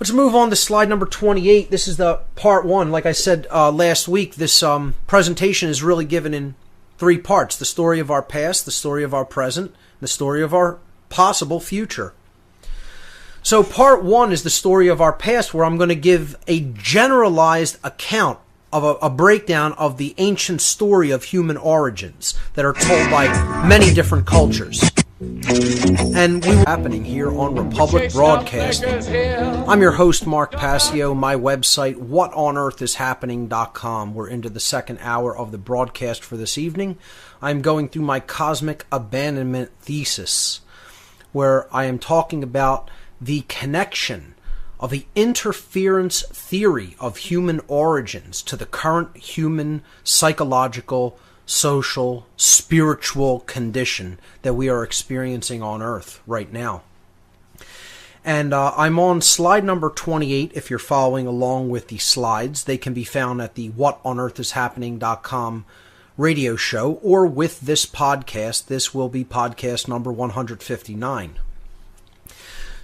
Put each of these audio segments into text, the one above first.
Let's move on to slide number 28. This is the part one. Like I said last week, this presentation is really given in three parts: the story of our past, the story of our present, and the story of our possible future. So part one is the story of our past, where I'm going to give a generalized account of a breakdown of the ancient story of human origins that are told by many different cultures. And we were happening here on Republic Broadcasting. I'm your host, Mark Passio. My website, whatonearthishappening.com. We're into the second hour of the broadcast for this evening. I'm going through my cosmic abandonment thesis, where I am talking about the connection of the interference theory of human origins to the current human psychological, social, spiritual condition that we are experiencing on Earth right now. And I'm on slide number 28 if you're following along with the slides. They can be found at the whatonearthishappening.com radio show, or with this podcast. This will be podcast number 159.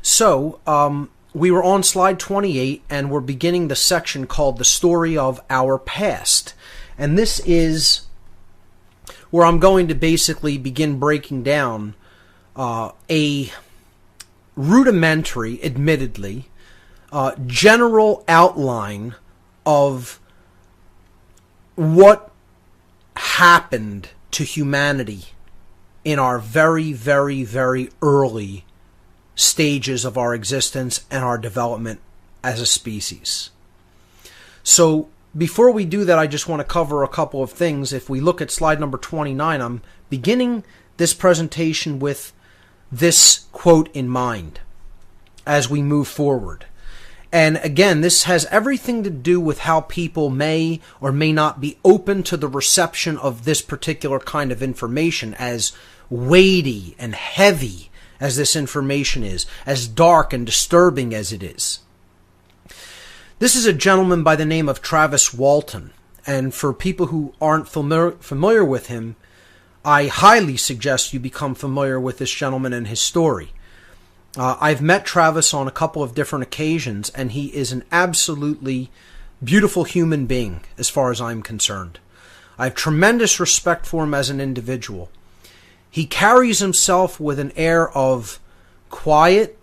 So, we were on slide 28, and we're beginning the section called The Story of Our Past. And this is where I'm going to basically begin breaking down a rudimentary, admittedly, general outline of what happened to humanity in our very, very, very early stages of our existence and our development as a species. So before we do that, I just want to cover a couple of things. If we look at slide number 29, I'm beginning this presentation with this quote in mind as we move forward. And again, this has everything to do with how people may or may not be open to the reception of this particular kind of information, as weighty and heavy as this information is, as dark and disturbing as it is. This is a gentleman by the name of Travis Walton, and for people who aren't familiar with him, I highly suggest you become familiar with this gentleman and his story. I've met Travis on a couple of different occasions, and he is an absolutely beautiful human being as far as I'm concerned. I have tremendous respect for him as an individual. He carries himself with an air of quiet,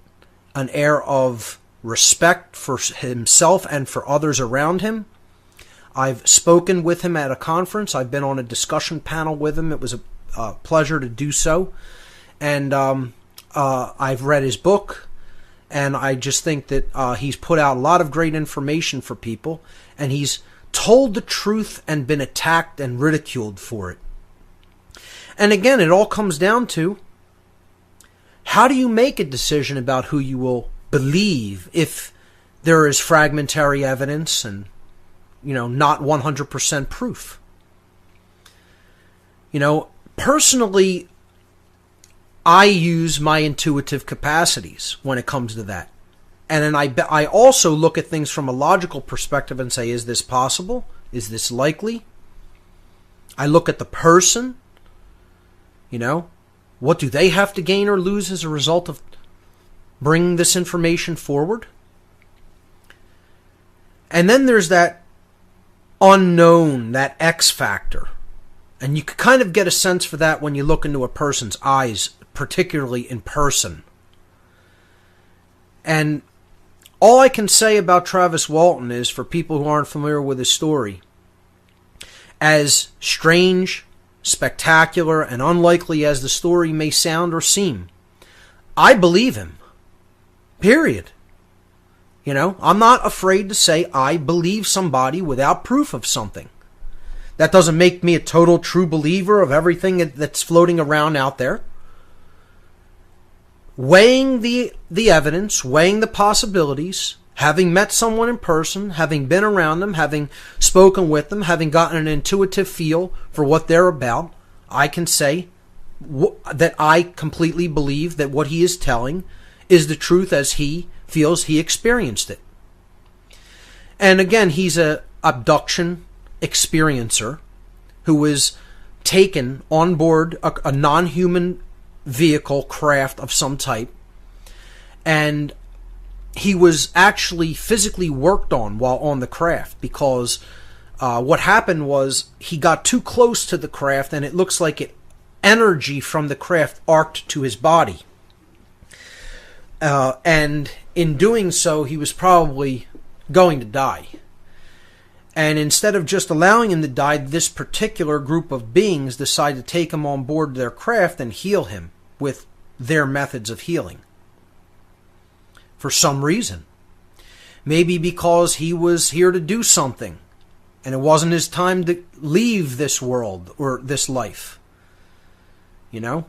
an air of respect for himself and for others around him. I've spoken with him at a conference. I've been on a discussion panel with him. It was a pleasure to do so. And I've read his book, and I just think that he's put out a lot of great information for people, and he's told the truth and been attacked and ridiculed for it. And again, it all comes down to, how do you make a decision about who you will believe if there is fragmentary evidence and, not 100% proof? Personally, I use my intuitive capacities when it comes to that. And then I also look at things from a logical perspective and say, is this possible? Is this likely? I look at the person. What do they have to gain or lose as a result of bringing this information forward? And then there's that unknown, that X factor. And you can kind of get a sense for that when you look into a person's eyes, particularly in person. And all I can say about Travis Walton is, for people who aren't familiar with his story, as strange, spectacular, and unlikely as the story may sound or seem, I believe him. Period. I'm not afraid to say I believe somebody without proof of something. That doesn't make me a total true believer of everything that's floating around out there. Weighing the evidence, weighing the possibilities, having met someone in person, having been around them, having spoken with them, having gotten an intuitive feel for what they're about, I can say that I completely believe that what he is telling is the truth as he feels he experienced it. And again, he's a abduction experiencer who was taken on board a non-human vehicle, craft of some type, and he was actually physically worked on while on the craft, because what happened was he got too close to the craft, and it looks like energy from the craft arced to his body. And in doing so, he was probably going to die. And instead of just allowing him to die, this particular group of beings decided to take him on board their craft and heal him with their methods of healing. For some reason. Maybe because he was here to do something, and it wasn't his time to leave this world or this life. You know?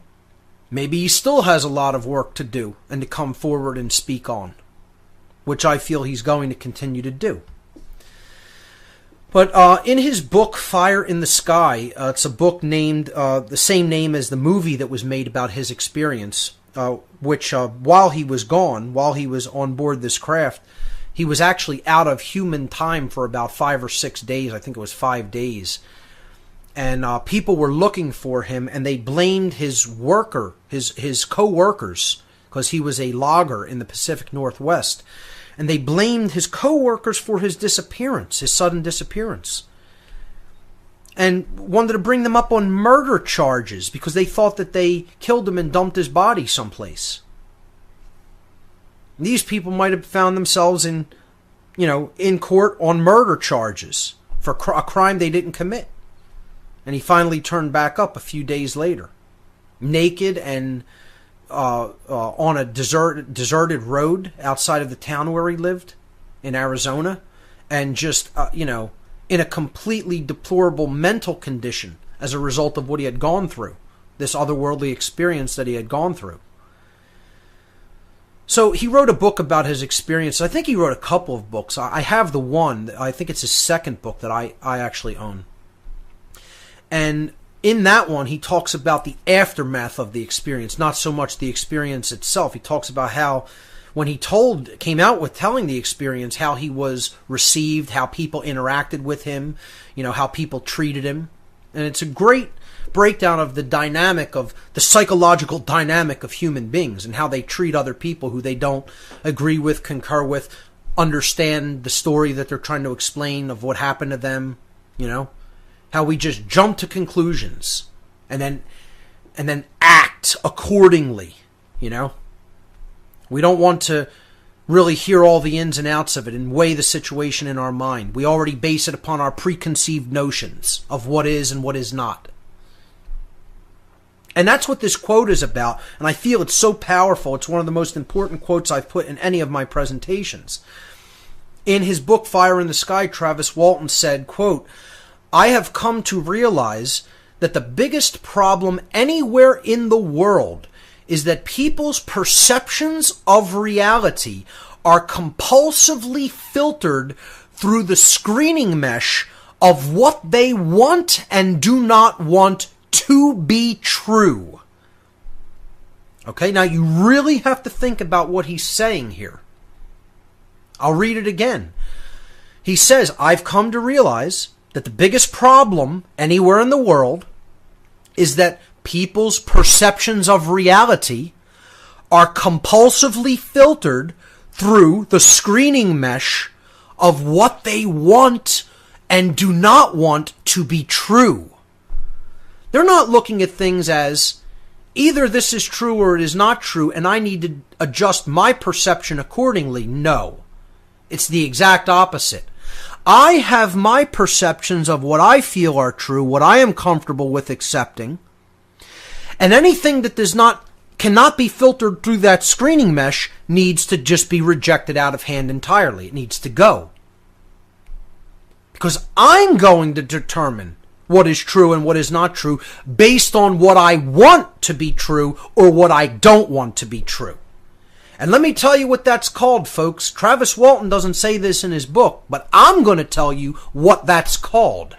Maybe he still has a lot of work to do and to come forward and speak on, which I feel he's going to continue to do. But in his book, Fire in the Sky, it's a book named the same name as the movie that was made about his experience, which while he was gone, while he was on board this craft, he was actually out of human time for about 5 or 6 days. I think it was 5 days. And people were looking for him, and they blamed his co-workers, because he was a logger in the Pacific Northwest. And they blamed his co-workers for his disappearance, his sudden disappearance. And wanted to bring them up on murder charges because they thought that they killed him and dumped his body someplace. These people might have found themselves in court on murder charges for a crime they didn't commit. And he turned back up a few days later, naked and on a deserted road outside of the town where he lived in Arizona, and just in a completely deplorable mental condition as a result of what he had gone through, this otherworldly experience that he had gone through. So he wrote a book about his experience. I think he wrote a couple of books. I have the one. I think it's his second book that I actually own. And in that one, he talks about the aftermath of the experience, not so much the experience itself. He talks about how, when he came out with telling the experience, how he was received, how people interacted with him, how people treated him. And it's a great breakdown of the psychological dynamic of human beings and how they treat other people who they don't agree with, concur with, understand the story that they're trying to explain of what happened to them, how we just jump to conclusions and then act accordingly, We don't want to really hear all the ins and outs of it and weigh the situation in our mind. We already base it upon our preconceived notions of what is and what is not. And that's what this quote is about, and I feel it's so powerful. It's one of the most important quotes I've put in any of my presentations. In his book, Fire in the Sky, Travis Walton said, quote, "I have come to realize that the biggest problem anywhere in the world is that people's perceptions of reality are compulsively filtered through the screening mesh of what they want and do not want to be true." Okay, now you really have to think about what he's saying here. I'll read it again. He says, "I've come to realize that the biggest problem anywhere in the world is that people's perceptions of reality are compulsively filtered through the screening mesh of what they want and do not want to be true." They're not looking at things as either this is true or it is not true and I need to adjust my perception accordingly. No. It's the exact opposite. I have my perceptions of what I feel are true, what I am comfortable with accepting, and anything that cannot be filtered through that screening mesh needs to just be rejected out of hand entirely. It needs to go. Because I'm going to determine what is true and what is not true based on what I want to be true or what I don't want to be true. And let me tell you what that's called, folks. Travis Walton doesn't say this in his book, but I'm going to tell you what that's called.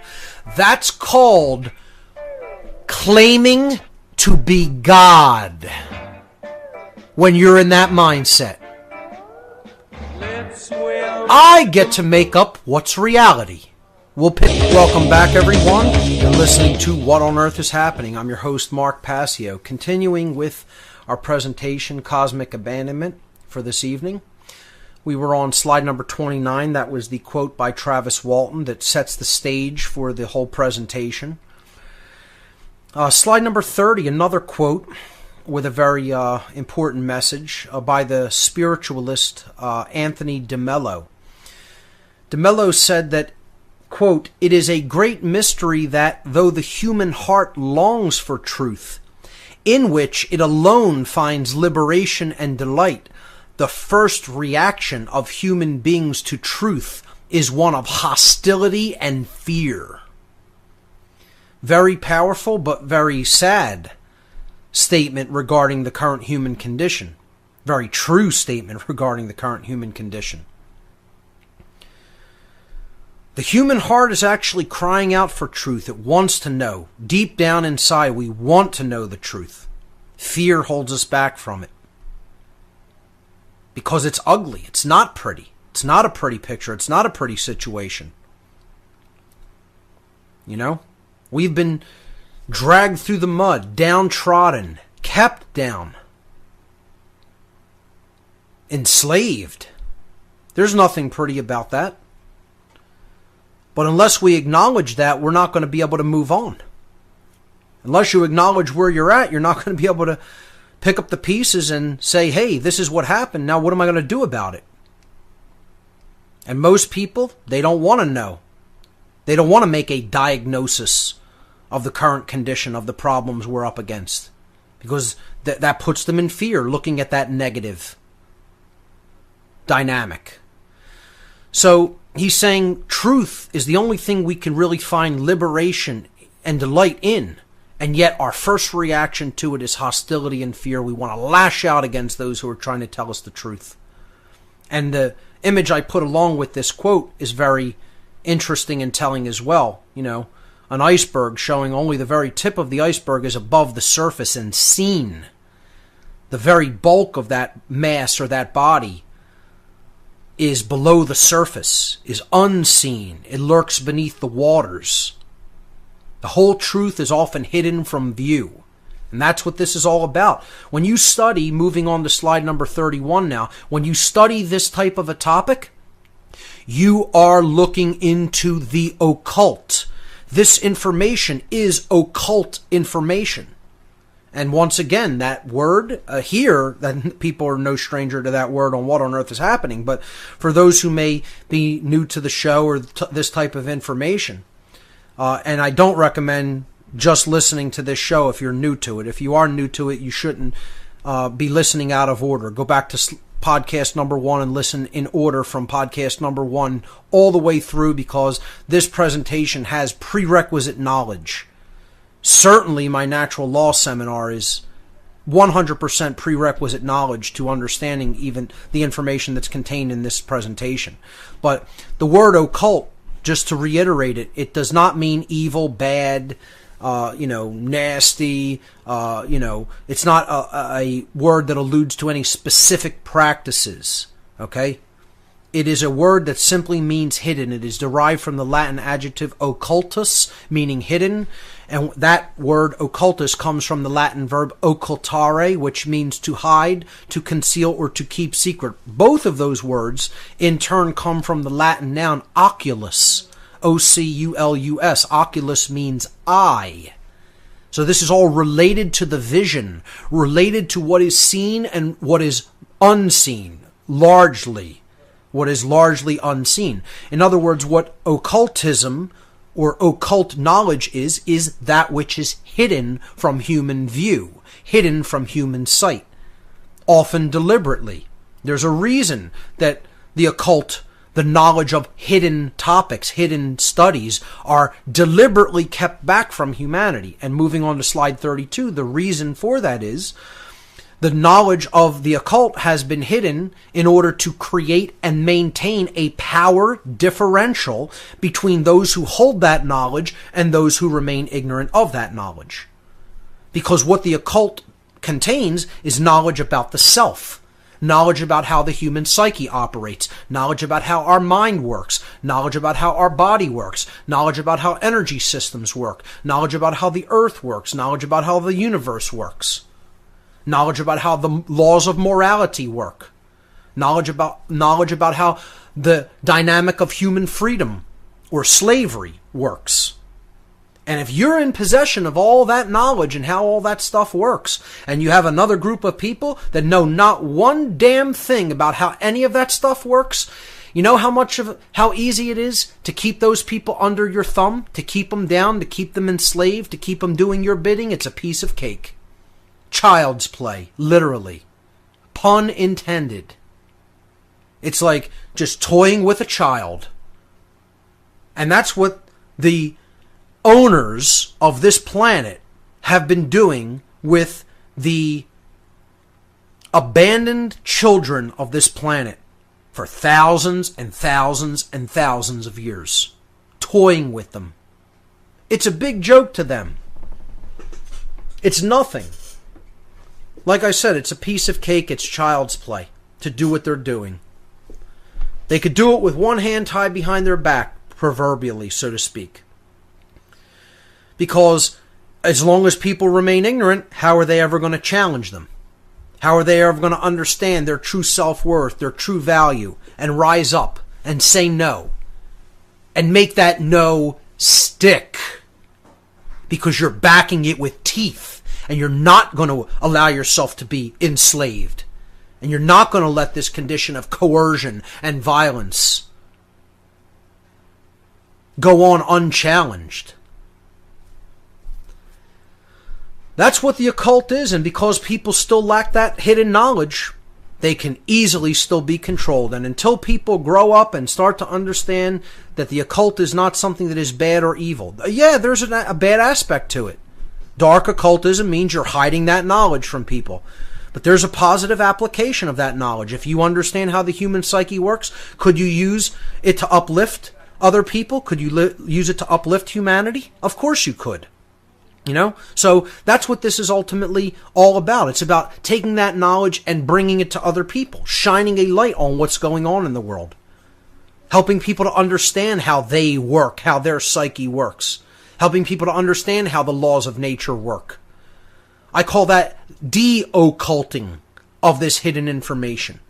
That's called claiming to be God when you're in that mindset. I get to make up what's reality. Welcome back, everyone. You're listening to What on Earth is Happening. I'm your host, Mark Passio, continuing with our presentation, Cosmic Abandonment, for this evening. We were on slide number 29. That was the quote by Travis Walton that sets the stage for the whole presentation. Slide number 30, another quote with a very important message by the spiritualist Anthony DeMello. DeMello said that, quote, "It is a great mystery that, though the human heart longs for truth, in which it alone finds liberation and delight, the first reaction of human beings to truth is one of hostility and fear." Very powerful but very sad statement regarding the current human condition. Very true statement regarding the current human condition. The human heart is actually crying out for truth. It wants to know. Deep down inside, we want to know the truth. Fear holds us back from it. Because it's ugly. It's not pretty. It's not a pretty picture. It's not a pretty situation. You know? We've been dragged through the mud, downtrodden, kept down, enslaved. There's nothing pretty about that. But unless we acknowledge that, we're not going to be able to move on. Unless you acknowledge where you're at, you're not going to be able to pick up the pieces and say, hey, this is what happened. Now what am I going to do about it? And most people, they don't want to know. They don't want to make a diagnosis of the current condition of the problems we're up against. Because that puts them in fear, looking at that negative dynamic. So he's saying truth is the only thing we can really find liberation and delight in. And yet our first reaction to it is hostility and fear. We want to lash out against those who are trying to tell us the truth. And the image I put along with this quote is very interesting and telling as well. You know, an iceberg showing only the very tip of the iceberg is above the surface and seen. The very bulk of that mass or that body is below the surface, is unseen. It lurks beneath the waters. The whole truth is often hidden from view. And that's what this is all about. When you study, moving on to slide number 31 now, when you study this type of a topic, you are looking into the occult. This information is occult information. And once again, that word here, that people are no stranger to that word on what on earth is happening. But for those who may be new to the show or this type of information, and I don't recommend just listening to this show if you're new to it. If you are new to it, you shouldn't be listening out of order. Go back to podcast number 1 and listen in order from podcast number 1 all the way through, because this presentation has prerequisite knowledge. Certainly my natural law seminar is 100% prerequisite knowledge to understanding even the information that's contained in this presentation. But the word occult, just to reiterate it, it does not mean evil, bad, nasty, it's not a word that alludes to any specific practices, okay? It is a word that simply means hidden. It is derived from the Latin adjective occultus, meaning hidden, and that word occultus comes from the Latin verb occultare, which means to hide, to conceal, or to keep secret. Both of those words, in turn, come from the Latin noun oculus, O-C-U-L-U-S. Oculus means eye. So this is all related to the vision, related to what is seen and what is unseen, largely. What is largely unseen. In other words, what occultism or occult knowledge is that which is hidden from human view, hidden from human sight, often deliberately. There's a reason that the occult, the knowledge of hidden topics, hidden studies, are deliberately kept back from humanity. And moving on to slide 32, the reason for that is the knowledge of the occult has been hidden in order to create and maintain a power differential between those who hold that knowledge and those who remain ignorant of that knowledge. Because what the occult contains is knowledge about the self, knowledge about how the human psyche operates, knowledge about how our mind works, knowledge about how our body works, knowledge about how energy systems work, knowledge about how the earth works, knowledge about how the universe works, knowledge about how the laws of morality work, knowledge about how the dynamic of human freedom or slavery works. And if you're in possession of all that knowledge and how all that stuff works, and you have another group of people that know not one damn thing about how any of that stuff works, you know how easy it is to keep those people under your thumb, to keep them down, to keep them enslaved, to keep them doing your bidding? It's a piece of cake. Child's play, literally. Pun intended. It's like just toying with a child. And that's what the owners of this planet have been doing with the abandoned children of this planet for thousands and thousands and thousands of years. Toying with them. It's a big joke to them. It's nothing. Like I said, it's a piece of cake. It's child's play to do what they're doing. They could do it with one hand tied behind their back, proverbially, so to speak. Because as long as people remain ignorant, how are they ever going to challenge them? How are they ever going to understand their true self-worth, their true value, and rise up and say no? And make that no stick. Because you're backing it with teeth. And you're not going to allow yourself to be enslaved. And you're not going to let this condition of coercion and violence go on unchallenged. That's what the occult is, and because people still lack that hidden knowledge, they can easily still be controlled. And until people grow up and start to understand that the occult is not something that is bad or evil. Yeah, there's a bad aspect to it. Dark occultism means you're hiding that knowledge from people. But there's a positive application of that knowledge. If you understand how the human psyche works, could you use it to uplift other people? Could you use it to uplift humanity? Of course you could. You know? So that's what this is ultimately all about. It's about taking that knowledge and bringing it to other people, shining a light on what's going on in the world, helping people to understand how they work, how their psyche works, helping people to understand how the laws of nature work. I call that de-occulting of this hidden information,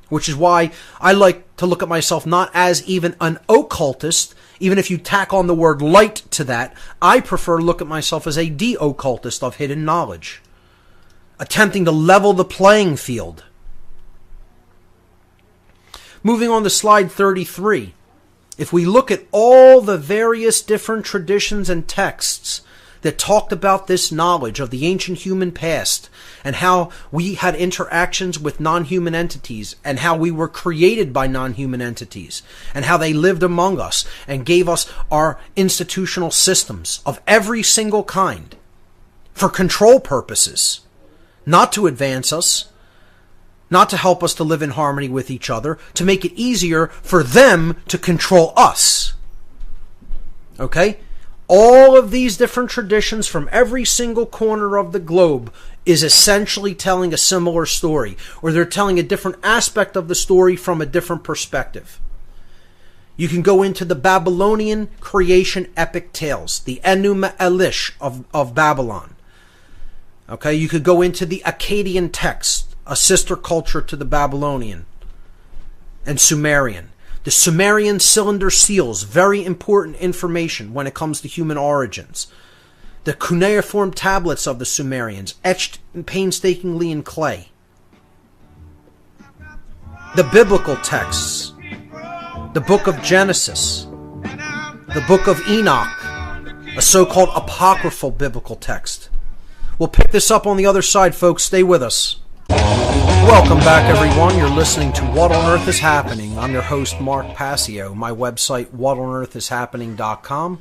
which is why I like to look at myself not as even an occultist. Even if you tack on the word light to that, I prefer to look at myself as a de-occultist of hidden knowledge, attempting to level the playing field. Moving on to slide 33. If we look at all the various different traditions and texts that talked about this knowledge of the ancient human past and how we had interactions with non-human entities and how we were created by non-human entities and how they lived among us and gave us our institutional systems of every single kind for control purposes, not to advance us, not to help us to live in harmony with each other, to make it easier for them to control us. Okay? All of these different traditions from every single corner of the globe is essentially telling a similar story, or they're telling a different aspect of the story from a different perspective. You can go into the Babylonian creation epic tales, the Enuma Elish of Babylon. Okay, you could go into the Akkadian text, a sister culture to the Babylonian and Sumerian. The Sumerian cylinder seals, very important information when it comes to human origins. The cuneiform tablets of the Sumerians, etched painstakingly in clay. The biblical texts, the book of Genesis, the book of Enoch, a so-called apocryphal biblical text. We'll pick this up on the other side, folks. Stay with us. Welcome back, everyone. You're listening to What on Earth is Happening. I'm your host, Mark Passio. My website, whatonearthishappening.com.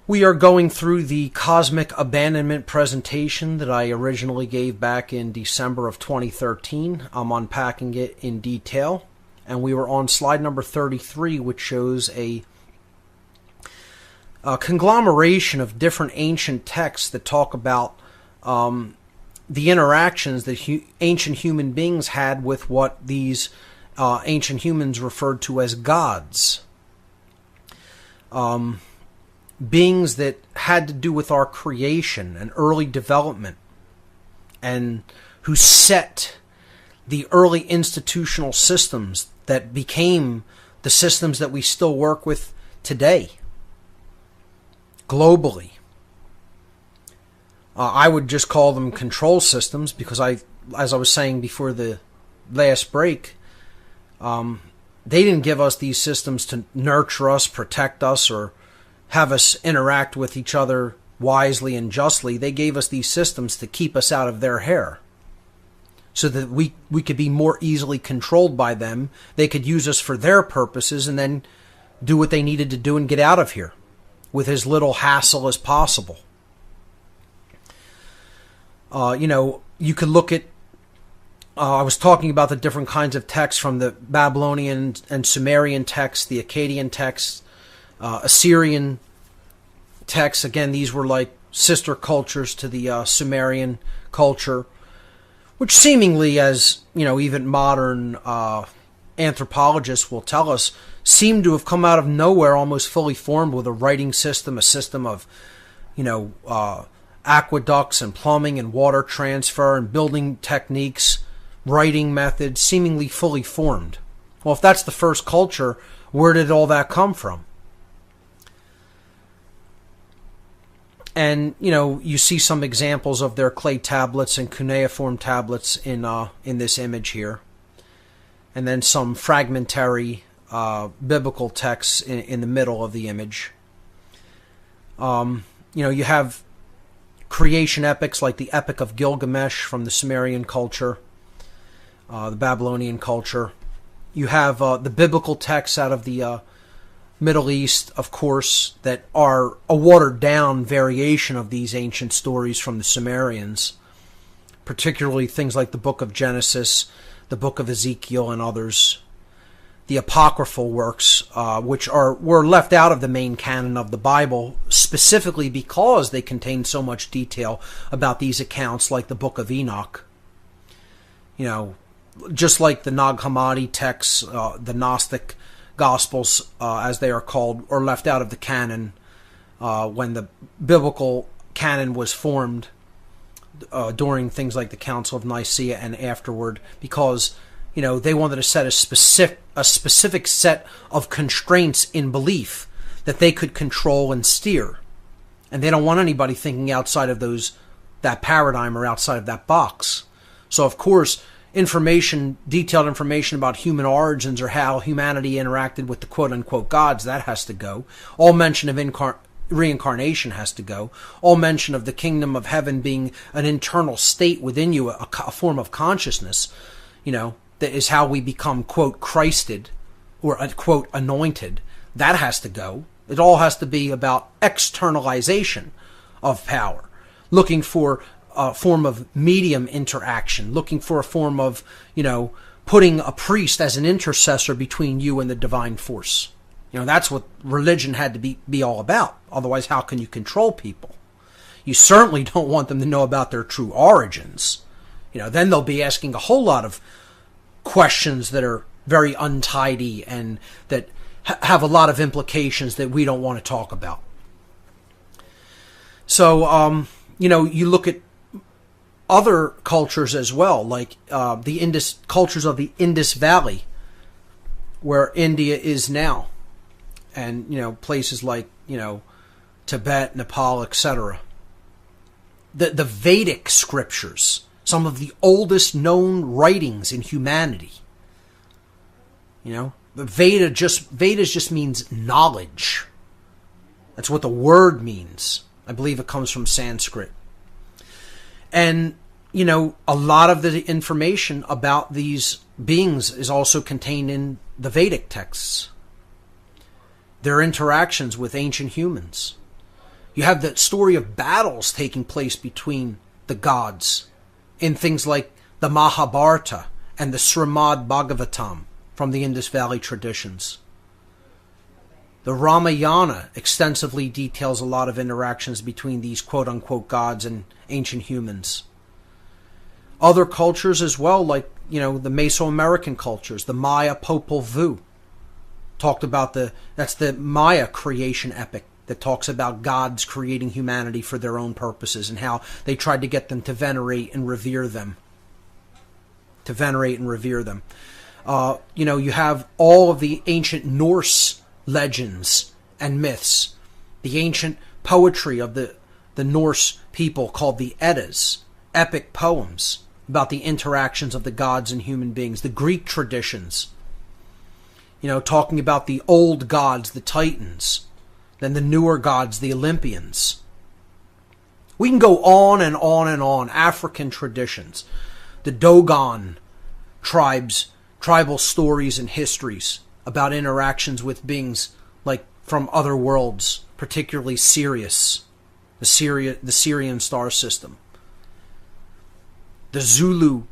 We are going through the cosmic abandonment presentation that I originally gave back in December of 2013. I'm unpacking it in detail. And we were on slide number 33, which shows a conglomeration of different ancient texts that talk about the interactions that ancient human beings had with what these ancient humans referred to as gods. Beings that had to do with our creation and early development, and who set the early institutional systems that became the systems that we still work with today, globally. I would just call them control systems because as I was saying before the last break, they didn't give us these systems to nurture us, protect us, or have us interact with each other wisely and justly. They gave us these systems to keep us out of their hair so that we could be more easily controlled by them. They could use us for their purposes and then do what they needed to do and get out of here with as little hassle as possible. You could look at, I was talking about the different kinds of texts from the Babylonian and Sumerian texts, the Akkadian texts, Assyrian texts. Again, these were like sister cultures to the Sumerian culture, which seemingly, as even modern anthropologists will tell us, seem to have come out of nowhere, almost fully formed, with a writing system, a system of, aqueducts and plumbing and water transfer and building techniques, writing methods, seemingly fully formed. Well, if that's the first culture, where did all that come from? And, you see some examples of their clay tablets and cuneiform tablets in this image here. And then some fragmentary biblical texts in the middle of the image. You have creation epics like the Epic of Gilgamesh from the Sumerian culture, the Babylonian culture. You have the biblical texts out of the Middle East, of course, that are a watered-down variation of these ancient stories from the Sumerians, particularly things like the Book of Genesis, the Book of Ezekiel, and others. The apocryphal works, which were left out of the main canon of the Bible, specifically because they contain so much detail about these accounts, like the Book of Enoch. Just like the Nag Hammadi texts, the Gnostic Gospels, as they are called, are left out of the canon when the biblical canon was formed during things like the Council of Nicaea and afterward, because they wanted to set a specific set of constraints in belief that they could control and steer, and they don't want anybody thinking outside of that paradigm or outside of that box. So, of course, detailed information about human origins or how humanity interacted with the quote-unquote gods, that has to go. All mention of reincarnation has to go. All mention of the kingdom of heaven being an internal state within you, a form of consciousness, that is how we become, quote, Christed or, quote, anointed. That has to go. It all has to be about externalization of power, looking for a form of medium interaction, looking for a form of, putting a priest as an intercessor between you and the divine force. That's what religion had to be all about. Otherwise, how can you control people? You certainly don't want them to know about their true origins. Then they'll be asking a whole lot of questions that are very untidy and that have a lot of implications that we don't want to talk about. So, you look at other cultures as well, like the cultures of the Indus Valley, where India is now, and places like Tibet, Nepal, etc. The Vedic scriptures, some of the oldest known writings in humanity. The Vedas just means knowledge. That's what the word means. I believe it comes from Sanskrit. And, a lot of the information about these beings is also contained in the Vedic texts. Their interactions with ancient humans. You have the story of battles taking place between the gods in things like the Mahabharata and the Srimad Bhagavatam from the Indus Valley traditions. The Ramayana extensively details a lot of interactions between these quote-unquote gods and ancient humans. Other cultures as well, like, the Mesoamerican cultures, the Maya Popol Vuh, talked about that's the Maya creation epic that talks about gods creating humanity for their own purposes and how they tried to get them to venerate and revere them. to venerate and revere them. You have all of the ancient Norse legends and myths, the ancient poetry of the Norse people called the Eddas, epic poems about the interactions of the gods and human beings, the Greek traditions, talking about the old gods, the Titans, then the newer gods, the Olympians. We can go on and on and on. African traditions, the Dogon tribal stories and histories about interactions with beings like from other worlds, particularly Sirius, the Syrian star system. The Zulu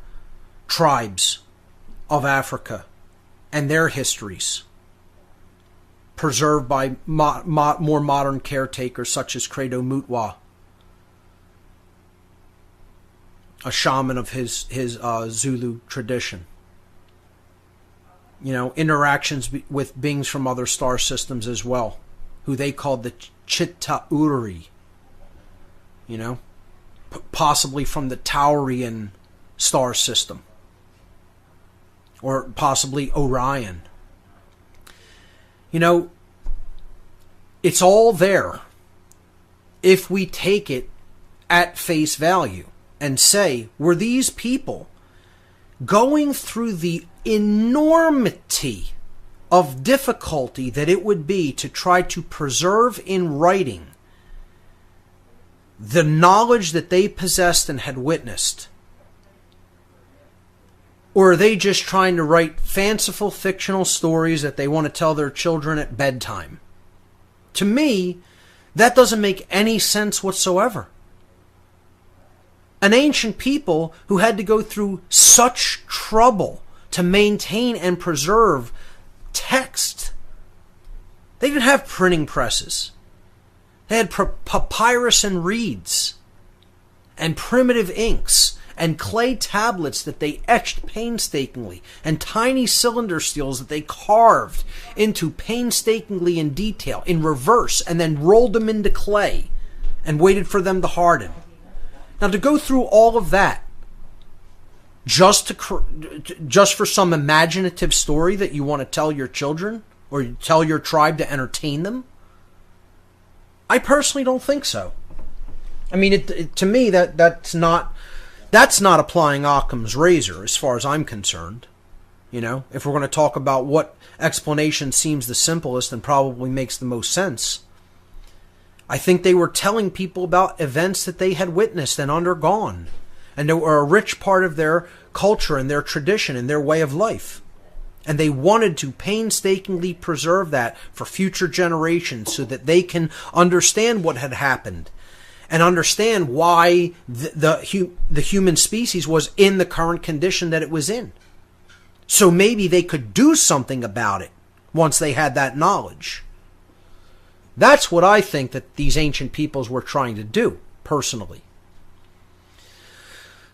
tribes of Africa and their histories, preserved by more modern caretakers such as Credo Mutwa, a shaman of his Zulu tradition. Interactions with beings from other star systems as well, who they called the Chitauri, possibly from the Taurian star system, or possibly Orion. It's all there if we take it at face value and say, were these people going through the enormity of difficulty that it would be to try to preserve in writing the knowledge that they possessed and had witnessed? Or are they just trying to write fanciful fictional stories that they want to tell their children at bedtime? To me, that doesn't make any sense whatsoever. An ancient people who had to go through such trouble to maintain and preserve text. They didn't have printing presses. They had papyrus and reeds and primitive inks and clay tablets that they etched painstakingly and tiny cylinder steels that they carved into painstakingly in detail in reverse and then rolled them into clay and waited for them to harden. Now, to go through all of that just for some imaginative story that you want to tell your children or tell your tribe to entertain them, I personally don't think so. I mean, to me, that's not applying Occam's razor as far as I'm concerned. If we're going to talk about what explanation seems the simplest and probably makes the most sense, I think they were telling people about events that they had witnessed and undergone, and that were a rich part of their culture and their tradition and their way of life. And they wanted to painstakingly preserve that for future generations so that they can understand what had happened and understand why the human species was in the current condition that it was in. So maybe they could do something about it once they had that knowledge. That's what I think that these ancient peoples were trying to do, personally.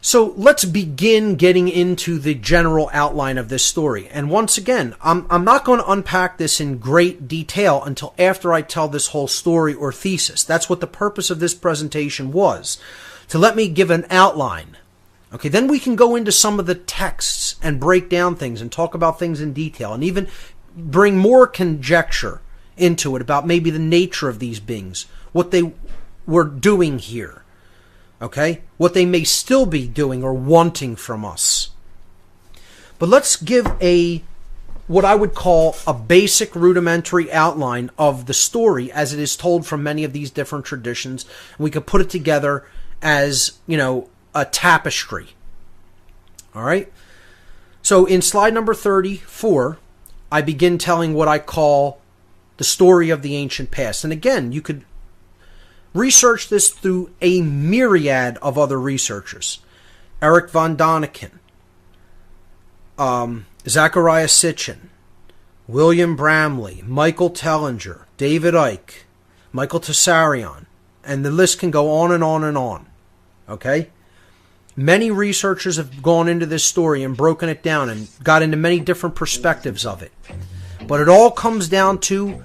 So let's begin getting into the general outline of this story. And once again, I'm not going to unpack this in great detail until after I tell this whole story or thesis. That's what the purpose of this presentation was, to let me give an outline. Okay, then we can go into some of the texts and break down things and talk about things in detail and even bring more conjecture into it about maybe the nature of these beings, what they were doing here, okay? What they may still be doing or wanting from us. But let's give what I would call a basic rudimentary outline of the story as it is told from many of these different traditions. And we could put it together as, a tapestry. All right? So in slide number 34, I begin telling what I call the story of the ancient past. And again, you could research this through a myriad of other researchers. Eric von Daniken, Zachariah Sitchin, William Bramley, Michael Tellinger, David Icke, Michael Tessarion, and the list can go on and on and on. Okay? Many researchers have gone into this story and broken it down and got into many different perspectives of it. But it all comes down to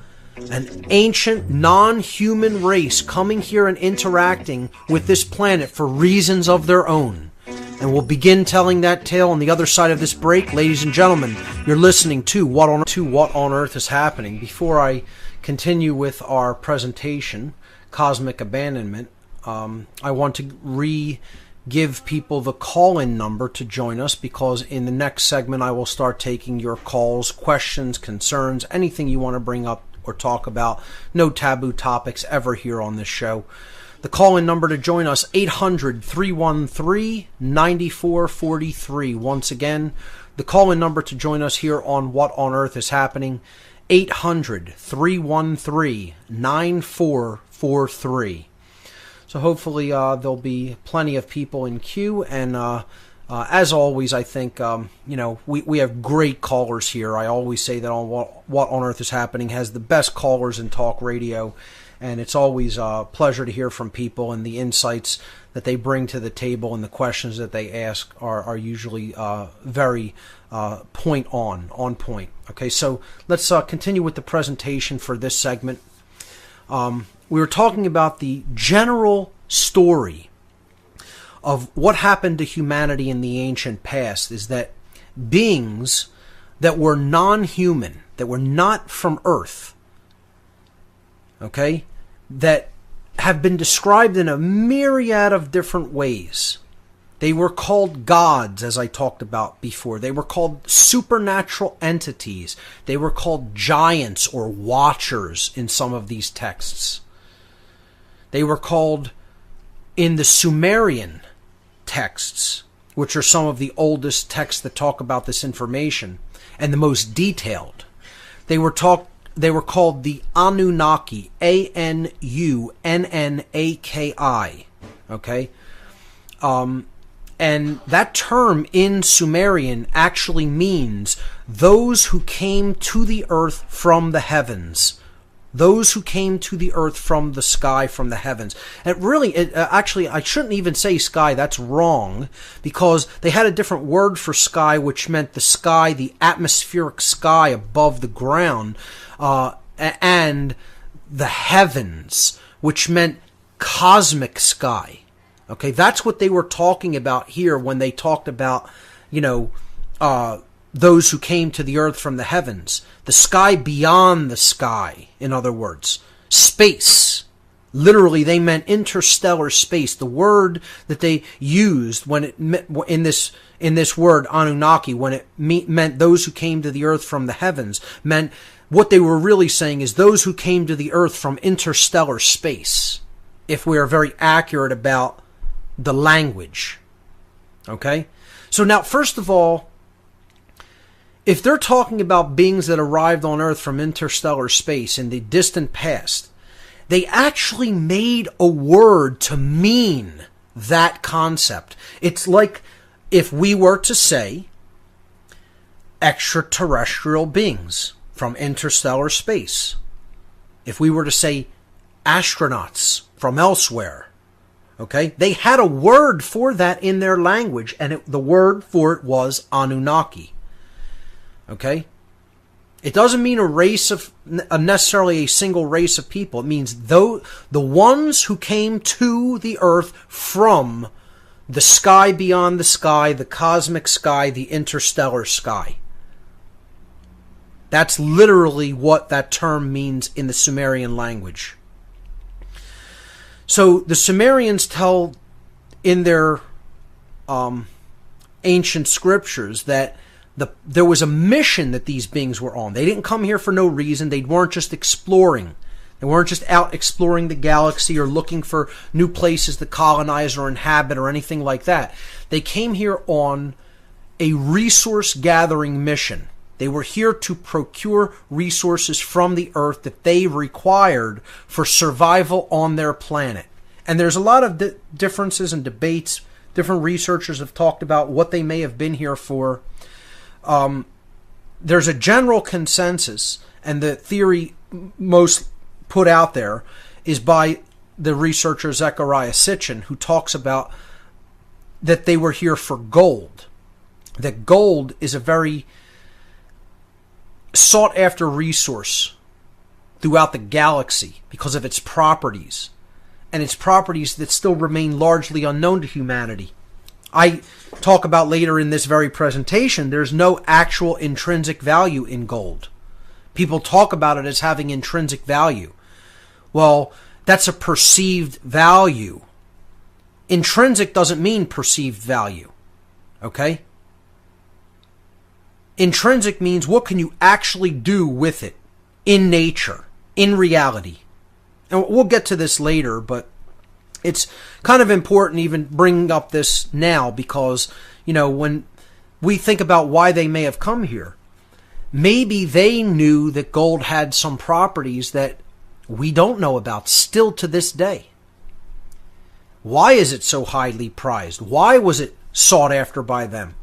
an ancient non-human race coming here and interacting with this planet for reasons of their own. And we'll begin telling that tale on the other side of this break. Ladies and gentlemen, you're listening to What on Earth is Happening. Before I continue with our presentation, Cosmic Abandonment, I want to give people the call-in number to join us, because in the next segment I will start taking your calls, questions, concerns, anything you want to bring up or talk about. No taboo topics ever here on this show. The call-in number to join us, 800-313-9443. Once again, the call-in number to join us here on What on Earth is Happening, 800-313-9443. So hopefully there'll be plenty of people in queue, and as always, I think we have great callers here. I always say that on What on Earth is Happening has the best callers in talk radio, and it's always a pleasure to hear from people, and the insights that they bring to the table and the questions that they ask are usually very on point. Okay, so let's continue with the presentation for this segment. We were talking about the general story of what happened to humanity in the ancient past, is that beings that were non-human, that were not from Earth, okay, that have been described in a myriad of different ways. They were called gods, as I talked about before. They were called supernatural entities. They were called giants or watchers in some of these texts. They were called, in the Sumerian texts, which are some of the oldest texts that talk about this information and the most detailed, they were called the Anunnaki, Anunnaki. Okay? And that term in Sumerian actually means those who came to the earth from the heavens. Those who came to the earth from the sky, from the heavens. And really, actually, I shouldn't even say sky. That's wrong, because they had a different word for sky, which meant the sky, the atmospheric sky above the ground, and the heavens, which meant cosmic sky. Okay, that's what they were talking about here when they talked about, those who came to the earth from the heavens. The sky beyond the sky, in other words. Space. Literally, they meant interstellar space. The word that they used when it in this word, Anunnaki, when it meant those who came to the earth from the heavens, meant what they were really saying is those who came to the earth from interstellar space, if we are very accurate about the language. Okay? So now, first of all, if they're talking about beings that arrived on Earth from interstellar space in the distant past, they actually made a word to mean that concept. It's like if we were to say extraterrestrial beings from interstellar space. If we were to say astronauts from elsewhere. Okay? They had a word for that in their language, and the word for it was Anunnaki. Okay? It doesn't mean necessarily a single race of people. It means the ones who came to the earth from the sky beyond the sky, the cosmic sky, the interstellar sky. That's literally what that term means in the Sumerian language. So the Sumerians tell in their ancient scriptures that there was a mission that these beings were on. They didn't come here for no reason. They weren't just exploring. They weren't just out exploring the galaxy or looking for new places to colonize or inhabit or anything like that. They came here on a resource gathering mission. They were here to procure resources from the earth that they required for survival on their planet. And there's a lot of differences and debates. Different researchers have talked about what they may have been here for. There's a general consensus, and the theory most put out there is by the researcher Zecharia Sitchin, who talks about that they were here for gold. That gold is a very sought after resource throughout the galaxy because of its properties, and its properties that still remain largely unknown to humanity. I talk about later in this very presentation, there's no actual intrinsic value in gold. People talk about it as having intrinsic value. Well, that's a perceived value. Intrinsic doesn't mean perceived value. Okay? Intrinsic means what can you actually do with it in nature, in reality. And we'll get to this later, but it's kind of important even bringing up this now because, when we think about why they may have come here, maybe they knew that gold had some properties that we don't know about still to this day. Why is it so highly prized? Why was it sought after by them?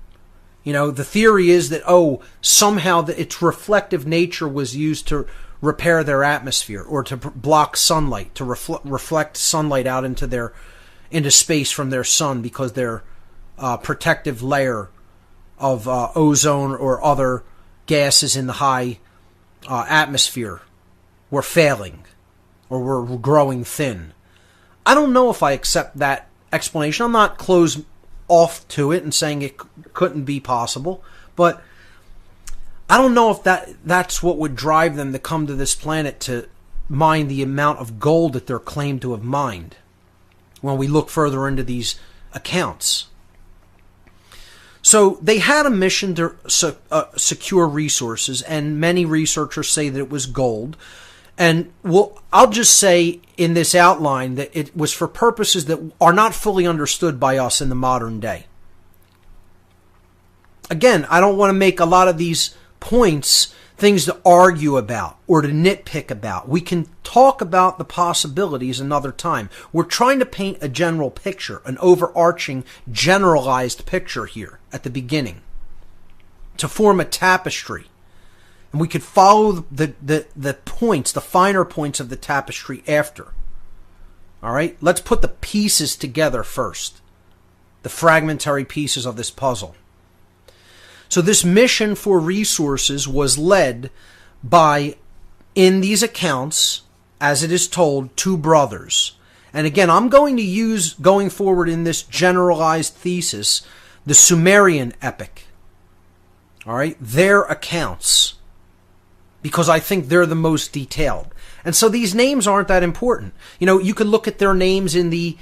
The theory is that, somehow its reflective nature was used to repair their atmosphere or to block sunlight, to reflect sunlight out into space from their sun because their protective layer of ozone or other gases in the high atmosphere were failing or were growing thin. I don't know if I accept that explanation. I'm not closed off to it and saying it couldn't be possible, but I don't know if that's what would drive them to come to this planet to mine the amount of gold that they're claimed to have mined when we look further into these accounts. So they had a mission to secure resources, and many researchers say that it was gold. And I'll just say in this outline that it was for purposes that are not fully understood by us in the modern day. Again, I don't want to make a lot of these points things to argue about or to nitpick about. We can talk about the possibilities another time. We're trying to paint a general picture, an overarching, generalized picture here at the beginning to form a tapestry. And we could follow the points, the finer points of the tapestry after. All right? Let's put the pieces together first. The fragmentary pieces of this puzzle. So this mission for resources was led by, in these accounts, as it is told, two brothers. And again, I'm going to use, going forward in this generalized thesis, the Sumerian epic. All right? Their accounts. Because I think they're the most detailed. And so these names aren't that important. You could look at their names in the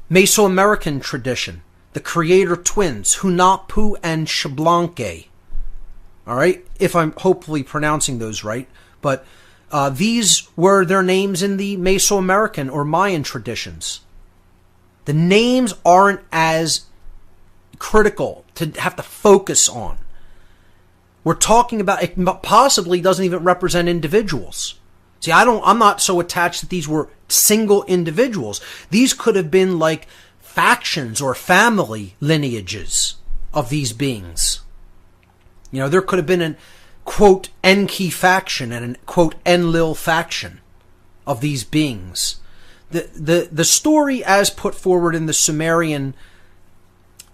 Mesoamerican tradition. The creator twins, Hunahpu and Xbalanque. All right? If I'm hopefully pronouncing those right. But these were their names in the Mesoamerican or Mayan traditions. The names aren't as critical to have to focus on. We're talking about, it possibly doesn't even represent individuals. See, I'm not so attached that these were single individuals. These could have been like factions or family lineages of these beings. There could have been an, quote, Enki faction and an, quote, Enlil faction of these beings. The story as put forward in the Sumerian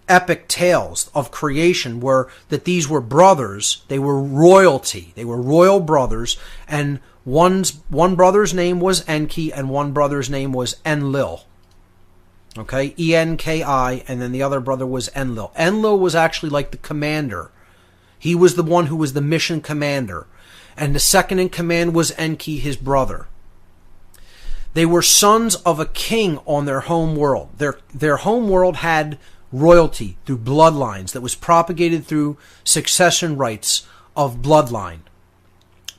epic tales of creation were that these were brothers. They were royalty. They were royal brothers, and one brother's name was Enki and one brother's name was Enlil. Okay, Enki, and then the other brother was Enlil. Enlil was actually like the commander. He was the one who was the mission commander, and the second in command was Enki, his brother. They were sons of a king on their home world. Their home world had royalty through bloodlines that was propagated through succession rights of bloodline.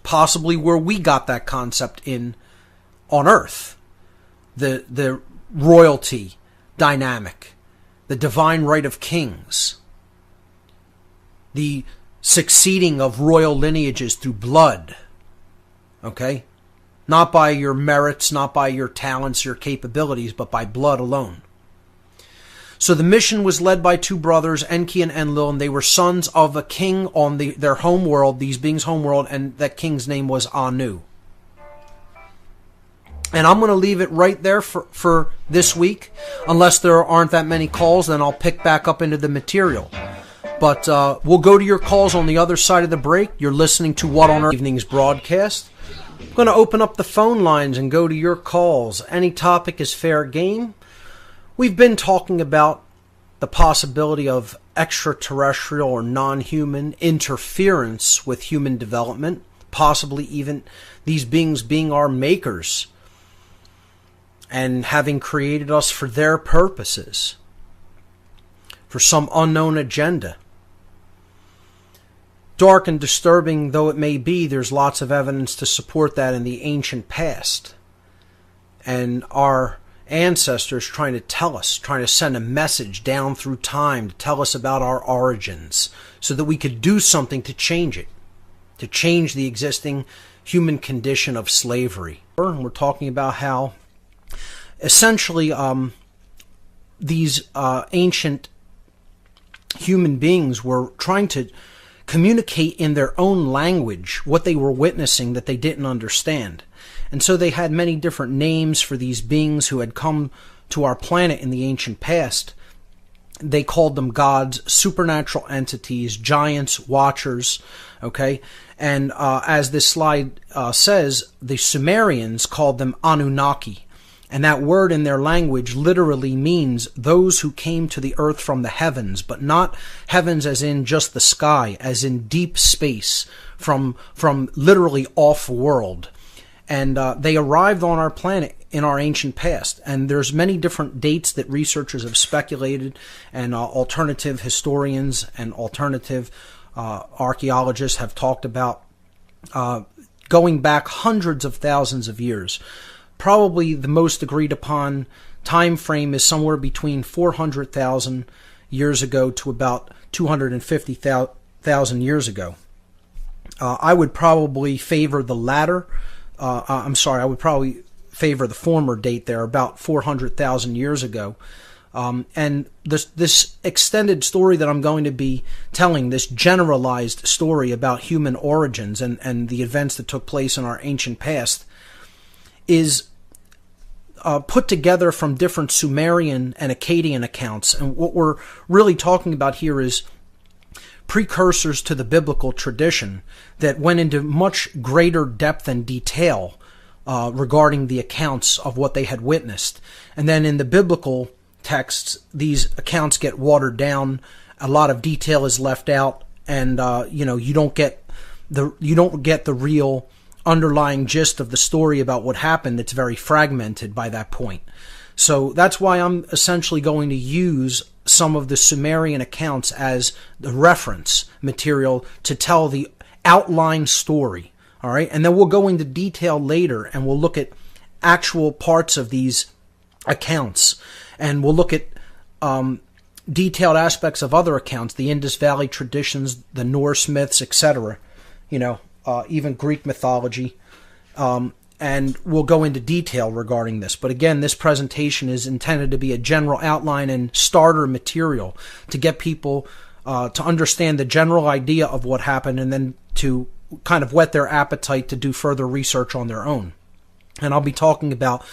Possibly where we got that concept on Earth. The royalty dynamic. The divine right of kings. The succeeding of royal lineages through blood. Okay? Not by your merits, not by your talents, your capabilities, but by blood alone. So the mission was led by two brothers, Enki and Enlil, and they were sons of a king on their home world, these beings' home world, and that king's name was Anu. And I'm going to leave it right there for this week. Unless there aren't that many calls, then I'll pick back up into the material. But we'll go to your calls on the other side of the break. You're listening to What on Earth Evening's broadcast. I'm going to open up the phone lines and go to your calls. Any topic is fair game. We've been talking about the possibility of extraterrestrial or non-human interference with human development, possibly even these beings being our makers and having created us for their purposes, for some unknown agenda. Dark and disturbing though it may be, there's lots of evidence to support that in the ancient past. And our ancestors trying to tell us, trying to send a message down through time to tell us about our origins so that we could do something to change it, to change the existing human condition of slavery. And we're talking about how essentially these ancient human beings were trying to communicate in their own language what they were witnessing that they didn't understand. And so they had many different names for these beings who had come to our planet in the ancient past. They called them gods, supernatural entities, giants, watchers, okay? And as this slide says, the Sumerians called them Anunnaki. And that word in their language literally means those who came to the earth from the heavens, but not heavens as in just the sky, as in deep space, from literally off-world. And they arrived on our planet in our ancient past. And there's many different dates that researchers have speculated, and alternative historians and alternative archaeologists have talked about going back hundreds of thousands of years. Probably the most agreed upon time frame is somewhere between 400,000 years ago to about 250,000 years ago. I would probably favor the latter. I would probably favor the former date there, about 400,000 years ago. And this extended story that I'm going to be telling, this generalized story about human origins and the events that took place in our ancient past, is put together from different Sumerian and Akkadian accounts. And what we're really talking about here is precursors to the biblical tradition that went into much greater depth and detail regarding the accounts of what they had witnessed. And then in the biblical texts, these accounts get watered down. A lot of detail is left out, and you don't get the real underlying gist of the story about what happened. It's very fragmented by that point. So that's why I'm essentially going to use some of the Sumerian accounts as the reference material to tell the outline story. All right, and then we'll go into detail later, and we'll look at actual parts of these accounts, and we'll look at detailed aspects of other accounts, the Indus Valley traditions, the Norse myths, etc. Even Greek mythology, and we'll go into detail regarding this. But again, this presentation is intended to be a general outline and starter material to get people to understand the general idea of what happened, and then to kind of whet their appetite to do further research on their own. And I'll be talking about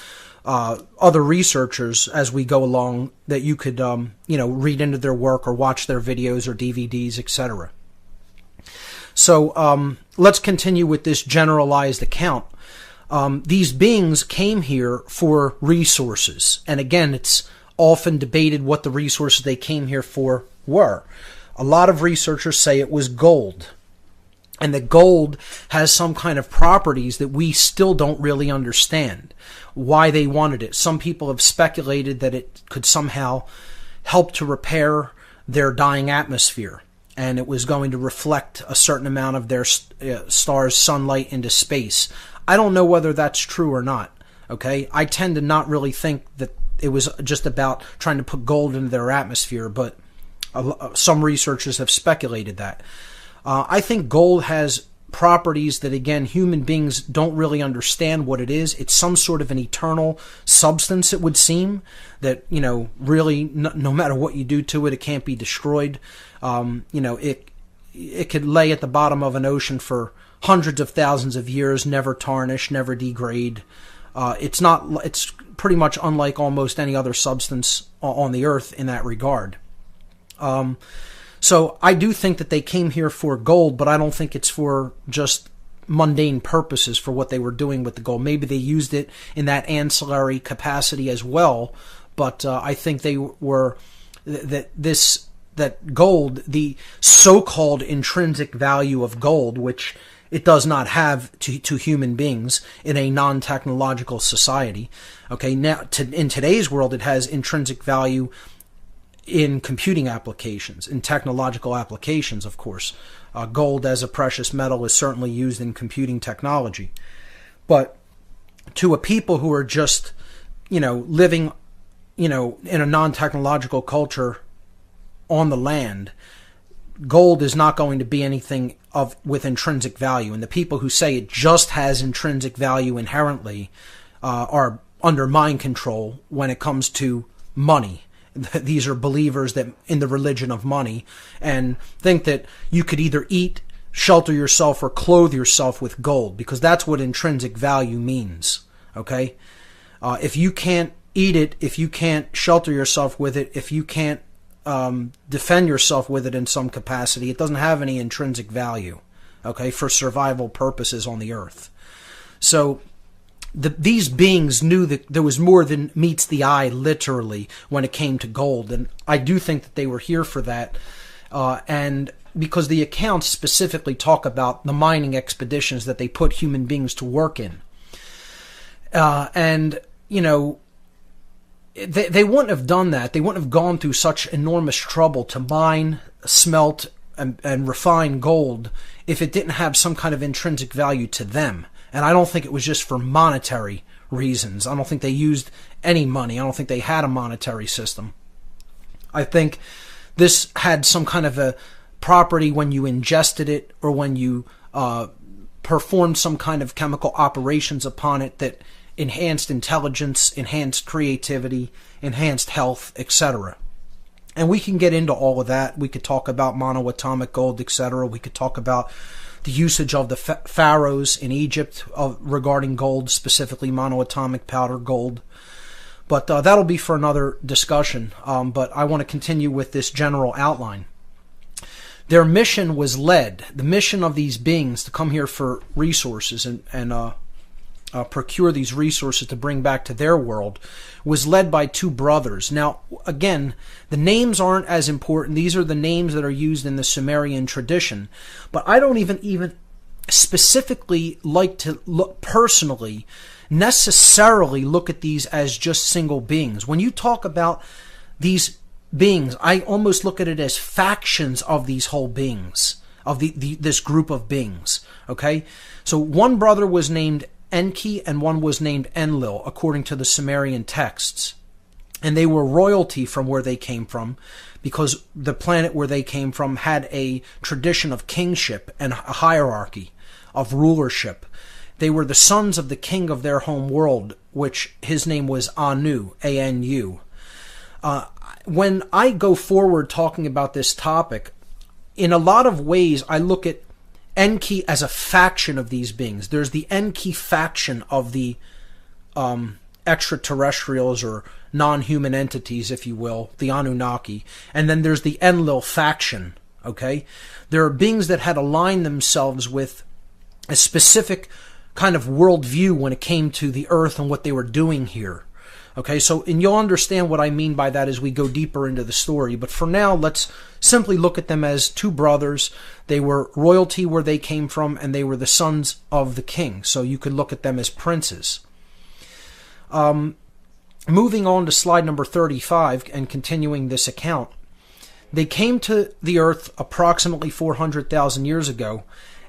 other researchers as we go along that you could read into their work or watch their videos or DVDs, etc. So let's continue with this generalized account. These beings came here for resources. And again, it's often debated what the resources they came here for were. A lot of researchers say it was gold. And that gold has some kind of properties that we still don't really understand why they wanted it. Some people have speculated that it could somehow help to repair their dying atmosphere, and it was going to reflect a certain amount of their star's sunlight into space. I don't know whether that's true or not, okay? I tend to not really think that it was just about trying to put gold into their atmosphere, but some researchers have speculated that. I think gold has properties that, again, human beings don't really understand what it is. It's some sort of an eternal substance, it would seem, that, really no matter what you do to it, it can't be destroyed. It could lay at the bottom of an ocean for hundreds of thousands of years, never tarnish, never degrade. It's pretty much unlike almost any other substance on the earth in that regard. So I do think that they came here for gold, but I don't think it's for just mundane purposes for what they were doing with the gold. Maybe they used it in that ancillary capacity as well, but I think they were that gold, the so-called intrinsic value of gold, which it does not have to human beings in a non-technological society. Okay, now in today's world, it has intrinsic value in computing applications, in technological applications, of course. Gold as a precious metal is certainly used in computing technology. But to a people who are just, living, in a non-technological culture on the land, gold is not going to be anything with intrinsic value. And the people who say it just has intrinsic value inherently are under mind control when it comes to money. These are believers that in the religion of money, and think that you could either eat, shelter yourself, or clothe yourself with gold, because that's what intrinsic value means. Okay? If you can't eat it, if you can't shelter yourself with it, if you can't defend yourself with it in some capacity, it doesn't have any intrinsic value, okay, for survival purposes on the earth. So these beings knew that there was more than meets the eye, literally, when it came to gold. And I do think that they were here for that. And because the accounts specifically talk about the mining expeditions that they put human beings to work in. They wouldn't have done that. They wouldn't have gone through such enormous trouble to mine, smelt, and refine gold if it didn't have some kind of intrinsic value to them. And I don't think it was just for monetary reasons. I don't think they used any money. I don't think they had a monetary system. I think this had some kind of a property when you ingested it, or when you performed some kind of chemical operations upon it that enhanced intelligence, enhanced creativity, enhanced health, etc. And we can get into all of that. We could talk about monoatomic gold, etc. We could talk about the usage of the pharaohs in Egypt regarding gold, specifically monoatomic powder gold. But that'll be for another discussion. But I want to continue with this general outline. Their mission was led, the mission of these beings to come here for resources and procure these resources to bring back to their world, was led by two brothers. Now, again, the names aren't as important. These are the names that are used in the Sumerian tradition. But I don't even specifically like to look personally, necessarily look at these as just single beings. When you talk about these beings, I almost look at it as factions of these whole beings, of this group of beings. Okay? So one brother was named Enki and one was named Enlil, according to the Sumerian texts. And they were royalty from where they came from, because the planet where they came from had a tradition of kingship and a hierarchy of rulership. They were the sons of the king of their home world, which his name was Anu, A-N-U. When I go forward talking about this topic, in a lot of ways I look at Enki as a faction of these beings. There's the Enki faction of the extraterrestrials, or non-human entities, if you will, the Anunnaki. And then there's the Enlil faction, okay? There are beings that had aligned themselves with a specific kind of worldview when it came to the earth and what they were doing here. Okay, and you'll understand what I mean by that as we go deeper into the story. But for now, let's simply look at them as two brothers. They were royalty where they came from, and they were the sons of the king. So you could look at them as princes. Moving on to slide number 35 and continuing this account. They came to the earth approximately 400,000 years ago,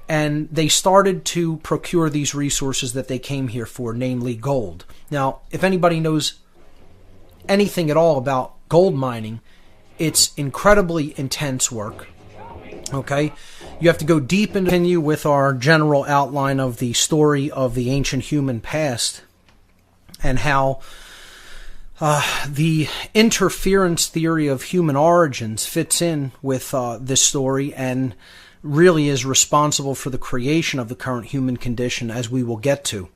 and they started to procure these resources that they came here for, namely gold. Now, if anybody knows anything at all about gold mining, it's incredibly intense work. Okay? You have to go deep into continue with our general outline of the story of the ancient human past, and how the interference theory of human origins fits in with this story, and really is responsible for the creation of the current human condition, as we will get to.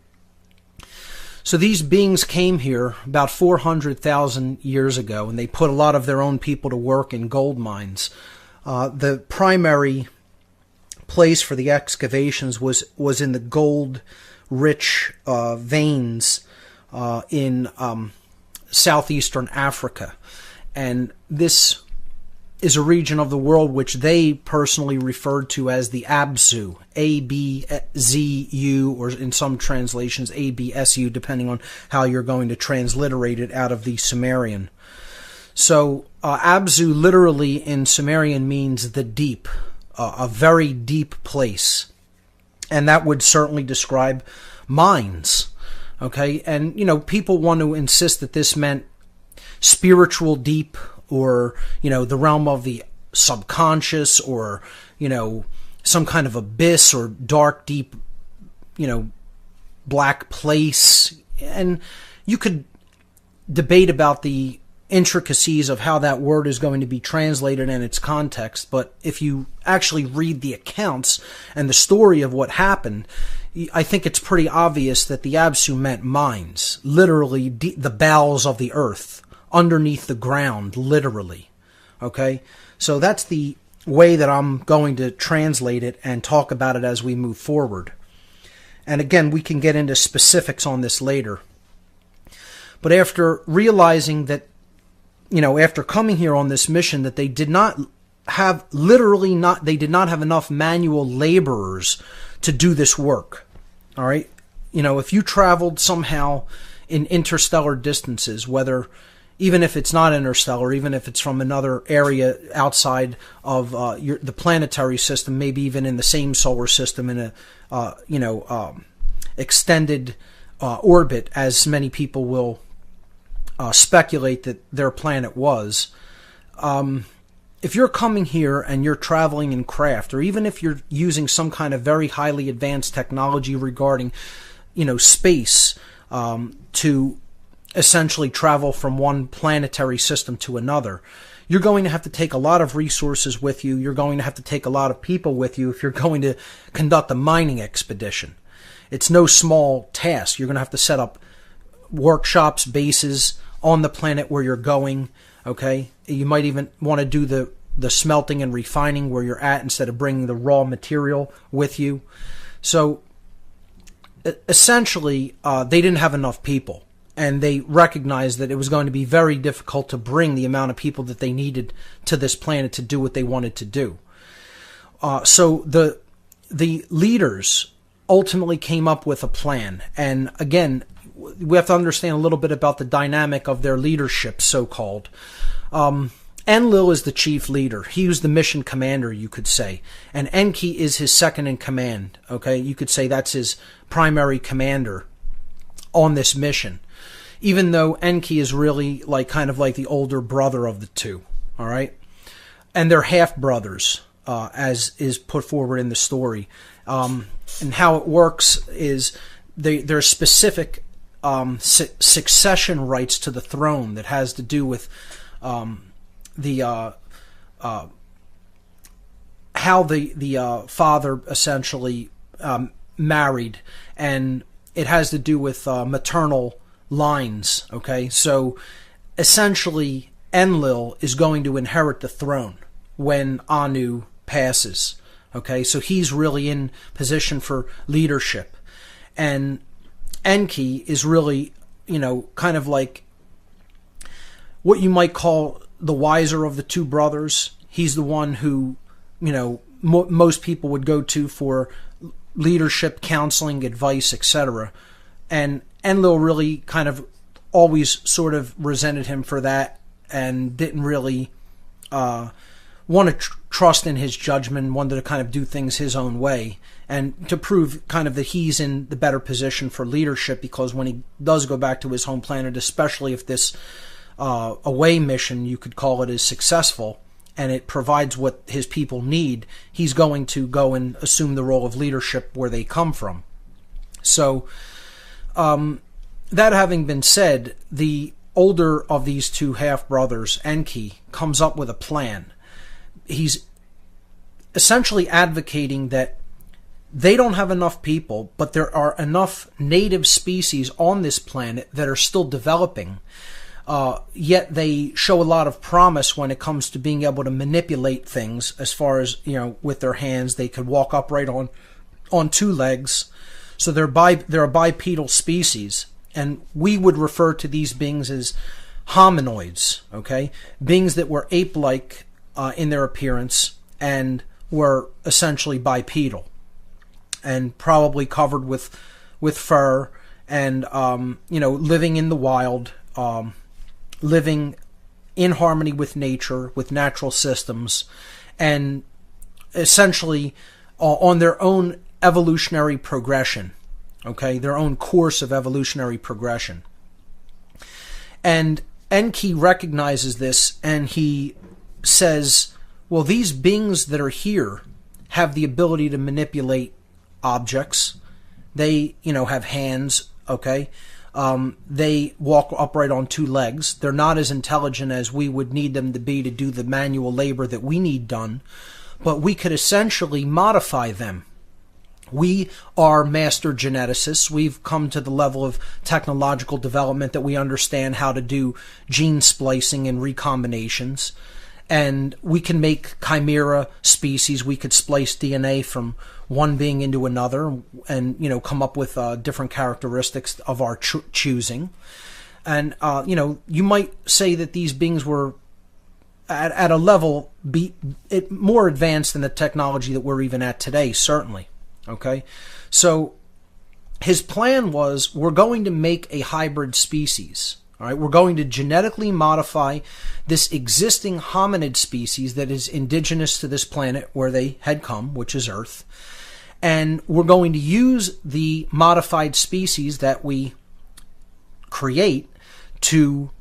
So these beings came here about 400,000 years ago, and they put a lot of their own people to work in gold mines. The primary place for the excavations was in the gold-rich veins in southeastern Africa. And this is a region of the world which they personally referred to as the Abzu, A-B-Z-U, or in some translations A-B-S-U, depending on how you're going to transliterate it out of the Sumerian. So Abzu literally in Sumerian means the deep, a very deep place. And that would certainly describe mines. Okay, and people want to insist that this meant spiritual deep, or the realm of the subconscious, or some kind of abyss or dark deep black place. And you could debate about the intricacies of how that word is going to be translated in its context, but if you actually read the accounts and the story of what happened, I think it's pretty obvious that the Absu meant mines, literally the bowels of the earth, underneath the ground, literally. Okay? So that's the way that I'm going to translate it and talk about it as we move forward. And again, we can get into specifics on this later. But after realizing that, after coming here on this mission, that they did not have enough manual laborers to do this work. All right? If you traveled somehow in interstellar distances, even if it's not interstellar, even if it's from another area outside of the planetary system, maybe even in the same solar system in a extended orbit, as many people will speculate that their planet was. If you're coming here and you're traveling in craft, or even if you're using some kind of very highly advanced technology regarding, space, to essentially travel from one planetary system to another, you're going to have to take a lot of resources with you. You're going to have to take a lot of people with you if you're going to conduct a mining expedition. It's no small task. You're going to have to set up workshops, bases on the planet where you're going. Okay, you might even want to do the smelting and refining where you're at instead of bringing the raw material with you. So essentially, they didn't have enough people, and they recognized that it was going to be very difficult to bring the amount of people that they needed to this planet to do what they wanted to do. So the leaders ultimately came up with a plan, and again, we have to understand a little bit about the dynamic of their leadership, so-called. Enlil is the chief leader. He was the mission commander, you could say. And Enki is his second in command. Okay, you could say that's his primary commander on this mission. Even though Enki is really kind of like the older brother of the two. All right? And they're half-brothers, as is put forward in the story. And how it works is there's specific succession rights to the throne that has to do with how the father essentially married, and it has to do with maternal lines. Okay, so essentially Enlil is going to inherit the throne when Anu passes. Okay, so he's really in position for leadership, and Enki is really, kind of like what you might call the wiser of the two brothers. He's the one who, most people would go to for leadership, counseling, advice, etc. And Enlil really kind of always sort of resented him for that and didn't really want to trust in his judgment, wanted to kind of do things his own way, and to prove kind of that he's in the better position for leadership, because when he does go back to his home planet, especially if this away mission, you could call it, is successful and it provides what his people need, he's going to go and assume the role of leadership where they come from. So that having been said, the older of these two half-brothers, Enki, comes up with a plan. He's essentially advocating that they don't have enough people, but there are enough native species on this planet that are still developing, yet they show a lot of promise when it comes to being able to manipulate things as far as, with their hands. They could walk upright on two legs. So they're a bipedal species, and we would refer to these beings as hominoids, okay? Beings that were ape-like in their appearance and were essentially bipedal and probably covered with fur and, living in the wild, living in harmony with nature, with natural systems, and essentially on their own evolutionary progression, okay, their own course of evolutionary progression. And Enki recognizes this, and he says, well, these beings that are here have the ability to manipulate objects. They, have hands, okay? They walk upright on two legs. They're not as intelligent as we would need them to be to do the manual labor that we need done, but we could essentially modify them. We are master geneticists. We've come to the level of technological development that we understand how to do gene splicing and recombinations. And we can make chimera species. We could splice DNA from one being into another and, come up with different characteristics of our choosing. And, you might say that these beings were at a level more advanced than the technology that we're even at today, certainly. Okay? So his plan was, we're going to make a hybrid species. All right, we're going to genetically modify this existing hominid species that is indigenous to this planet where they had come, which is Earth. And we're going to use the modified species that we create to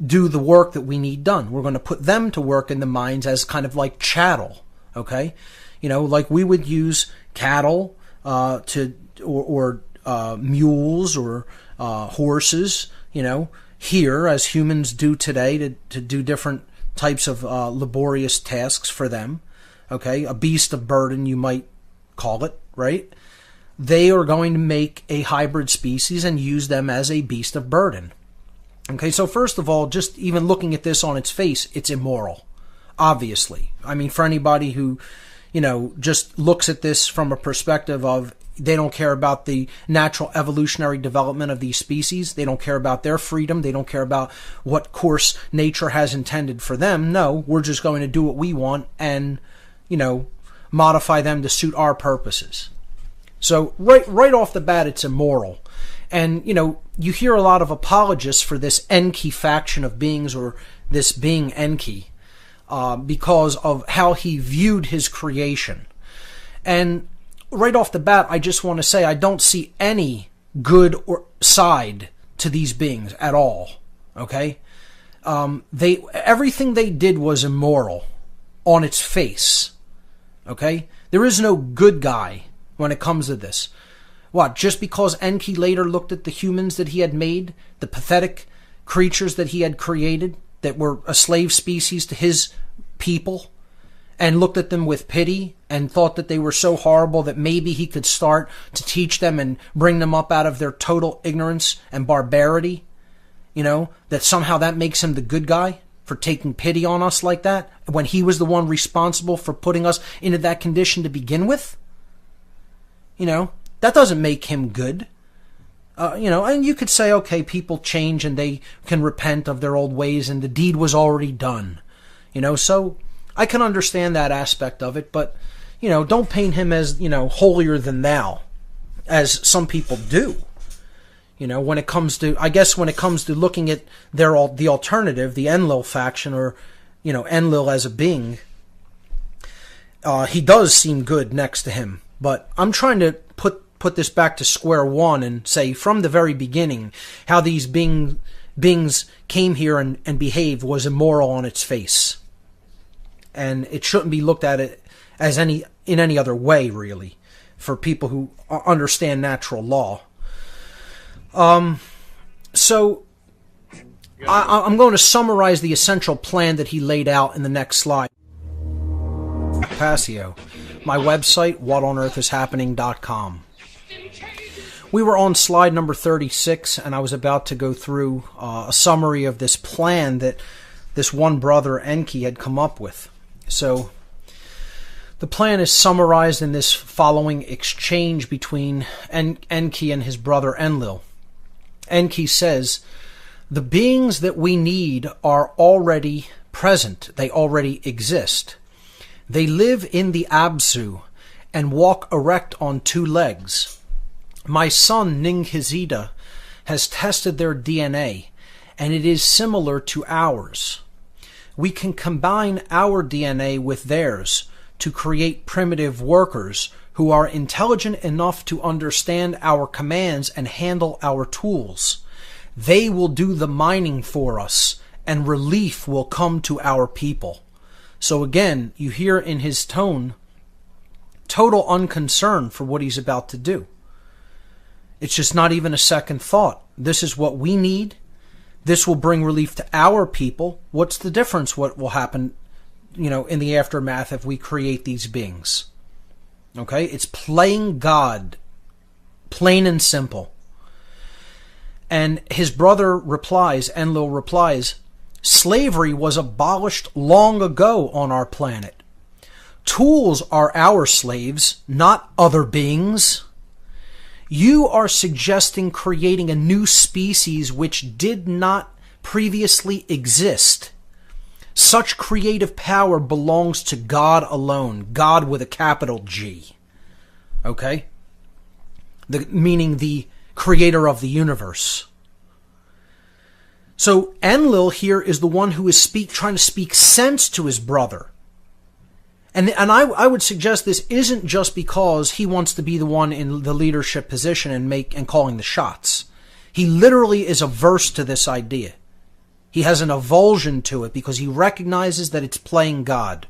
do the work that we need done. We're going to put them to work in the mines as kind of like chattel, okay? Like we would use cattle or mules or horses, here as humans do today to do different types of laborious tasks for them. Okay, a beast of burden, you might call it, right? They are going to make a hybrid species and use them as a beast of burden. Okay, so first of all, just even looking at this on its face, it's immoral, obviously. I mean, for anybody who, just looks at this from a perspective of they don't care about the natural evolutionary development of these species. They don't care about their freedom. They don't care about what course nature has intended for them. No, we're just going to do what we want and, modify them to suit our purposes. So right off the bat, it's immoral. And, you hear a lot of apologists for this Enki faction of beings or this being Enki because of how he viewed his creation. And right off the bat, I just want to say I don't see any good or side to these beings at all. Okay, everything they did was immoral on its face. Okay, there is no good guy when it comes to this. What? Just because Enki later looked at the humans that he had made, the pathetic creatures that he had created, that were a slave species to his people, and looked at them with pity and thought that they were so horrible that maybe he could start to teach them and bring them up out of their total ignorance and barbarity, that somehow that makes him the good guy for taking pity on us like that when he was the one responsible for putting us into that condition to begin with. That doesn't make him good. And you could say, okay, people change and they can repent of their old ways and the deed was already done. So I can understand that aspect of it, but, don't paint him as, holier than thou, as some people do. When it comes to looking at the alternative, the Enlil faction, or, Enlil as a being, he does seem good next to him. But I'm trying to put this back to square one and say from the very beginning how these beings came here and behaved was immoral on its face. And it shouldn't be looked at it as in any other way, really, for people who understand natural law. So I'm going to summarize the essential plan that he laid out in the next slide. Passio, my website, whatonearthishappening.com. We were on slide number 36, and I was about to go through a summary of this plan that this one brother, Enki, had come up with. So the plan is summarized in this following exchange between Enki and his brother Enlil. Enki says The beings that we need are already present. They already exist. They live in the Absu and walk erect on two legs. My son Ninghizida has tested their DNA, and it is similar to ours. We can combine our DNA with theirs to create primitive workers who are intelligent enough to understand our commands and handle our tools. They will do the mining for us, and relief will come to our people. So again, you hear in his tone total unconcern for what he's about to do. It's just not even a second thought. This is what we need. This will bring relief to our people. What's the difference? What will happen, in the aftermath if we create these beings? Okay? It's playing God. Plain and simple. And his brother replies, Enlil replies, slavery was abolished long ago on our planet. Tools are our slaves, not other beings. You are suggesting creating a new species which did not previously exist. Such creative power belongs to God alone. God with a capital G. Okay? Meaning the creator of the universe. So Enlil here is the one who is trying to speak sense to his brother. And I would suggest this isn't just because he wants to be the one in the leadership position and calling the shots. He literally is averse to this idea. He has an avulsion to it because he recognizes that it's playing God.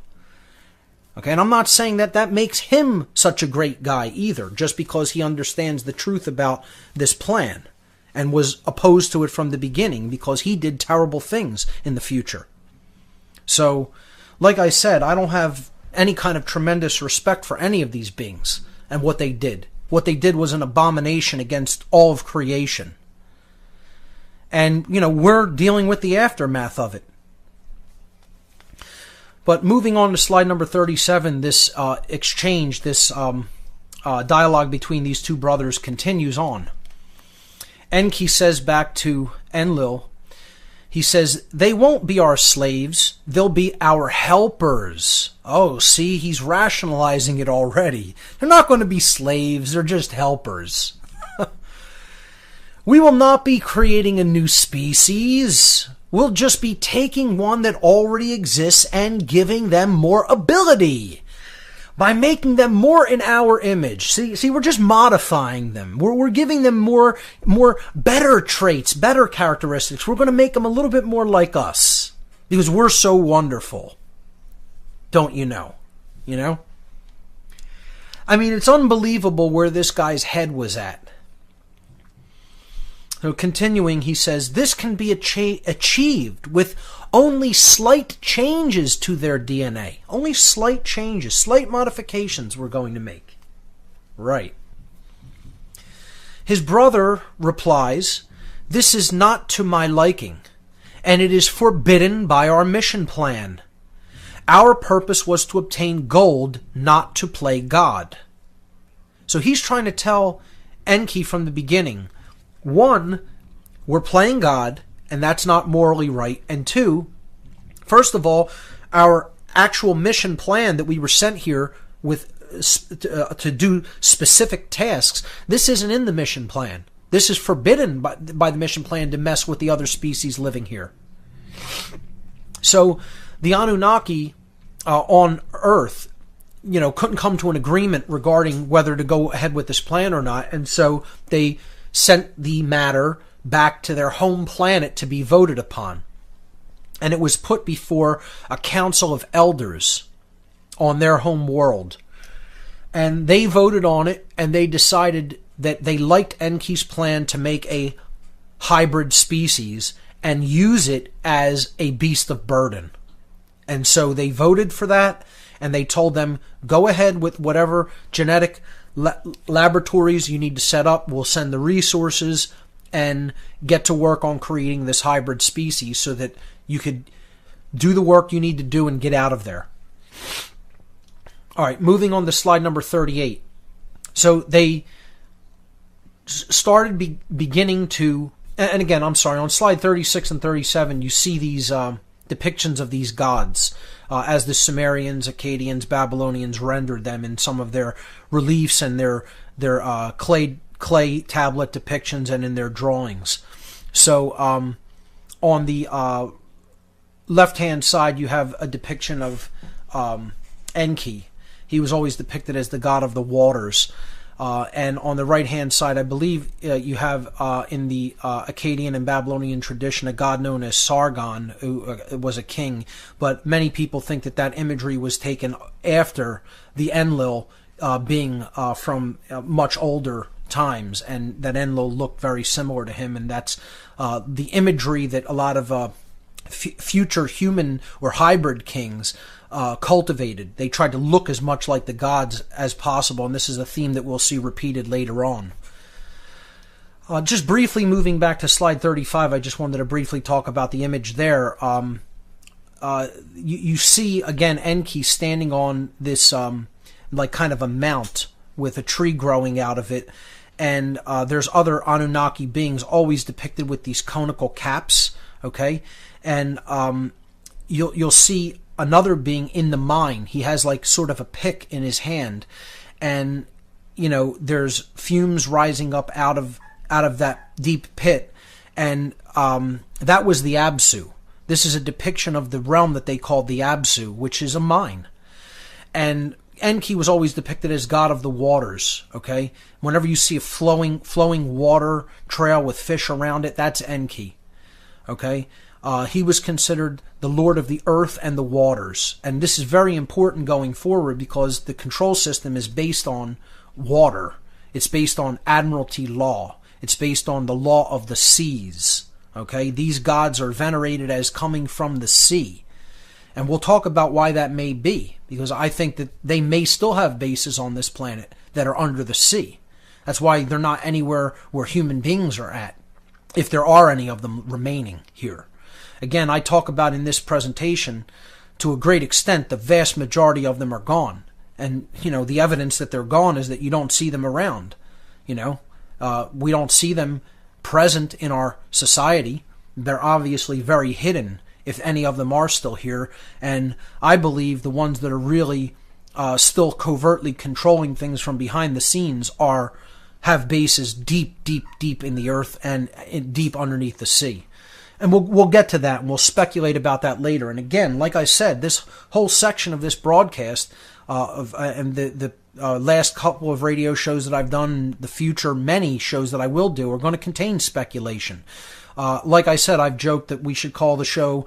Okay, and I'm not saying that makes him such a great guy either, just because he understands the truth about this plan and was opposed to it from the beginning because he did terrible things in the future. So, like I said, I don't have any kind of tremendous respect for any of these beings and what they did. What they did was an abomination against all of creation. And, we're dealing with the aftermath of it. But moving on to slide number 37, this exchange, this dialogue between these two brothers continues on. Enki says back to Enlil, he says, they won't be our slaves, they'll be our helpers. Oh, see, he's rationalizing it already. They're not going to be slaves, they're just helpers. We will not be creating a new species. We'll just be taking one that already exists and giving them more ability. By making them more in our image. See, we're just modifying them. We're giving them more better traits, better characteristics. We're going to make them a little bit more like us. Because we're so wonderful. Don't you know? I mean, it's unbelievable where this guy's head was at. So continuing, he says, this can be achieved with only slight changes to their DNA. Only slight changes, slight modifications we're going to make. Right. His brother replies, this is not to my liking, and it is forbidden by our mission plan. Our purpose was to obtain gold, not to play God. So he's trying to tell Enki from the beginning, one, we're playing God, and that's not morally right. And two, first of all, our actual mission plan that we were sent here with to do specific tasks, this isn't in the mission plan. This is forbidden by the mission plan to mess with the other species living here. So the Anunnaki on Earth, couldn't come to an agreement regarding whether to go ahead with this plan or not, and so they sent the matter back to their home planet to be voted upon. And it was put before a council of elders on their home world. And they voted on it, and they decided that they liked Enki's plan to make a hybrid species and use it as a beast of burden. And so they voted for that, and they told them, go ahead with whatever genetic laboratories you need to set up. We'll send the resources and get to work on creating this hybrid species so that you could do the work you need to do and get out of there. All right, moving on to slide number 38. So they started beginning to and again, I'm sorry, on slide 36 and 37, you see these depictions of these gods as the Sumerians, Akkadians, Babylonians rendered them in some of their reliefs and their clay tablet depictions and in their drawings. So on the left-hand side, you have a depiction of Enki. He was always depicted as the god of the waters. And on the right-hand side, I believe you have in the Akkadian and Babylonian tradition a god known as Sargon, who was a king. But many people think that that imagery was taken after the Enlil, being from much older times, and that Enlil looked very similar to him. And that's the imagery that a lot of future human or hybrid kings cultivated. They tried to look as much like the gods as possible, and this is a theme that we'll see repeated later on. Just briefly moving back to slide 35, I just wanted to briefly talk about the image there. You see, again, Enki standing on this like kind of a mount with a tree growing out of it, and there's other Anunnaki beings always depicted with these conical caps, okay? And you'll see another being in the mine. He has like sort of a pick in his hand, and there's fumes rising up out of that deep pit, and that was the Absu. This is a depiction of the realm that they called the Absu, which is a mine. And Enki was always depicted as god of the waters, okay? Whenever you see a flowing water trail with fish around it, that's Enki, okay? He was considered the lord of the earth and the waters. And this is very important going forward because the control system is based on water. It's based on admiralty law. It's based on the law of the seas. Okay, these gods are venerated as coming from the sea. And we'll talk about why that may be, because I think that they may still have bases on this planet that are under the sea. That's why they're not anywhere where human beings are at, if there are any of them remaining here. Again, I talk about in this presentation, to a great extent, the vast majority of them are gone. And, the evidence that they're gone is that you don't see them around. We don't see them present in our society. They're obviously very hidden, if any of them are still here. And I believe the ones that are really still covertly controlling things from behind the scenes have bases deep, deep, deep in the earth and deep underneath the sea. And we'll get to that, and we'll speculate about that later. And again, like I said, this whole section of this broadcast and the last couple of radio shows that I've done, the future many shows that I will do, are going to contain speculation. Like I said, I've joked that we should call the show,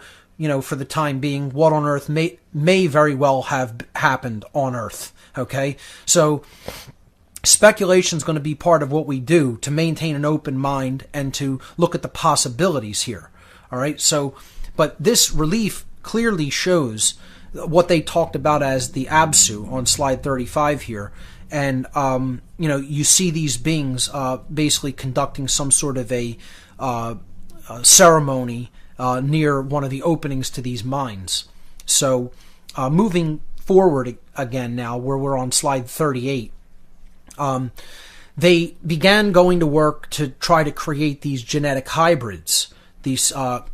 for the time being, What on Earth may very well have happened on Earth. Okay? So speculation is going to be part of what we do to maintain an open mind and to look at the possibilities here. All right, but this relief clearly shows what they talked about as the Absu on slide 35 here. And, you see these beings basically conducting some sort of a ceremony near one of the openings to these mines. So moving forward again now, where we're on slide 38, they began going to work to try to create these genetic hybrids. These a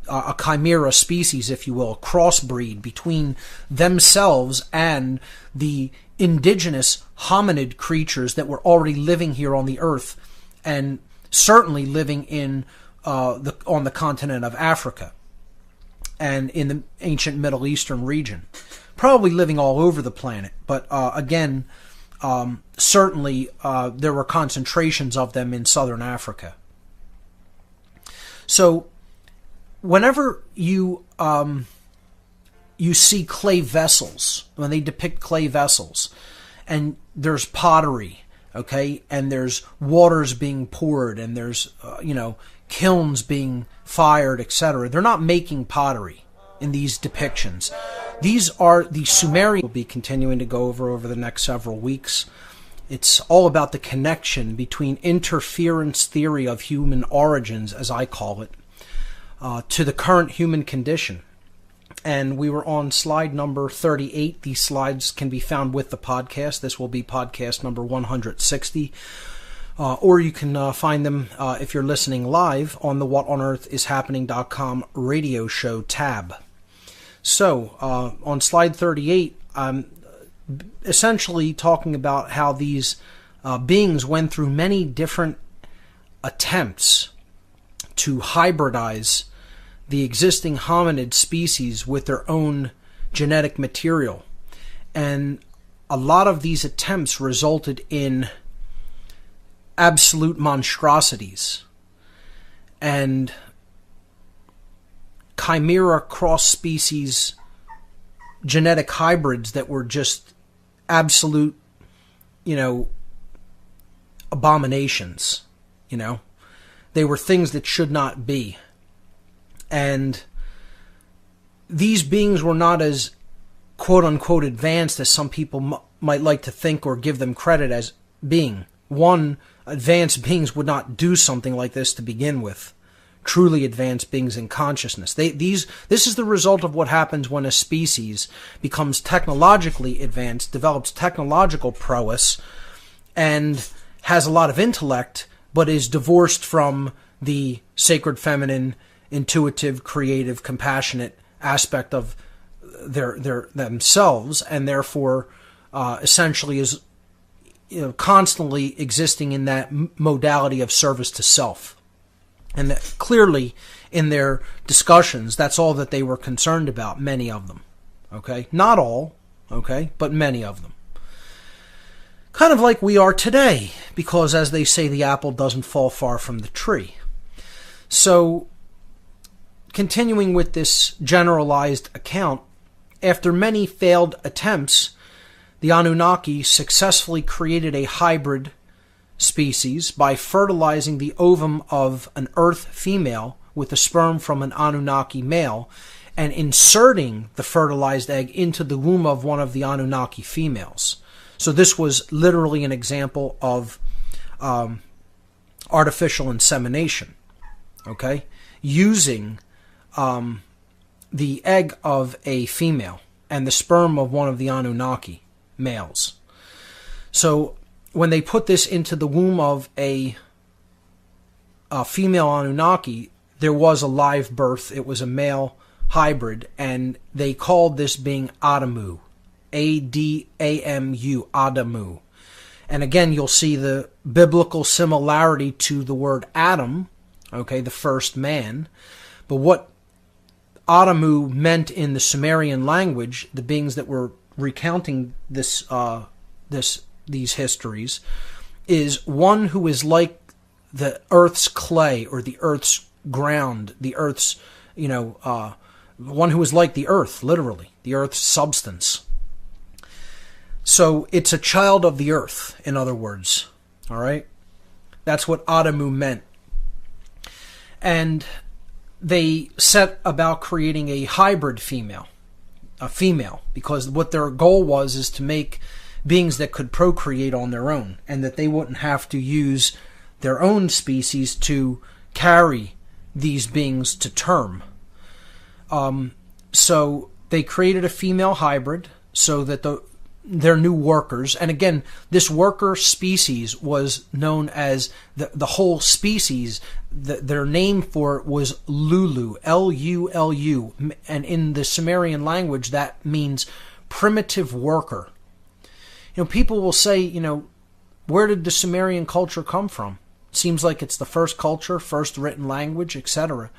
chimera species, if you will, a crossbreed between themselves and the indigenous hominid creatures that were already living here on the earth, and certainly living in on the continent of Africa and in the ancient Middle Eastern region, probably living all over the planet. But again, certainly there were concentrations of them in southern Africa. So whenever you see clay vessels, when they depict clay vessels, and there's pottery, okay, and there's waters being poured, and there's kilns being fired, etc., they're not making pottery in these depictions. These are the Sumerian. We'll be continuing to go over the next several weeks. It's all about the connection between interference theory of human origins, as I call it, to the current human condition. And we were on slide number 38. These slides can be found with the podcast. This will be podcast number 160. Or you can find them, if you're listening live, on the whatonearthishappening.com radio show tab. So, on slide 38, I'm essentially talking about how these beings went through many different attempts to hybridize the existing hominid species with their own genetic material. And a lot of these attempts resulted in absolute monstrosities and chimera cross-species genetic hybrids that were just absolute, abominations. They were things that should not be. And these beings were not as quote-unquote advanced as some people might like to think or give them credit as being. One, advanced beings would not do something like this to begin with. Truly advanced beings in consciousness. This is the result of what happens when a species becomes technologically advanced, develops technological prowess, and has a lot of intellect, but is divorced from the sacred feminine, intuitive, creative, compassionate aspect of their themselves, and therefore essentially is constantly existing in that modality of service to self. And that clearly in their discussions, that's all that they were concerned about, many of them. Okay? Not all, okay, but many of them. Kind of like we are today, because as they say, the apple doesn't fall far from the tree. So, continuing with this generalized account, after many failed attempts, the Anunnaki successfully created a hybrid species by fertilizing the ovum of an Earth female with the sperm from an Anunnaki male and inserting the fertilized egg into the womb of one of the Anunnaki females. So this was literally an example of artificial insemination, okay? Using the egg of a female and the sperm of one of the Anunnaki males. So when they put this into the womb of a female Anunnaki, there was a live birth. It was a male hybrid, and they called this being Adamu. A-D-A-M-U, Adamu. And again, you'll see the biblical similarity to the word Adam, okay, the first man. But what Adamu meant in the Sumerian language, the beings that were recounting these histories, is one who is like the earth's clay or the earth's ground, the earth's, one who is like the earth, literally, the earth's substance. So it's a child of the earth, in other words. All right? That's what Adamu meant. And they set about creating a hybrid female, because what their goal is to make beings that could procreate on their own, and that they wouldn't have to use their own species to carry these beings to term. So they created a female hybrid so that their new workers, and again, this worker species was known as the whole species. Their name for it was Lulu, L-U-L-U, and in the Sumerian language that means primitive worker. People will say, where did the Sumerian culture come from? Seems like it's the first culture, first written language, etc.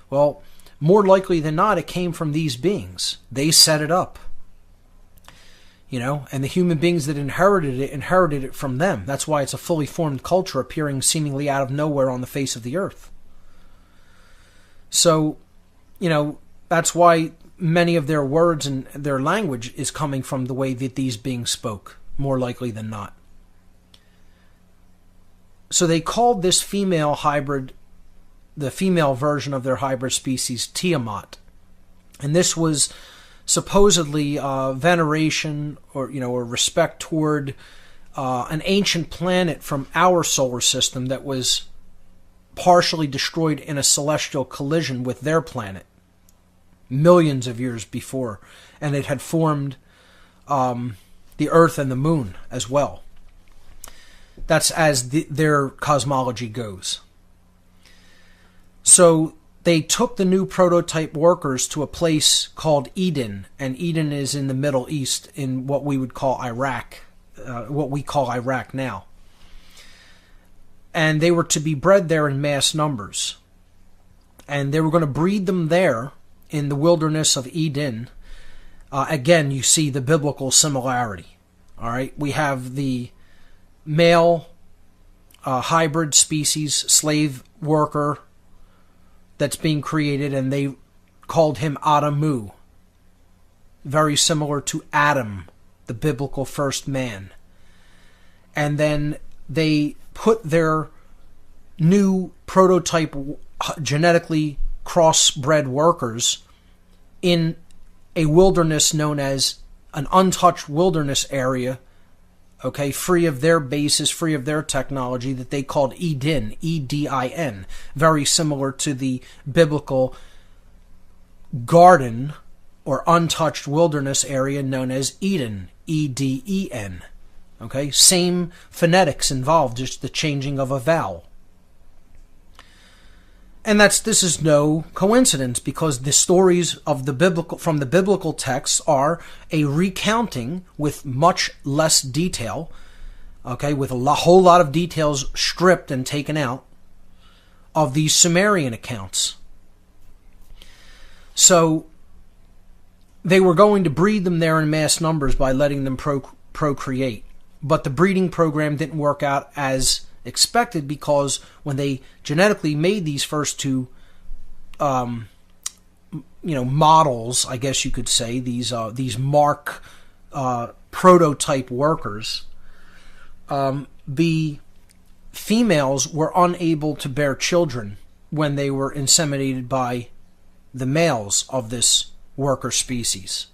Well, more likely than not, it came from these beings. They set it up. And the human beings that inherited it from them. That's why it's a fully formed culture appearing seemingly out of nowhere on the face of the earth. So, that's why many of their words and their language is coming from the way that these beings spoke, more likely than not. So they called this female hybrid, the female version of their hybrid species, Tiamat. And this was supposedly veneration or respect toward an ancient planet from our solar system that was partially destroyed in a celestial collision with their planet millions of years before, and it had formed the Earth and the Moon as well. That's as their cosmology goes. So they took the new prototype workers to a place called Eden, and Eden is in the Middle East, in what we would call Iraq, what we call Iraq now. And they were to be bred there in mass numbers. And they were going to breed them there in the wilderness of Eden. Again, you see the biblical similarity. All right, we have the male hybrid species, slave worker, that's being created, and they called him Adamu. Very similar to Adam, the biblical first man. And then they put their new prototype genetically crossbred workers in a wilderness known as an untouched wilderness area, okay, free of their bases, free of their technology, that they called Eden, E-D-I-N, very similar to the biblical garden or untouched wilderness area known as Eden, E-D-E-N. Okay, same phonetics involved, just the changing of a vowel. And this is no coincidence, because the stories of from the biblical texts are a recounting with much less detail, okay, with a whole lot of details stripped and taken out, of these Sumerian accounts. So they were going to breed them there in mass numbers by letting them procreate. But the breeding program didn't work out as expected, because when they genetically made these first two models, I guess you could say, these Mark prototype workers, the females were unable to bear children when they were inseminated by the males of this worker species.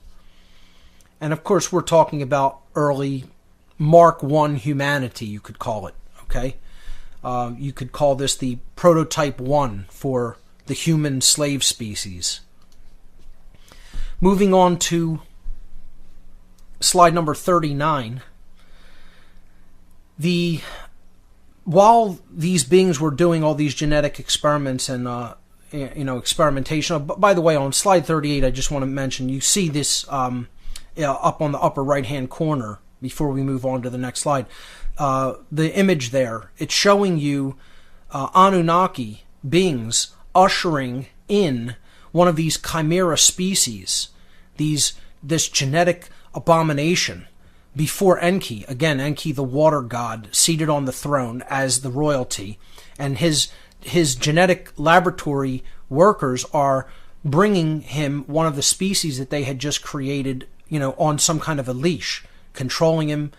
And of course we're talking about early Mark I humanity, you could call it. Okay, you could call this the prototype 1 for the human slave species. Moving on to slide number 39. While these beings were doing all these genetic experiments and experimentation. By the way, on slide 38, I just want to mention, you see this up on the upper right-hand corner before we move on to the next slide. The image there, it's showing you Anunnaki beings ushering in one of these chimera species, this genetic abomination, before Enki. Again, Enki, the water god, seated on the throne as the royalty, and his genetic laboratory workers are bringing him one of the species that they had just created, on some kind of a leash, controlling him,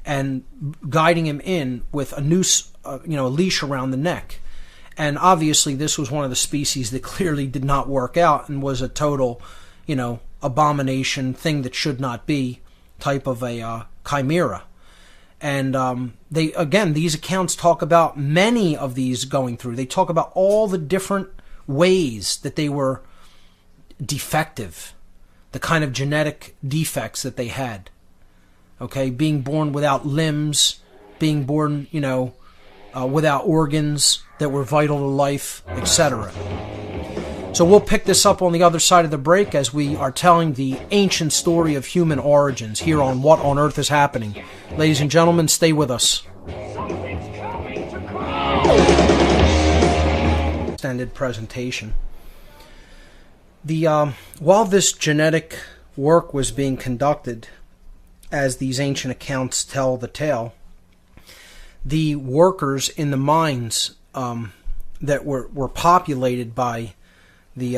and guiding him in with a noose, a leash around the neck. And obviously this was one of the species that clearly did not work out and was a total, abomination, thing that should not be, type of a chimera. And these accounts talk about many of these going through. They talk about all the different ways that they were defective, the kind of genetic defects that they had. Okay, being born without limbs, being born, without organs that were vital to life, etc. So we'll pick this up on the other side of the break as we are telling the ancient story of human origins here on What on Earth is Happening. Ladies and gentlemen, stay with us. Extended presentation. While this genetic work was being conducted, as these ancient accounts tell the tale, the workers in the mines that were populated by the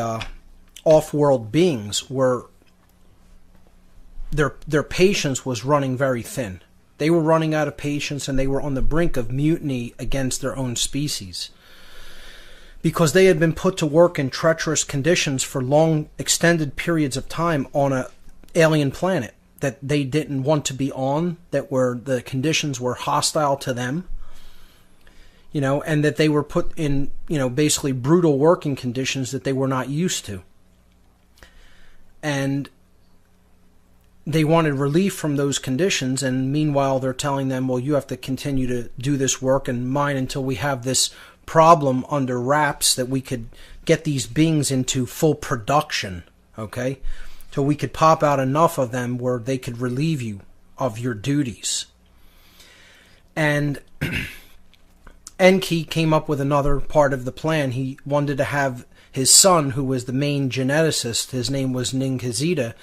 off-world beings their patience was running very thin. They were running out of patience, and they were on the brink of mutiny against their own species, because they had been put to work in treacherous conditions for long, extended periods of time on an alien planet that they didn't want to be on, the conditions were hostile to them, and that they were put in, basically brutal working conditions that they were not used to. And they wanted relief from those conditions, and meanwhile they're telling them, well, you have to continue to do this work and mine until we have this problem under wraps that we could get these beings into full production, okay? So we could pop out enough of them where they could relieve you of your duties. And Enki came up with another part of the plan. He wanted to have his son, who was the main geneticist, his name was Ninghazida,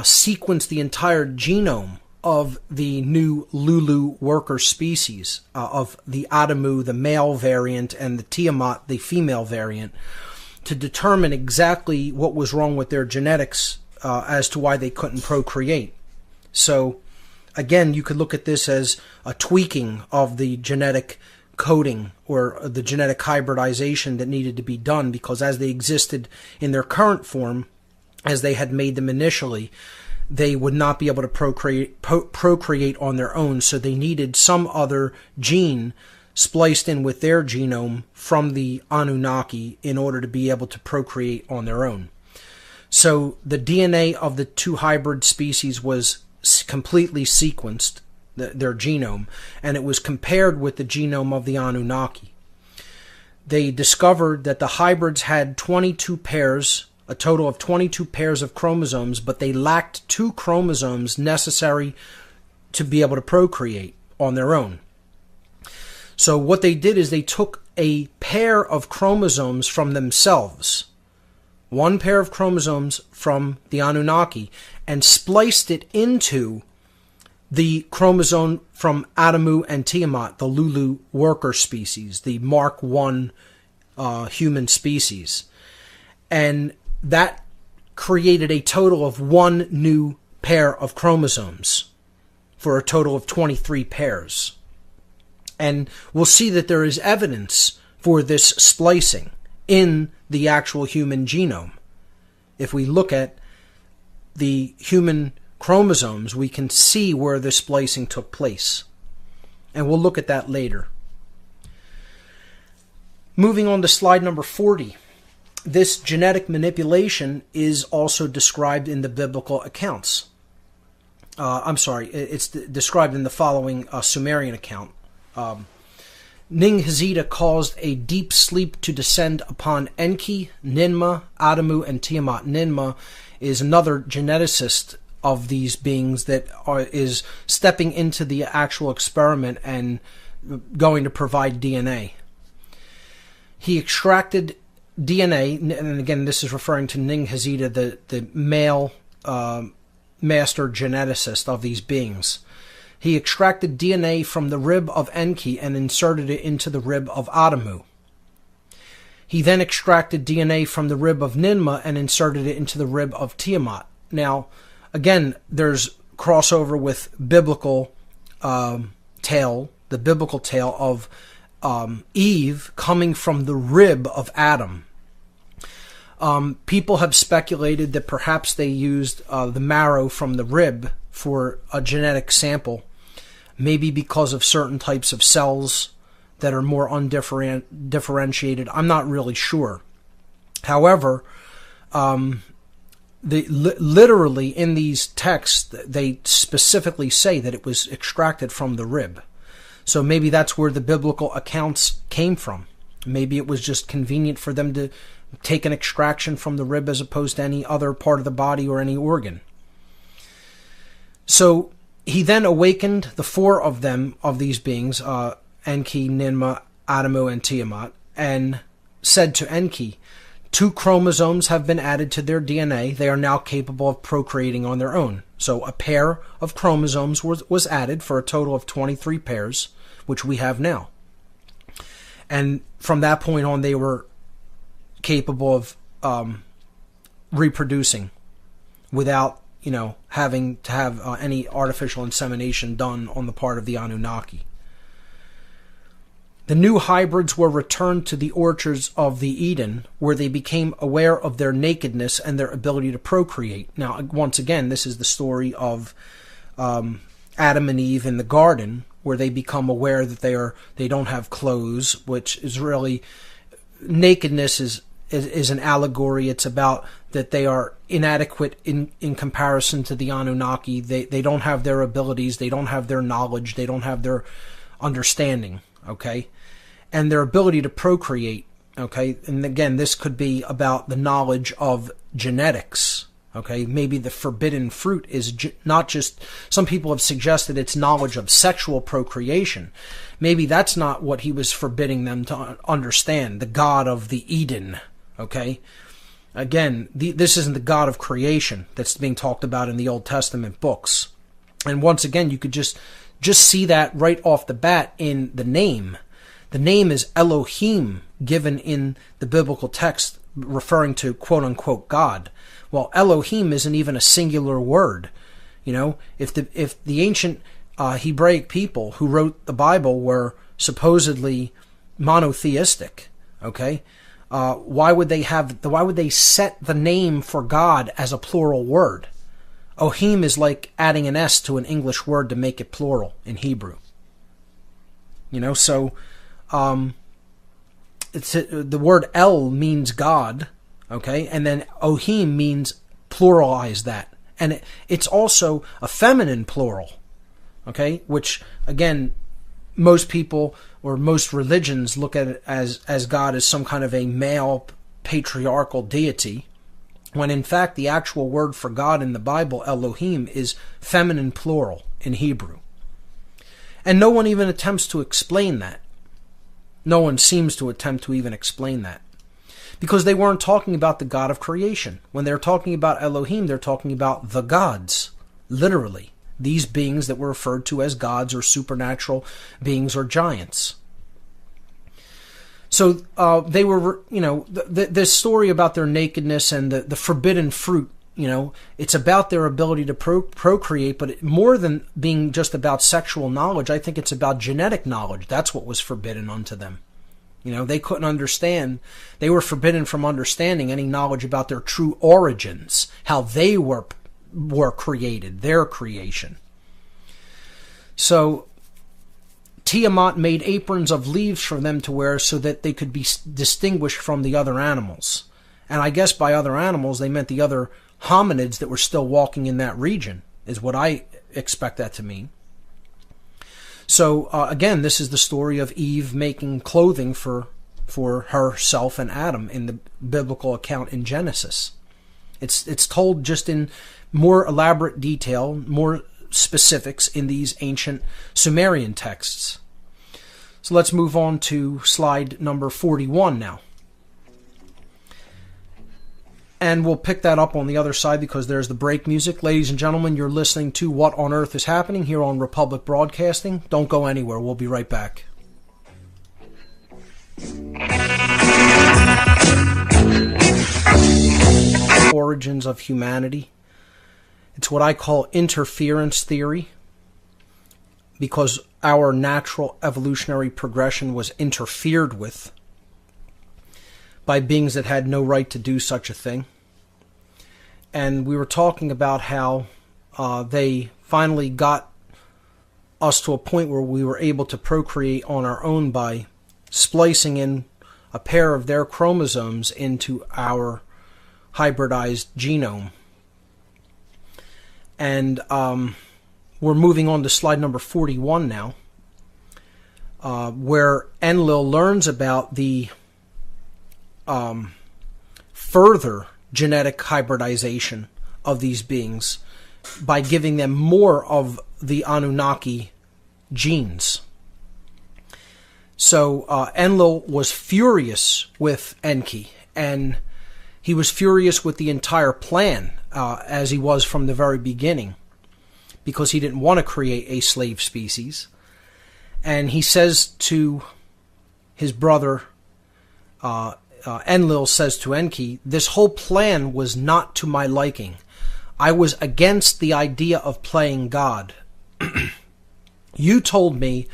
sequence the entire genome of the new Lulu worker species, of the Adamu, the male variant, and the Tiamat, the female variant, to determine exactly what was wrong with their genetics as to why they couldn't procreate. So, again, you could look at this as a tweaking of the genetic coding or the genetic hybridization that needed to be done, because as they existed in their current form, as they had made them initially, they would not be able to procreate on their own, so they needed some other gene spliced in with their genome from the Anunnaki in order to be able to procreate on their own. So the DNA of the two hybrid species was completely sequenced, their genome, and it was compared with the genome of the Anunnaki. They discovered that the hybrids had 22 pairs, a total of 22 pairs of chromosomes, but they lacked 2 chromosomes necessary to be able to procreate on their own. So what they did is they took a pair of chromosomes from themselves, one pair of chromosomes from the Anunnaki, and spliced it into the chromosome from Adamu and Tiamat, the Lulu worker species, the Mark I human species. And that created a total of 1 new pair of chromosomes for a total of 23 pairs. And we'll see that there is evidence for this splicing in the actual human genome. If we look at the human chromosomes, we can see where the splicing took place. And we'll look at that later. Moving on to slide number 40. This genetic manipulation is also described in the biblical accounts. It's described in the following Sumerian account. Ninghazida caused a deep sleep to descend upon Enki, Ninmah, Adamu, and Tiamat. Ninmah is another geneticist of these beings that is stepping into the actual experiment and going to provide DNA. He extracted DNA, and again, this is referring to Ninghazida, the male master geneticist of these beings. He extracted DNA from the rib of Enki and inserted it into the rib of Adamu. He then extracted DNA from the rib of Ninmah and inserted it into the rib of Tiamat. Now, again, there's crossover with biblical tale, the biblical tale of Eve coming from the rib of Adam. People have speculated that perhaps they used the marrow from the rib for a genetic sample, maybe because of certain types of cells that are more undifferentiated. I'm not really sure. However, literally in these texts, they specifically say that it was extracted from the rib. So maybe that's where the biblical accounts came from. Maybe it was just convenient for them to take an extraction from the rib as opposed to any other part of the body or any organ. So he then awakened the 4 of them, of these beings, Enki, Ninmah, Adamu, and Tiamat, and said to Enki, 2 chromosomes have been added to their DNA. They are now capable of procreating on their own. So a pair of chromosomes was added for a total of 23 pairs, which we have now. And from that point on, they were capable of reproducing without, having to have any artificial insemination done on the part of the Anunnaki. The new hybrids were returned to the orchards of the Eden, where they became aware of their nakedness and their ability to procreate. Now, once again, this is the story of Adam and Eve in the garden, where they become aware that they don't have clothes, which is really, nakedness is is an allegory. It's about that they are inadequate in comparison to the Anunnaki. They don't have their abilities. They don't have their knowledge. They don't have their understanding, okay? And their ability to procreate, okay? And again, this could be about the knowledge of genetics, okay? Maybe the forbidden fruit is not just, some people have suggested it's knowledge of sexual procreation. Maybe that's not what he was forbidding them to understand, the God of the Eden, okay? Again, this isn't the God of creation that's being talked about in the Old Testament books. And once again, you could just see that right off the bat in the name. The name is Elohim, given in the biblical text, referring to quote-unquote God. Well, Elohim isn't even a singular word. You know, if the ancient Hebraic people who wrote the Bible were supposedly monotheistic, okay, why would they set the name for God as a plural word? Ohim is like adding an S to an English word to make it plural in Hebrew. You know, so the word El means God, okay, and then Ohim means pluralize that, and it's also a feminine plural, okay, which again, most people or most religions look at it as God as some kind of a male patriarchal deity, when in fact the actual word for God in the Bible, Elohim, is feminine plural in Hebrew. And no one even attempts to explain that. No one seems to attempt to even explain that. Because they weren't talking about the God of creation. When they're talking about Elohim, they're talking about the gods, literally. These beings that were referred to as gods or supernatural beings or giants. So they were, you know, this story about their nakedness and the forbidden fruit, you know, it's about their ability to procreate, but more than being just about sexual knowledge, I think it's about genetic knowledge. That's what was forbidden unto them. You know, they couldn't understand, they were forbidden from understanding any knowledge about their true origins, how they were created, their creation. So Tiamat made aprons of leaves for them to wear so that they could be distinguished from the other animals. And I guess by other animals, they meant the other hominids that were still walking in that region, is what I expect that to mean. So again, this is the story of Eve making clothing for herself and Adam in the biblical account in Genesis. It's told just in more elaborate detail, more specifics in these ancient Sumerian texts. So let's move on to slide number 41 now. And we'll pick that up on the other side because there's the break music. Ladies and gentlemen, you're listening to What on Earth is Happening here on Republic Broadcasting. Don't go anywhere. We'll be right back. Origins of humanity. It's what I call interference theory, because our natural evolutionary progression was interfered with by beings that had no right to do such a thing. And we were talking about how they finally got us to a point where we were able to procreate on our own by splicing in a pair of their chromosomes into our hybridized genome. And we're moving on to slide number 41 now, where Enlil learns about the further genetic hybridization of these beings by giving them more of the Anunnaki genes. So Enlil was furious with Enki, and he was furious with the entire plan, as he was from the very beginning, because he didn't want to create a slave species. And he says to his brother, Enlil says to Enki, this whole plan was not to my liking. I was against the idea of playing God. You told me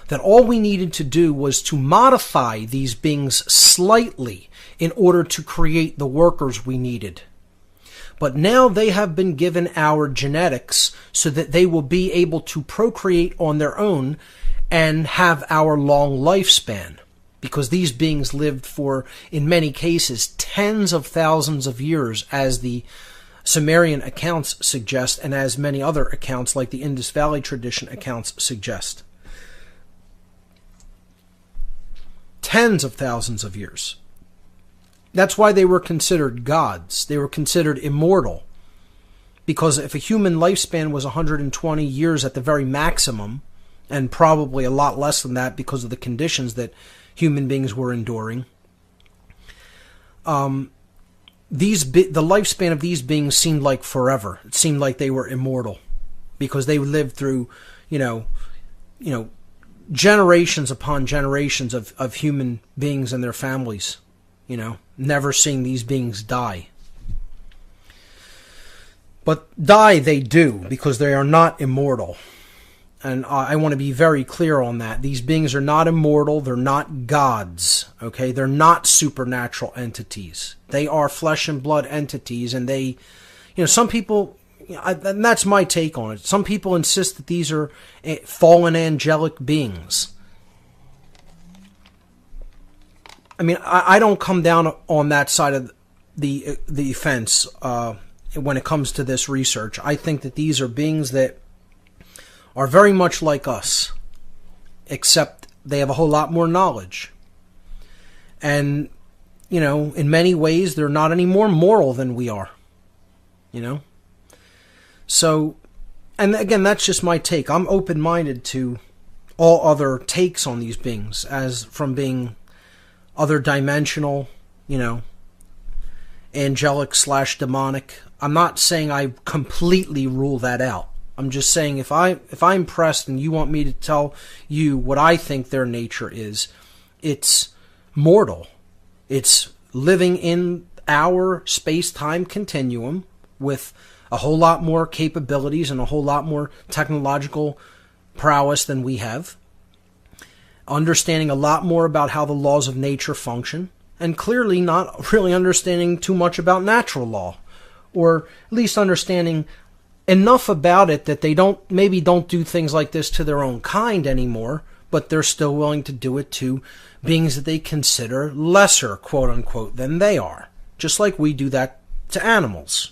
that all we needed to do was to modify these beings slightly in order to create the workers we needed. But now they have been given our genetics so that they will be able to procreate on their own and have our long lifespan. because these beings lived for, in many cases, tens of thousands of years, as the Sumerian accounts suggest, and as many other accounts like the Indus Valley tradition accounts suggest. Tens of thousands of years. That's why they were considered gods. They were considered immortal. Because if a human lifespan was 120 years at the very maximum, and probably a lot less than that because of the conditions that human beings were enduring, the lifespan of these beings seemed like forever. It seemed like they were immortal because they lived through, generations upon generations of human beings and their families, never seeing these beings die. But die they do, because they are not immortal. And I want to be very clear on that. These beings are not immortal. They're not gods. Okay? They're not supernatural entities. They are flesh and blood entities. And they, some people, and that's my take on it. Some people insist that these are fallen angelic beings. I mean, I don't come down on that side of the fence when it comes to this research. I think that these are beings that are very much like us, except they have a whole lot more knowledge. And, in many ways, they're not any more moral than we are. So, and again, that's just my take. I'm open-minded to all other takes on these beings, as from being other dimensional, angelic/demonic. I'm not saying I completely rule that out. I'm just saying if I'm pressed and you want me to tell you what I think their nature is, it's mortal. It's living in our space-time continuum with a whole lot more capabilities and a whole lot more technological prowess than we have. Understanding a lot more about how the laws of nature function, and clearly not really understanding too much about natural law, or at least understanding enough about it that they don't do things like this to their own kind anymore, but they're still willing to do it to beings that they consider lesser, quote unquote, than they are. Just like we do that to animals.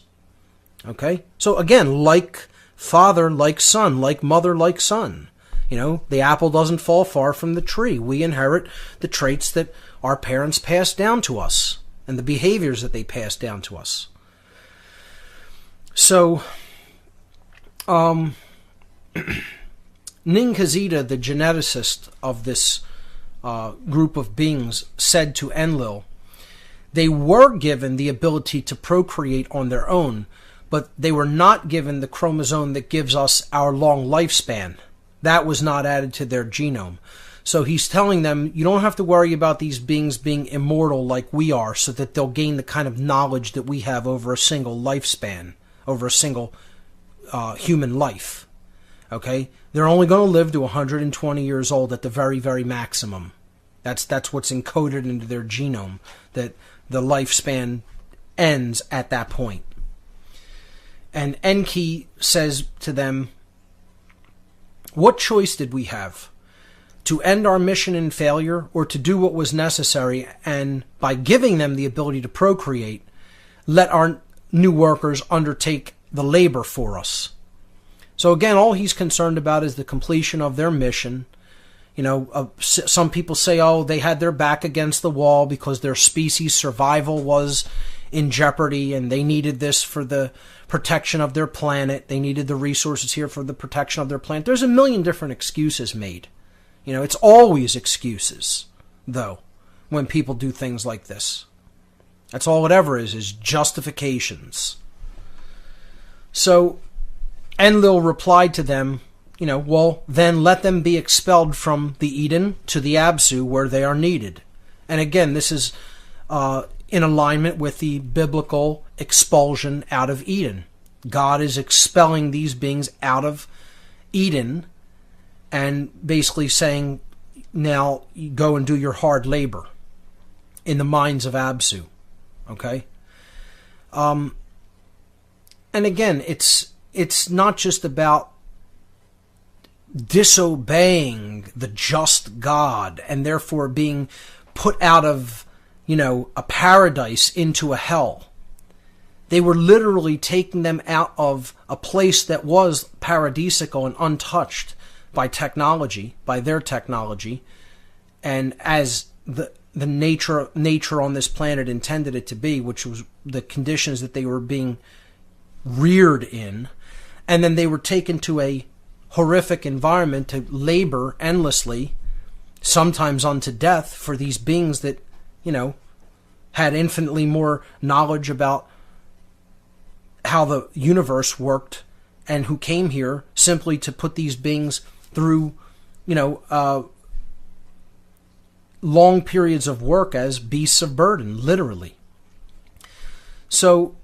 Okay? So again, like father, like son, like mother, like son. The apple doesn't fall far from the tree. We inherit the traits that our parents passed down to us and the behaviors that they passed down to us. So, Ninkazita, the geneticist of this group of beings, said to Enlil, they were given the ability to procreate on their own, but they were not given the chromosome that gives us our long lifespan. That was not added to their genome. So he's telling them, you don't have to worry about these beings being immortal like we are, so that they'll gain the kind of knowledge that we have over a single lifespan, over a single human life. Okay? They're only going to live to 120 years old at the very, very maximum. That's what's encoded into their genome, that the lifespan ends at that point. And Enki says to them, what choice did we have? To end our mission in failure, or to do what was necessary, and by giving them the ability to procreate, let our new workers undertake the labor for us? So again, all he's concerned about is the completion of their mission. Some people say, they had their back against the wall because their species' survival was in jeopardy, and they needed this for the protection of their planet. They needed the resources here for the protection of their planet. There's a million different excuses made. It's always excuses, though, when people do things like this. That's all it ever is justifications. So Enlil replied to them, well, then let them be expelled from the Eden to the Absu where they are needed. And again, this is in alignment with the biblical expulsion out of Eden. God is expelling these beings out of Eden and basically saying, now you go and do your hard labor in the mines of Absu. Okay? And again, it's not just about disobeying the just God and therefore being put out of, a paradise into a hell. They were literally taking them out of a place that was paradisical and untouched by technology, by their technology, and as the nature on this planet intended it to be, which was the conditions that they were being reared in, and then they were taken to a horrific environment to labor endlessly, sometimes unto death, for these beings that, had infinitely more knowledge about how the universe worked, and who came here simply to put these beings through, long periods of work as beasts of burden, literally. So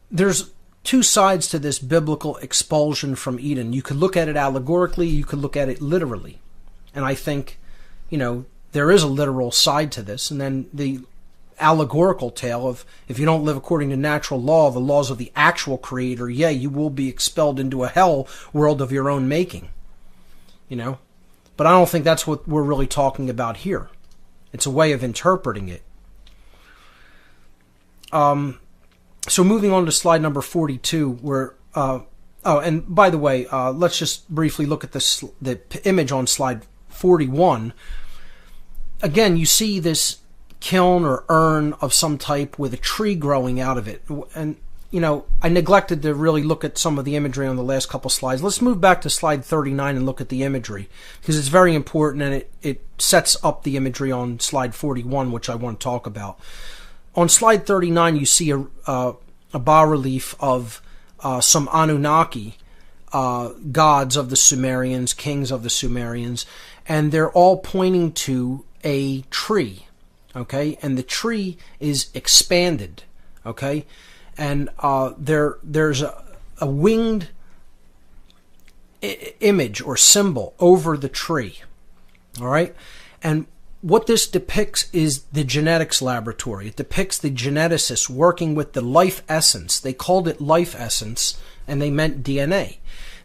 there's two sides to this biblical expulsion from Eden. You could look at it allegorically, you could look at it literally. And I think, there is a literal side to this. And then the allegorical tale of, if you don't live according to natural law, the laws of the actual creator, you will be expelled into a hell world of your own making. But I don't think that's what we're really talking about here. It's a way of interpreting it. So moving on to slide number 42, where and by the way, let's just briefly look at the image on slide 41. Again, you see this kiln or urn of some type with a tree growing out of it. And, I neglected to really look at some of the imagery on the last couple slides. Let's move back to slide 39 and look at the imagery, because it's very important, and it sets up the imagery on slide 41, which I want to talk about. On slide 39, you see a bas-relief of some Anunnaki, gods of the Sumerians, kings of the Sumerians, and they're all pointing to a tree, okay? And the tree is expanded, okay? And there's a winged image or symbol over the tree, all right? And what this depicts is the genetics laboratory. It depicts the geneticists working with the life essence. They called it life essence, and they meant DNA.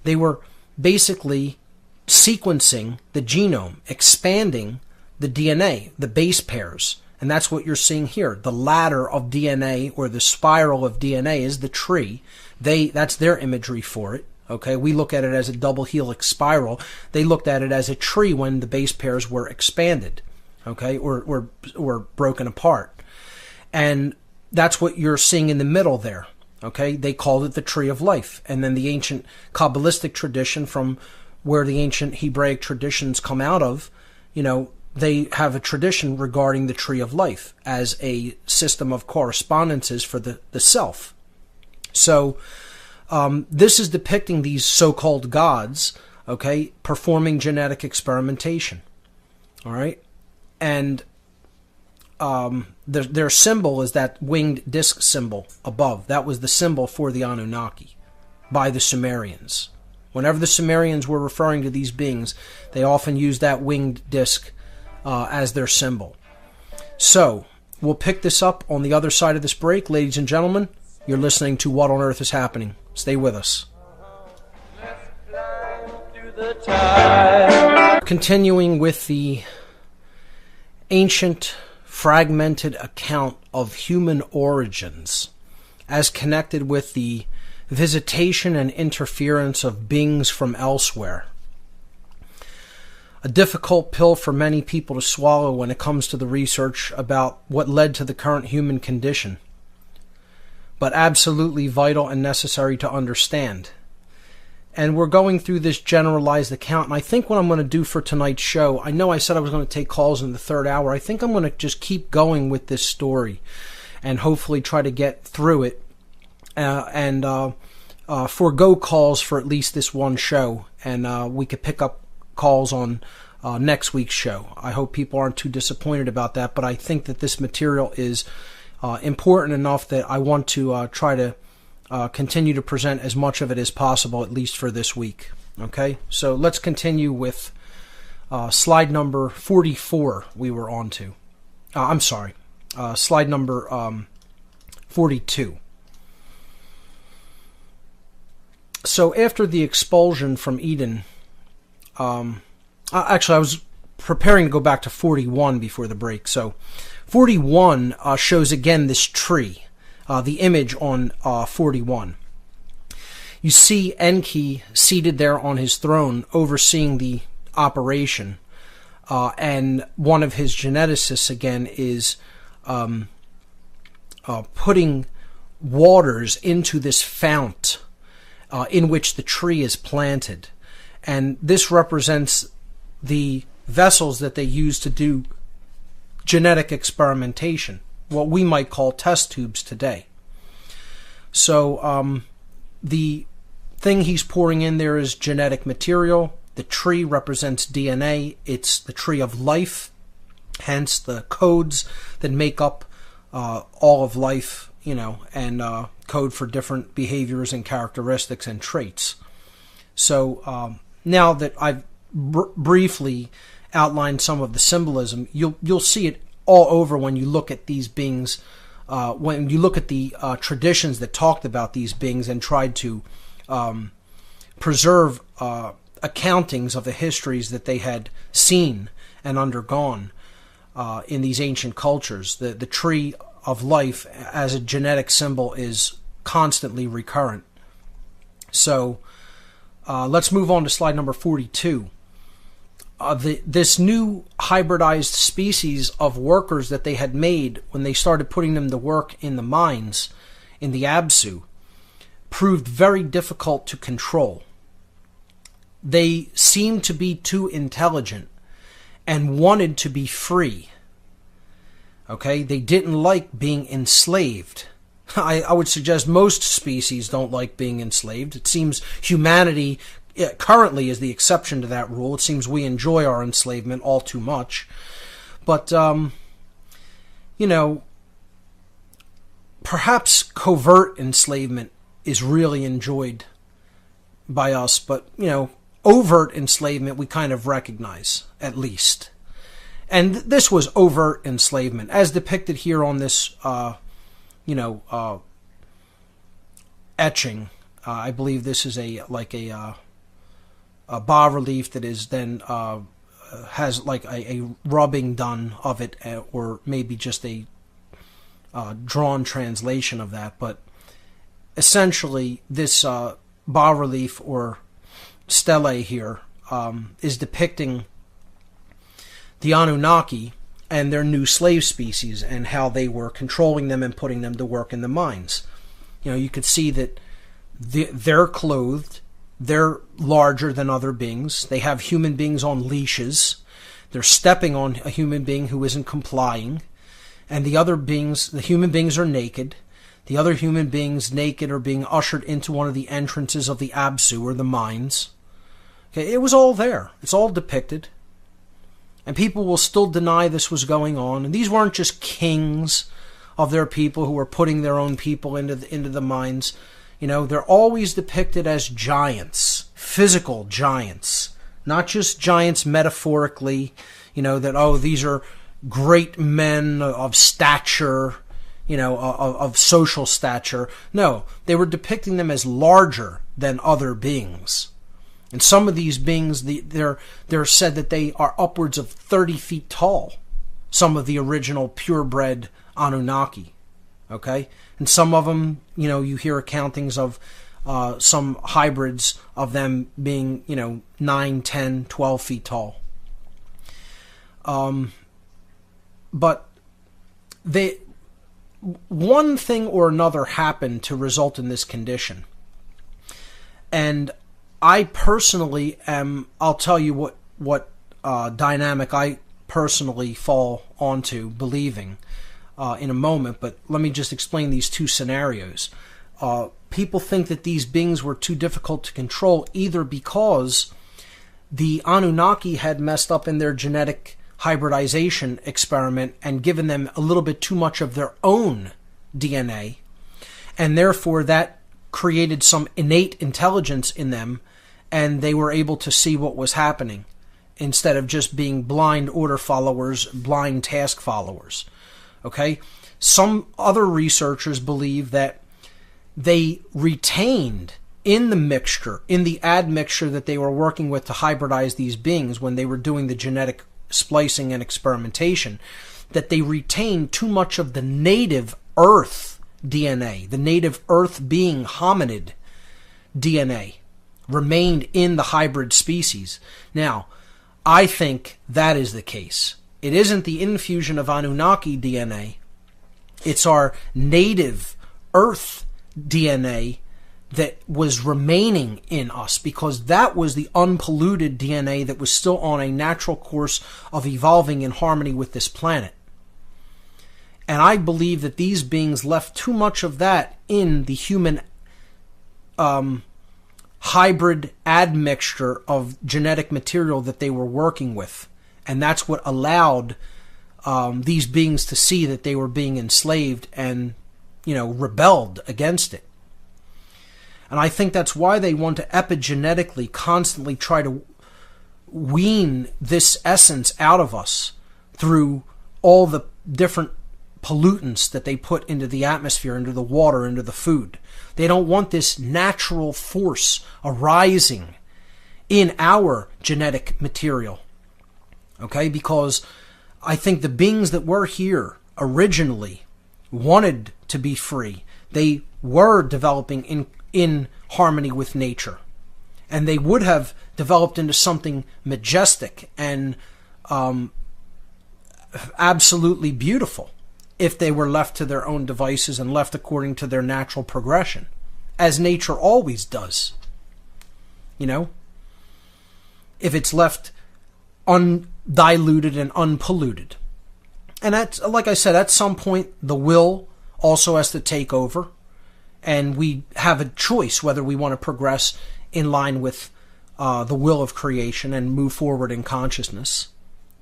They were basically sequencing the genome, expanding the DNA, the base pairs. And that's what you're seeing here. The ladder of DNA, or the spiral of DNA, is the tree. That's their imagery for it. Okay, we look at it as a double helix spiral. They looked at it as a tree when the base pairs were expanded, okay, or broken apart. And that's what you're seeing in the middle there. Okay, they called it the tree of life. And then the ancient Kabbalistic tradition, from where the ancient Hebraic traditions come out of, they have a tradition regarding the tree of life as a system of correspondences for the self. So this is depicting these so-called gods, okay, performing genetic experimentation. All right, and their symbol is that winged disc symbol above. That was the symbol for the Anunnaki by the Sumerians. Whenever the Sumerians were referring to these beings, they often used that winged disc as their symbol. So we'll pick this up on the other side of this break. Ladies and gentlemen, you're listening to What on Earth is Happening. Stay with us. Continuing with the ancient fragmented account of human origins as connected with the visitation and interference of beings from elsewhere. A difficult pill for many people to swallow when it comes to the research about what led to the current human condition, but absolutely vital and necessary to understand. And we're going through this generalized account, and I think what I'm going to do for tonight's show, I know I said I was going to take calls in the third hour. I think I'm going to just keep going with this story and hopefully try to get through it and forego calls for at least this one show, and we could pick up calls on next week's show. I hope people aren't too disappointed about that, but I think that this material is important enough that I want to try to continue to present as much of it as possible, at least for this week. Okay, so let's continue with slide number 44 we were on to. I'm sorry, slide number 42. So after the expulsion from Eden, actually I was preparing to go back to 41 before the break. So 41 shows again this tree, the image on 41. You see Enki seated there on his throne overseeing the operation, and one of his geneticists again is putting waters into this fount in which the tree is planted. And this represents the vessels that they use to do genetic experimentation, what we might call test tubes today. So the thing he's pouring in there is genetic material. The tree represents DNA. It's the tree of life, hence the codes that make up all of life, and code for different behaviors and characteristics and traits. So now that I've briefly outlined some of the symbolism, you'll see it all over when you look at these beings, when you look at the traditions that talked about these beings and tried to preserve accountings of the histories that they had seen and undergone in these ancient cultures. The tree of life as a genetic symbol is constantly recurrent. So let's move on to slide number 42. This new hybridized species of workers that they had made when they started putting them to work in the mines, in the Absu, proved very difficult to control. They seemed to be too intelligent and wanted to be free. Okay, they didn't like being enslaved. I would suggest most species don't like being enslaved. It seems humanity currently is the exception to that rule. It seems we enjoy our enslavement all too much. But, perhaps covert enslavement is really enjoyed by us. But, overt enslavement we kind of recognize, at least. And this was overt enslavement, as depicted here on this, etching. I believe this is a bas relief that is then has like a rubbing done of it, or maybe just a drawn translation of that. But essentially, this bas relief or stele here is depicting the Anunnaki and their new slave species and how they were controlling them and putting them to work in the mines. You could see that they're clothed, they're larger than other beings, they have human beings on leashes, they're stepping on a human being who isn't complying, and the other beings, the human beings are naked. The other human beings naked are being ushered into one of the entrances of the Absu, or the mines. Okay, it was all there. It's all depicted. And people will still deny this was going on. And these weren't just kings of their people who were putting their own people into the mines. They're always depicted as giants, physical giants, not just giants metaphorically, that, these are great men of stature, of social stature. No, they were depicting them as larger than other beings. And some of these beings, they're said that they are upwards of 30 feet tall. Some of the original purebred Anunnaki. Okay? And some of them, you hear accountings of some hybrids of them being, 9, 10, 12 feet tall. But one thing or another happened to result in this condition. And I personally I'll tell you what dynamic I personally fall onto believing in a moment, but let me just explain these two scenarios. People think that these beings were too difficult to control, either because the Anunnaki had messed up in their genetic hybridization experiment and given them a little bit too much of their own DNA, and therefore that created some innate intelligence in them, and they were able to see what was happening instead of just being blind order followers, blind task followers. Okay? Some other researchers believe that they retained in the mixture, in the admixture that they were working with to hybridize these beings when they were doing the genetic splicing and experimentation, that they retained too much of the native Earth DNA, the native Earth being hominid DNA, remained in the hybrid species. Now, I think that is the case. It isn't the infusion of Anunnaki DNA. It's our native Earth DNA that was remaining in us, because that was the unpolluted DNA that was still on a natural course of evolving in harmony with this planet. And I believe that these beings left too much of that in the human hybrid admixture of genetic material that they were working with. And that's what allowed these beings to see that they were being enslaved and, rebelled against it. And I think that's why they want to epigenetically constantly try to wean this essence out of us through all the different pollutants that they put into the atmosphere, into the water, into the food. They don't want this natural force arising in our genetic material. Okay? Because I think the beings that were here originally wanted to be free. They were developing in harmony with nature. And they would have developed into something majestic and absolutely beautiful if they were left to their own devices and left according to their natural progression, as nature always does. If it's left undiluted and unpolluted. And that's, like I said, at some point the will also has to take over, and we have a choice whether we want to progress in line with the will of creation and move forward in consciousness.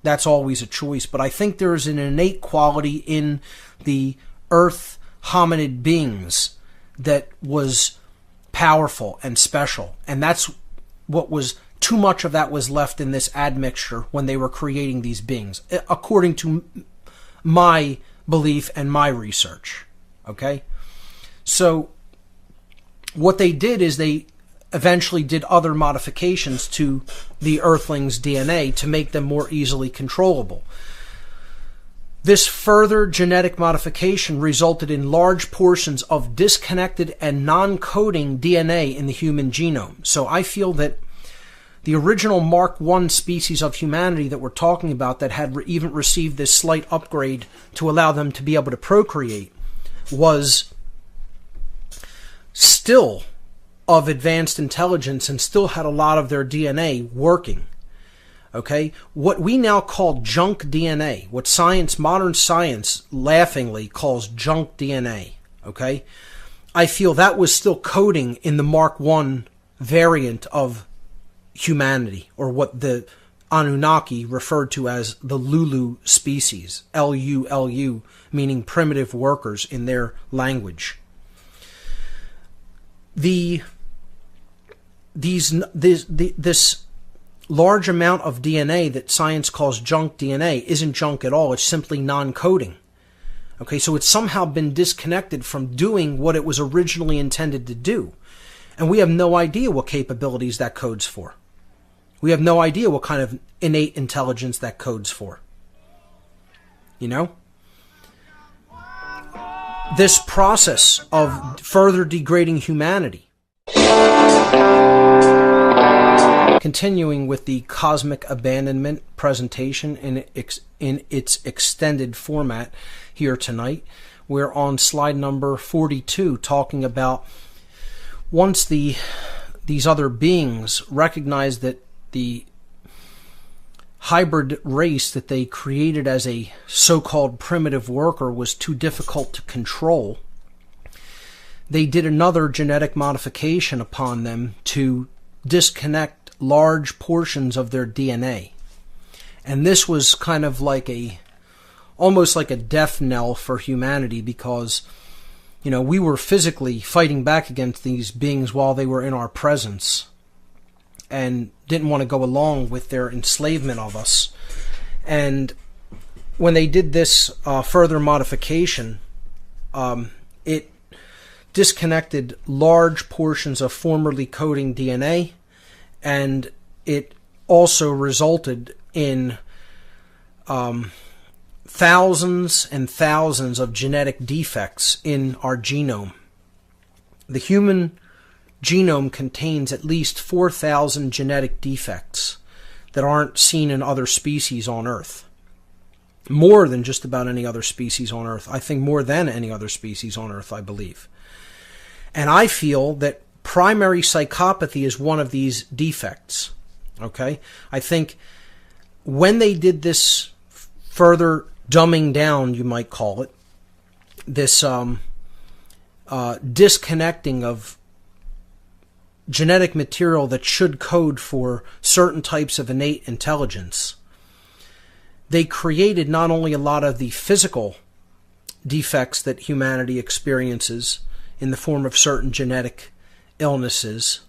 That's always a choice. But I think there is an innate quality in the earth hominid beings that was powerful and special. And that's what was, too much of that was left in this admixture when they were creating these beings, according to my belief and my research. Okay? So what they did is they eventually did other modifications to the Earthlings' DNA to make them more easily controllable. This further genetic modification resulted in large portions of disconnected and non-coding DNA in the human genome. So I feel that the original Mark I species of humanity that we're talking about, that had even received this slight upgrade to allow them to be able to procreate, was still of advanced intelligence and still had a lot of their DNA working. Okay? What we now call junk DNA, what modern science laughingly calls junk DNA, okay? I feel that was still coding in the Mark I variant of humanity, or what the Anunnaki referred to as the Lulu species, Lulu, meaning primitive workers in their language. This large amount of DNA that science calls junk DNA isn't junk at all. It's simply non-coding. Okay, so it's somehow been disconnected from doing what it was originally intended to do. And we have no idea what capabilities that codes for. We have no idea what kind of innate intelligence that codes for. This process of further degrading humanity, continuing with the cosmic abandonment presentation in its extended format here tonight. We're on slide number 42, talking about once these other beings recognized that the hybrid race that they created as a so-called primitive worker was too difficult to control, they did another genetic modification upon them to disconnect large portions of their DNA. And this was kind of like almost like a death knell for humanity, because, we were physically fighting back against these beings while they were in our presence, and didn't want to go along with their enslavement of us. And when they did this further modification, it disconnected large portions of formerly coding DNA, and it also resulted in thousands and thousands of genetic defects in our genome. The human genome contains at least 4,000 genetic defects that aren't seen in other species on Earth. More than just about any other species on Earth. I think more than any other species on Earth, I believe. And I feel that primary psychopathy is one of these defects. Okay? I think when they did this further dumbing down, you might call it, this disconnecting of genetic material that should code for certain types of innate intelligence, they created not only a lot of the physical defects that humanity experiences in the form of certain genetic illnesses.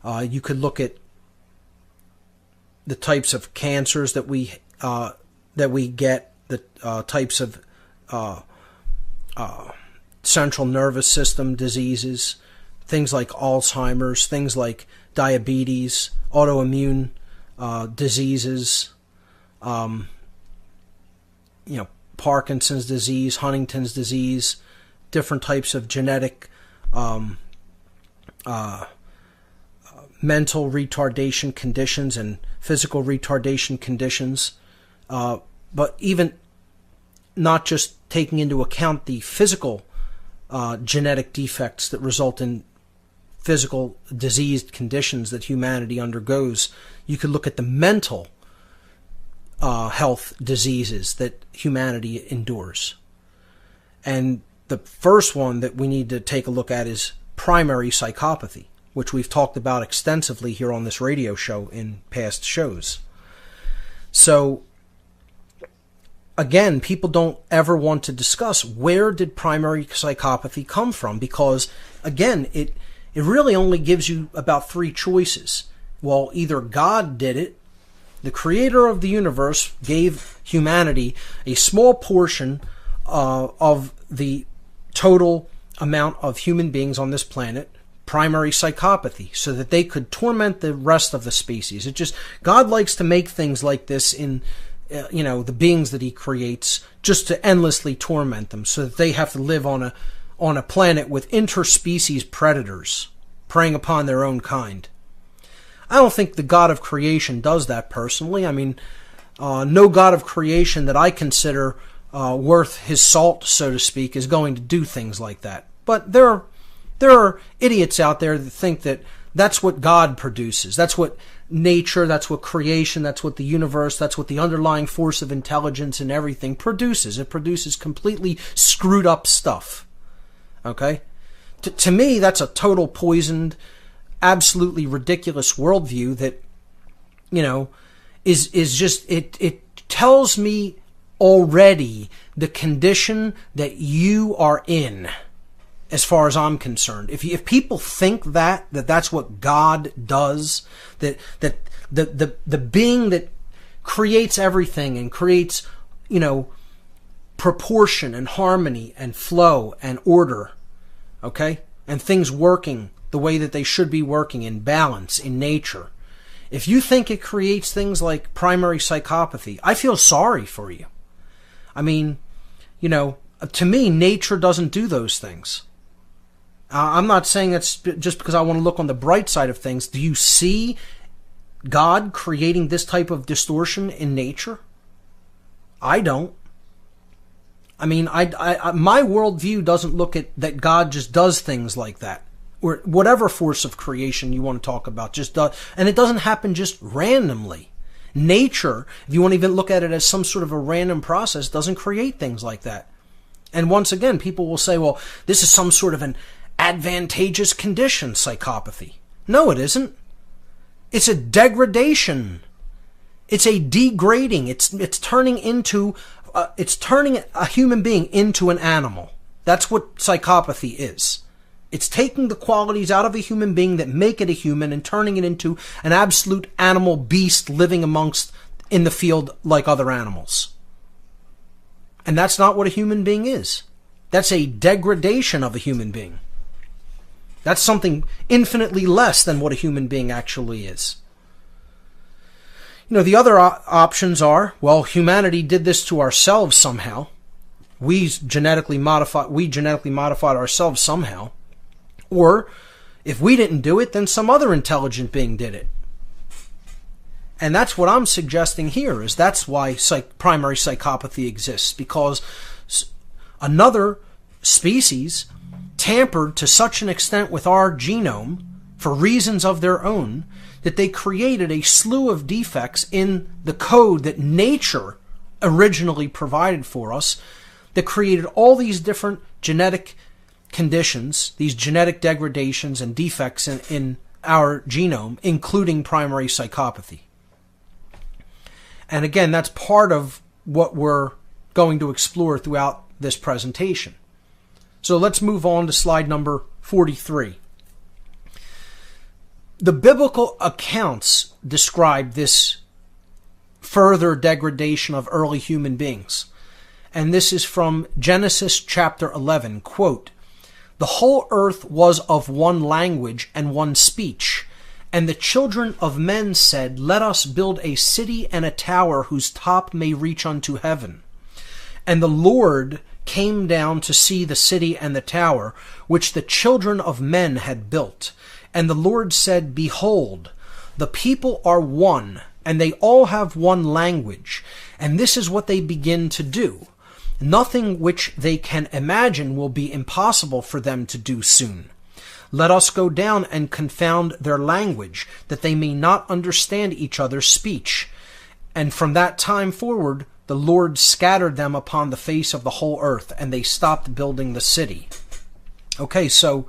You could look at the types of cancers that we get, the types of central nervous system diseases, things like Alzheimer's, things like diabetes, autoimmune diseases, Parkinson's disease, Huntington's disease, different types of genetic mental retardation conditions and physical retardation conditions, but even not just taking into account the physical genetic defects that result in physical diseased conditions that humanity undergoes. You could look at the mental health diseases that humanity endures. And the first one that we need to take a look at is primary psychopathy, which we've talked about extensively here on this radio show in past shows. So, again, people don't ever want to discuss where did primary psychopathy come from, because, again, it really only gives you about three choices. Well, either God did it, the creator of the universe gave humanity a small portion of the total amount of human beings on this planet, primary psychopathy, so that they could torment the rest of the species. God likes to make things like this in the beings that he creates, just to endlessly torment them, so that they have to live on a planet with interspecies predators preying upon their own kind. I don't think the God of creation does that personally. I mean, no God of creation that I consider worth his salt, so to speak, is going to do things like that. But there are idiots out there that think that that's what God produces. That's what nature, that's what creation, that's what the universe, that's what the underlying force of intelligence and everything produces. It produces completely screwed up stuff. Okay? To me, that's a total poisoned, absolutely ridiculous worldview that, is just, it tells me already the condition that you are in, as far as I'm concerned. If people think that's what God does, that the being that creates everything and creates, proportion and harmony and flow and order, okay, and things working the way that they should be working in balance in nature. If you think it creates things like primary psychopathy, I feel sorry for you. I mean, to me, nature doesn't do those things. I'm not saying that's just because I want to look on the bright side of things. Do you see God creating this type of distortion in nature? I don't. I mean, my worldview doesn't look at that God just does things like that, or whatever force of creation you want to talk about just does, and it doesn't happen just randomly. Nature, if you want to even look at it as some sort of a random process, doesn't create things like that. And once again, people will say, well, this is some sort of an advantageous condition, psychopathy. No, it isn't. It's a degradation. It's a degrading. It's turning a human being into an animal. That's what psychopathy is. It's taking the qualities out of a human being that make it a human and turning it into an absolute animal beast living in the field like other animals. And that's not what a human being is. That's a degradation of a human being. That's something infinitely less than what a human being actually is. The other options are, well, humanity did this to ourselves somehow. We genetically modified ourselves somehow. Or, if we didn't do it, then some other intelligent being did it. And that's what I'm suggesting here, is that's why primary psychopathy exists, because another species tampered to such an extent with our genome for reasons of their own that they created a slew of defects in the code that nature originally provided for us, that created all these different genetic conditions, these genetic degradations and defects in our genome, including primary psychopathy. And again, that's part of what we're going to explore throughout this presentation. So let's move on to slide number 43. The biblical accounts describe this further degradation of early human beings. And this is from Genesis chapter 11, quote, "The whole earth was of one language and one speech. And the children of men said, Let us build a city and a tower whose top may reach unto heaven. And the Lord came down to see the city and the tower, which the children of men had built. And the Lord said, Behold, the people are one, and they all have one language. And this is what they begin to do. Nothing which they can imagine will be impossible for them to do soon. Let us go down and confound their language, that they may not understand each other's speech. And from that time forward, the Lord scattered them upon the face of the whole earth, and they stopped building the city." Okay, so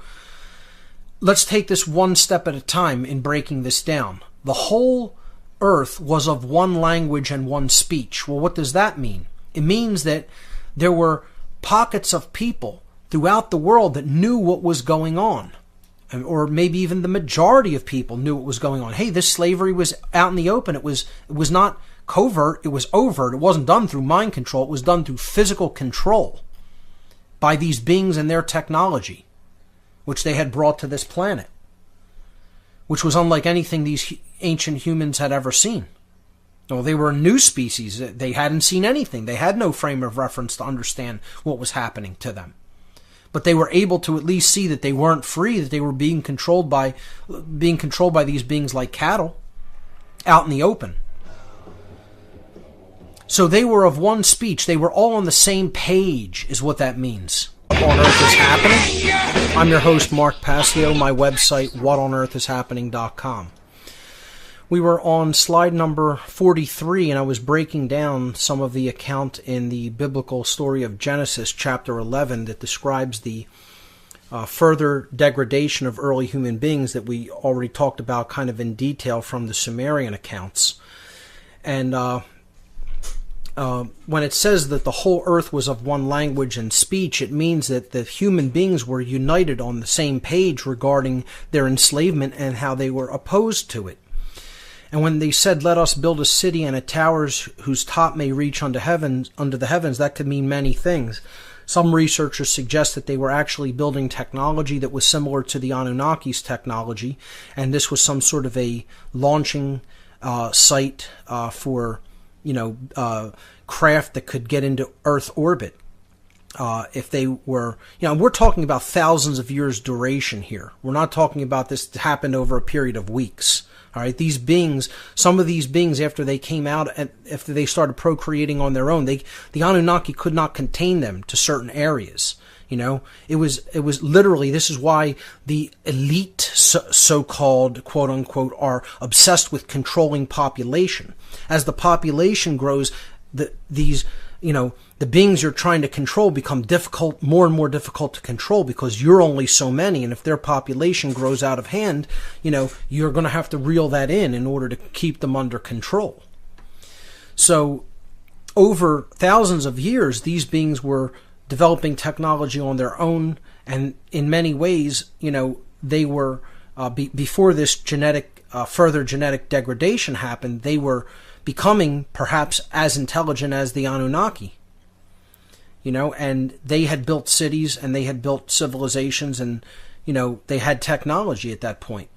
let's take this one step at a time in breaking this down. The whole earth was of one language and one speech. Well, what does that mean? It means that there were pockets of people throughout the world that knew what was going on. Or maybe even the majority of people knew what was going on. Hey, this slavery was out in the open. It was not covert, it was overt. It wasn't done through mind control. It was done through physical control by these beings and their technology, which they had brought to this planet, which was unlike anything these ancient humans had ever seen. Well, they were a new species. They hadn't seen anything. They had no frame of reference to understand what was happening to them. But they were able to at least see that they weren't free, that they were being controlled by these beings like cattle out in the open. So they were of one speech. They were all on the same page, is what that means. What on earth is happening? I'm your host, Mark Passio. My website, whatonearthishappening.com. We were on slide number 43, and I was breaking down some of the account in the biblical story of Genesis chapter 11 that describes the further degradation of early human beings that we already talked about kind of in detail from the Sumerian accounts. And when it says that the whole earth was of one language and speech, it means that the human beings were united on the same page regarding their enslavement and how they were opposed to it. And when they said, "Let us build a city and a tower whose top may reach unto the heavens," that could mean many things. Some researchers suggest that they were actually building technology that was similar to the Anunnaki's technology, and this was some sort of a launching site for, craft that could get into Earth orbit. If they were, we're talking about thousands of years duration here. We're not talking about this happened over a period of weeks. All right, these beings, some of these beings, after they came out and after they started procreating on their own, the Anunnaki could not contain them to certain areas. It was literally, this is why the elite, so-called, quote unquote, are obsessed with controlling population. As the population grows, the beings you're trying to control become more and more difficult to control because you're only so many, and if their population grows out of hand, you're going to have to reel that in order to keep them under control. So over thousands of years, these beings were developing technology on their own, and in many ways, they were, before this further genetic degradation happened, they were becoming perhaps as intelligent as the Anunnaki. And they had built cities and they had built civilizations and, they had technology at that point.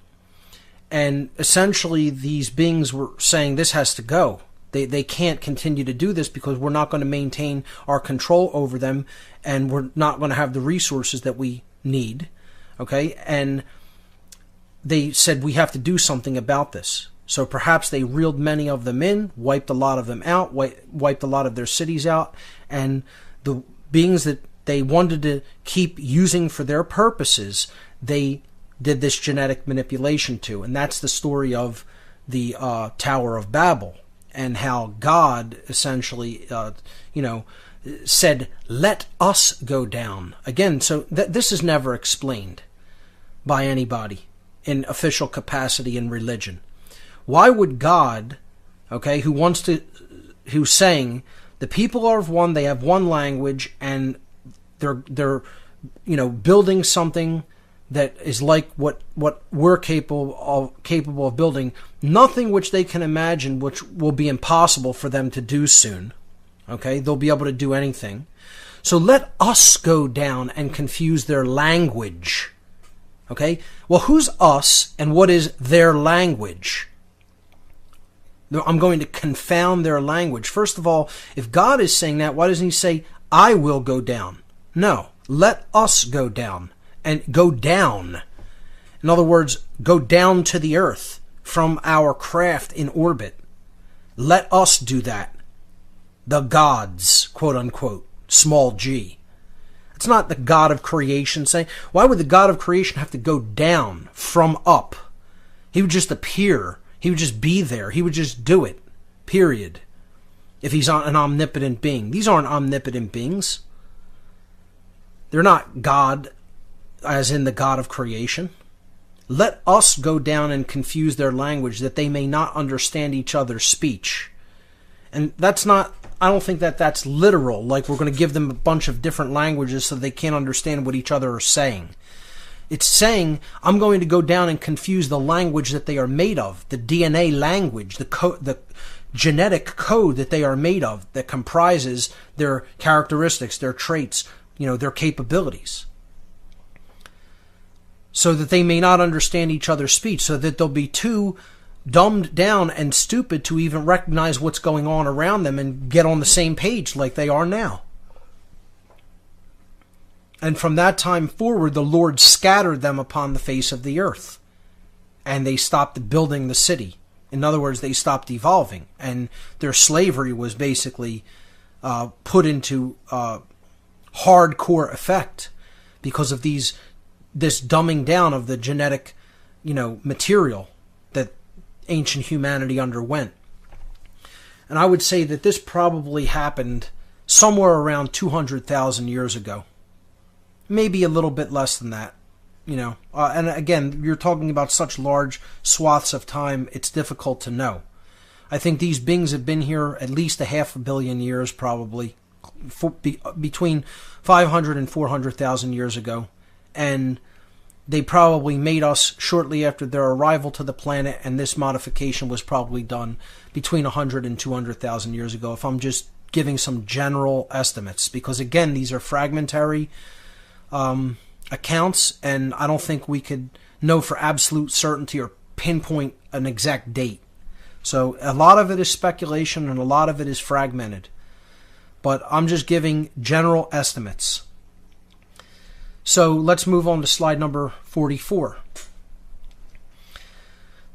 And essentially these beings were saying this has to go. They can't continue to do this because we're not going to maintain our control over them, and we're not going to have the resources that we need. Okay? And they said we have to do something about this. So perhaps they reeled many of them in, wiped a lot of them out, wiped a lot of their cities out, and the beings that they wanted to keep using for their purposes, they did this genetic manipulation to. And that's the story of the Tower of Babel, and how God essentially, said, let us go down. Again, so this is never explained by anybody in official capacity in religion. Why would God, who's saying the people are of one, they have one language, and they're building something that is like what we're capable of building, nothing which they can imagine which will be impossible for them to do soon. Okay, they'll be able to do anything. So let us go down and confuse their language. Okay, well, who's us and what is their language? I'm going to confound their language. First of all, if God is saying that, why doesn't he say, I will go down? No, let us go down. And go down. In other words, go down to the earth from our craft in orbit. Let us do that. The gods, quote unquote, small g. It's not the God of creation saying, why would the God of creation have to go down from up? He would just appear. He would just be there. He would just do it. Period. If he's an omnipotent being. These aren't omnipotent beings. They're not God, as in the God of creation. Let us go down and confuse their language, that they may not understand each other's speech. And that's not, I don't think that that's literal, like we're going to give them a bunch of different languages so they can't understand what each other are saying. It's saying, I'm going to go down and confuse the language that they are made of, the DNA language, the genetic code that they are made of, that comprises their characteristics, their traits, their capabilities. So that they may not understand each other's speech, so that they'll be too dumbed down and stupid to even recognize what's going on around them and get on the same page like they are now. And from that time forward, the Lord scattered them upon the face of the earth. And they stopped building the city. In other words, they stopped evolving. And their slavery was basically put into hardcore effect because of this dumbing down of the genetic, material that ancient humanity underwent. And I would say that this probably happened somewhere around 200,000 years ago. Maybe a little bit less than that, and again, you're talking about such large swaths of time, it's difficult to know. I think these beings have been here at least 500 million years, probably, between 500 and 400,000 years ago. And they probably made us shortly after their arrival to the planet, and this modification was probably done between 100 and 200,000 years ago, if I'm just giving some general estimates. Because again, these are fragmentary accounts, and I don't think we could know for absolute certainty or pinpoint an exact date. So a lot of it is speculation and a lot of it is fragmented. But I'm just giving general estimates. So let's move on to slide number 44.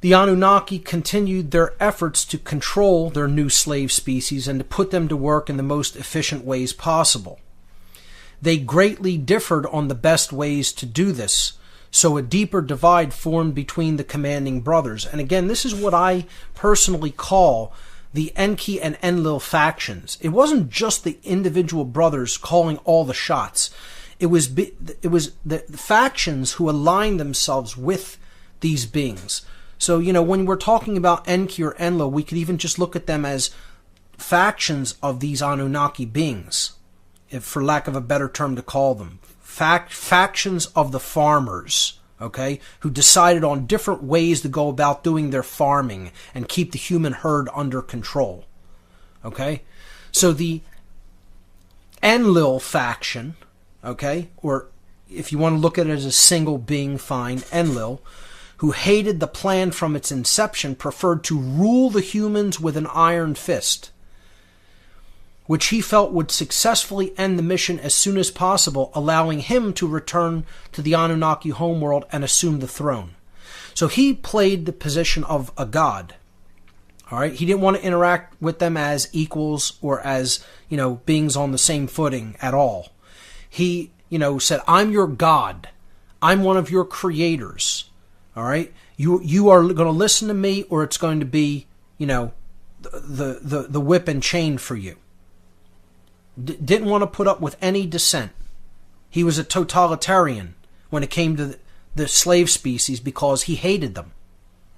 The Anunnaki continued their efforts to control their new slave species and to put them to work in the most efficient ways possible. They greatly differed on the best ways to do this, so a deeper divide formed between the commanding brothers. And again, this is what I personally call the Enki and Enlil factions. It wasn't just the individual brothers calling all the shots. It was the factions who aligned themselves with these beings. So, when we're talking about Enki or Enlil, we could even just look at them as factions of these Anunnaki beings, for lack of a better term to call them. Factions of the farmers, okay, who decided on different ways to go about doing their farming and keep the human herd under control. Okay? So the Enlil faction, okay, or if you want to look at it as a single being, fine, Enlil, who hated the plan from its inception, preferred to rule the humans with an iron fist, which he felt would successfully end the mission as soon as possible, allowing him to return to the Anunnaki homeworld and assume the throne. So he played the position of a god. All right, he didn't want to interact with them as equals or as, beings on the same footing at all. He, said, "I'm your god. I'm one of your creators. All right, you are going to listen to me, or it's going to be, the whip and chain for you." Didn't want to put up with any dissent. He was a totalitarian when it came to the slave species because he hated them.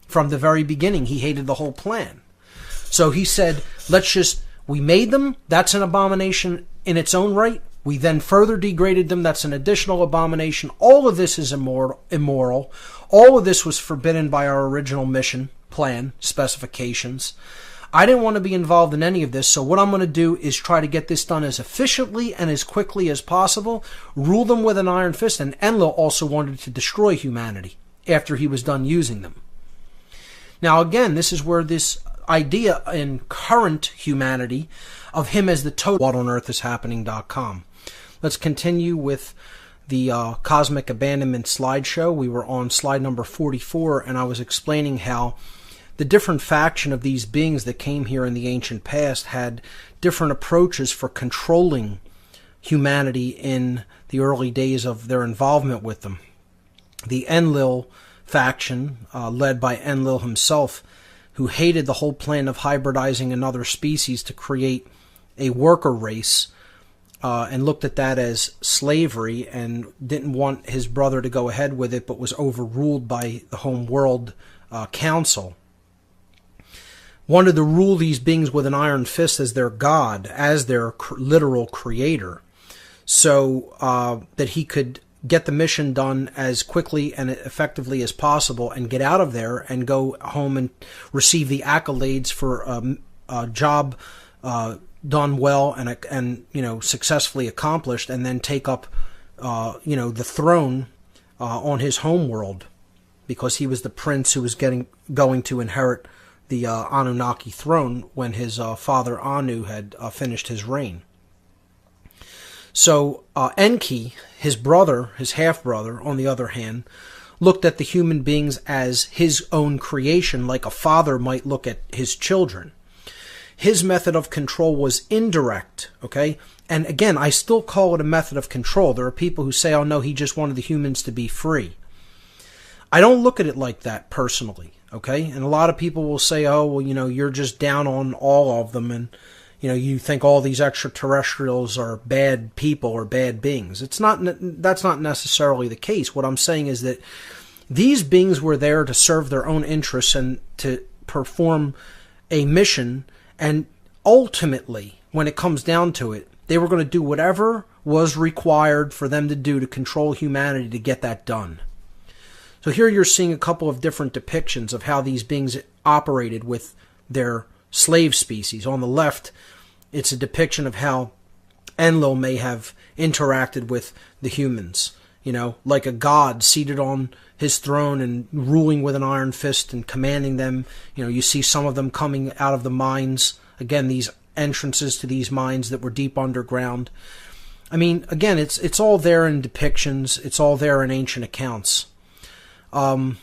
From the very beginning, he hated the whole plan. So he said, we made them, that's an abomination in its own right. We then further degraded them, that's an additional abomination. All of this is immoral. All of this was forbidden by our original mission, plan, specifications. I didn't want to be involved in any of this, so what I'm going to do is try to get this done as efficiently and as quickly as possible, rule them with an iron fist, and Enlil also wanted to destroy humanity after he was done using them. Now again, this is where this idea in current humanity of him as the total whatonearthishappening.com. Let's continue with the Cosmic Abandonment slideshow. We were on slide number 44, and I was explaining how the different faction of these beings that came here in the ancient past had different approaches for controlling humanity in the early days of their involvement with them. The Enlil faction, led by Enlil himself, who hated the whole plan of hybridizing another species to create a worker race, and looked at that as slavery and didn't want his brother to go ahead with it, but was overruled by the home world council. Wanted to rule these beings with an iron fist as their god, as their literal creator, so that he could get the mission done as quickly and effectively as possible and get out of there and go home and receive the accolades for a job done well and successfully accomplished, and then take up the throne on his home world, because he was the prince who was going to inherit the Anunnaki throne when his father Anu had finished his reign. So Enki, his brother, his half-brother, on the other hand, looked at the human beings as his own creation, like a father might look at his children. His method of control was indirect, okay? And again, I still call it a method of control. There are people who say, oh no, he just wanted the humans to be free. I don't look at it like that personally, okay? And a lot of people will say, oh, well, you're just down on all of them, and you think all these extraterrestrials are bad people or bad beings. That's not necessarily the case. What I'm saying is that these beings were there to serve their own interests and to perform a mission, and ultimately, when it comes down to it, they were going to do whatever was required for them to do to control humanity to get that done. So here you're seeing a couple of different depictions of how these beings operated with their slave species. On the left, it's a depiction of how Enlil may have interacted with the humans, like a god seated on his throne and ruling with an iron fist and commanding them. You see some of them coming out of the mines. Again, these entrances to these mines that were deep underground. I mean, again, it's all there in depictions. It's all there in ancient accounts. And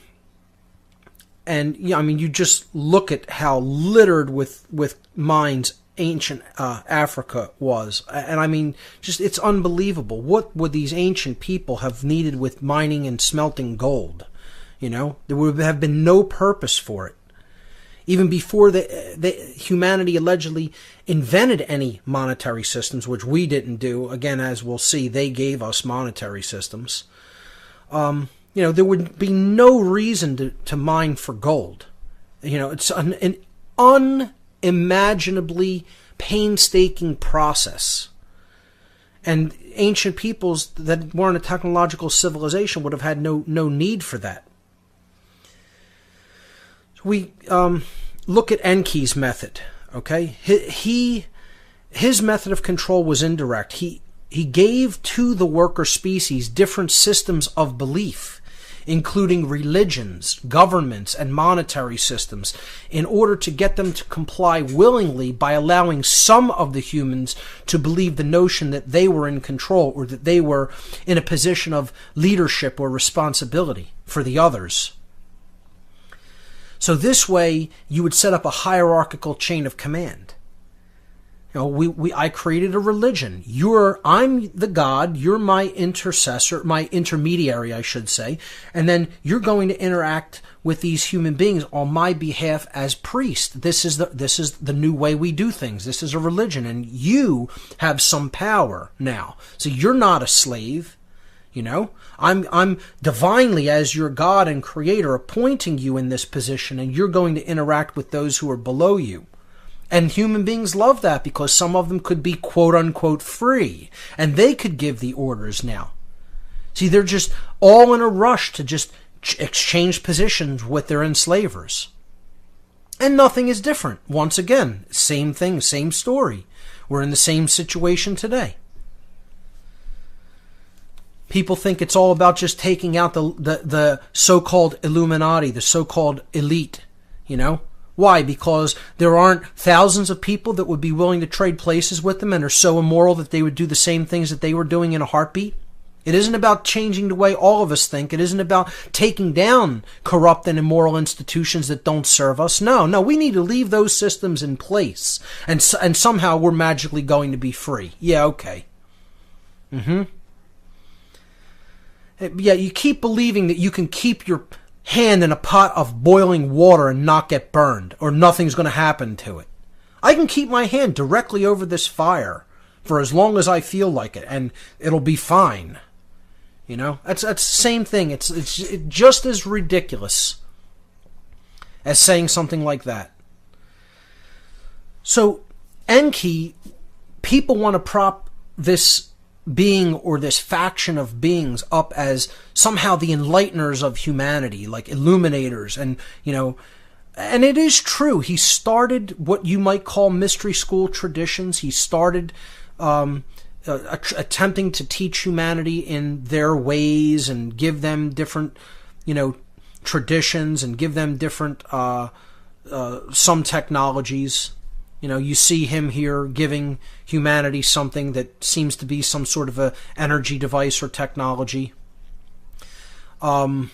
you just look at how littered with mines ancient Africa was. And it's unbelievable. What would these ancient people have needed with mining and smelting gold? There would have been no purpose for it. Even before the humanity allegedly invented any monetary systems, which we didn't do. Again, as we'll see, they gave us monetary systems. There would be no reason to mine for gold. It's an unimaginably painstaking process. And ancient peoples that weren't a technological civilization would have had no need for that. So we look at Enki's method, okay? His method of control was indirect. He gave to the worker species different systems of belief. including religions, governments, and monetary systems, in order to get them to comply willingly by allowing some of the humans to believe the notion that they were in control or that they were in a position of leadership or responsibility for the others. So this way, you would set up a hierarchical chain of command. You know, I created a religion. I'm the God, you're my intercessor, my intermediary, I should say, and then you're going to interact with these human beings on my behalf as priest. This is the new way we do things. This is a religion, and you have some power now. So you're not a slave. You know, I'm divinely, as your God and creator, appointing you in this position, and you're going to interact with those who are below you. And human beings love that because some of them could be quote unquote free, and they could give the orders now. See, they're just all in a rush to just exchange positions with their enslavers. And nothing is different. Once again, same thing, same story. We're in the same situation today. People think it's all about just taking out the so-called Illuminati, the so-called elite, you know? Why? Because there aren't thousands of people that would be willing to trade places with them and are so immoral that they would do the same things that they were doing in a heartbeat. It isn't about changing the way all of us think. It isn't about taking down corrupt and immoral institutions that don't serve us. No, we need to leave those systems in place. And somehow we're magically going to be free. Yeah, okay. Yeah, you keep believing that you can keep your hand in a pot of boiling water and not get burned, or nothing's going to happen to it. I can keep my hand directly over this fire for as long as I feel like it, and it'll be fine. You know, that's the same thing. It's just as ridiculous as saying something like that. So, Enki, people want to prop this being or this faction of beings up as somehow the enlighteners of humanity, like illuminators, and you know, and it is true. He started what you might call mystery school traditions. He started attempting to teach humanity in their ways and give them different, you know, traditions and give them different some technologies. You know, you see him here giving humanity something that seems to be some sort of a energy device or technology. You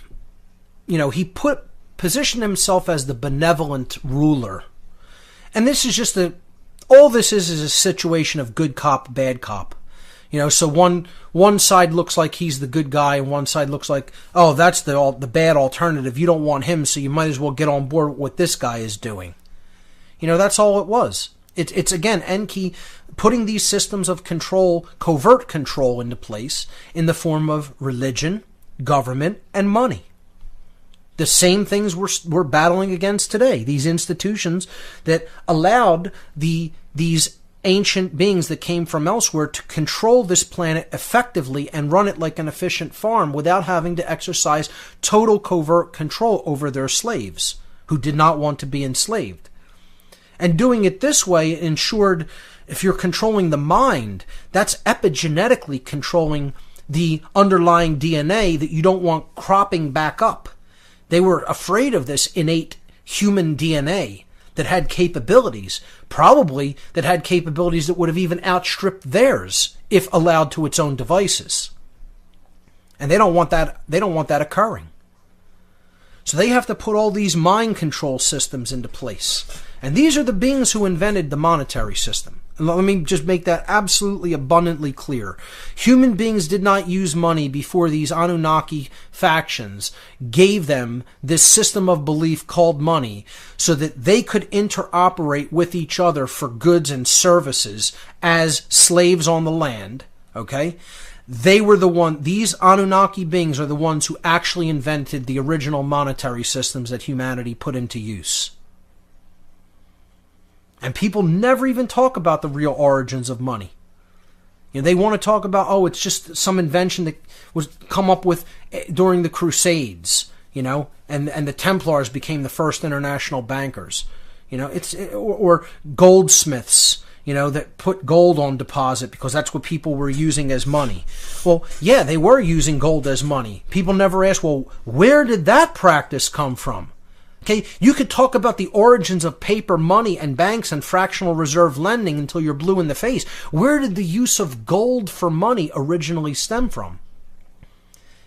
know, he positioned himself as the benevolent ruler. And this is just all this is a situation of good cop, bad cop. You know, so one side looks like he's the good guy, and one side looks like, oh, that's the bad alternative. You don't want him, so you might as well get on board with what this guy is doing. You know, that's all it was. It's again, Enki putting these systems of control, covert control, into place in the form of religion, government, and money. The same things we're battling against today. These institutions that allowed these ancient beings that came from elsewhere to control this planet effectively and run it like an efficient farm without having to exercise total covert control over their slaves who did not want to be enslaved. And doing it this way ensured, if you're controlling the mind, that's epigenetically controlling the underlying DNA that you don't want cropping back up. They were afraid of this innate human DNA that had capabilities, probably that had capabilities that would have even outstripped theirs if allowed to its own devices. And they don't want that occurring. So they have to put all these mind control systems into place. And these are the beings who invented the monetary system. And let me just make that absolutely abundantly clear. Human beings did not use money before these Anunnaki factions gave them this system of belief called money so that they could interoperate with each other for goods and services as slaves on the land. Okay? These Anunnaki beings are the ones who actually invented the original monetary systems that humanity put into use. And people never even talk about the real origins of money. You know, they want to talk about, oh, it's just some invention that was come up with during the Crusades, you know, and the Templars became the first international bankers. You know, or goldsmiths, that put gold on deposit because that's what people were using as money. Well, yeah, they were using gold as money. People never asked, well, where did that practice come from? Okay, you could talk about the origins of paper money and banks and fractional reserve lending until you're blue in the face. Where did the use of gold for money originally stem from?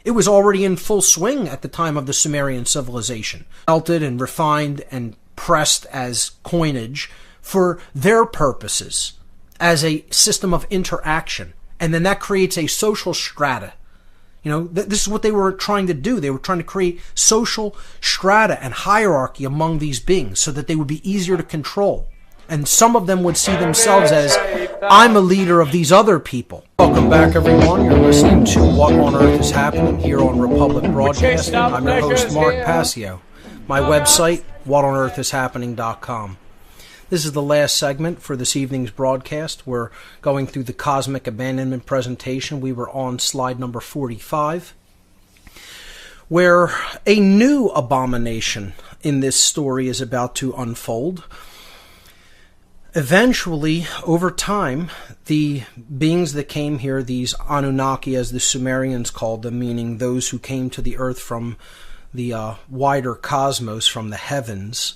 It was already in full swing at the time of the Sumerian civilization, melted and refined and pressed as coinage for their purposes as a system of interaction. And then that creates a social strata. This is what they were trying to do. They were trying to create social strata and hierarchy among these beings so that they would be easier to control. And some of them would see themselves as, I'm a leader of these other people. Welcome back, everyone. You're listening to What on Earth is Happening here on Republic Broadcasting. I'm your host, Mark Passio. My website, whatonearthishappening.com. This is the last segment for this evening's broadcast. We're going through the Cosmic Abandonment presentation. We were on slide number 45, where a new abomination in this story is about to unfold. Eventually, over time, the beings that came here, these Anunnaki as the Sumerians called them, meaning those who came to the earth from the wider cosmos, from the heavens,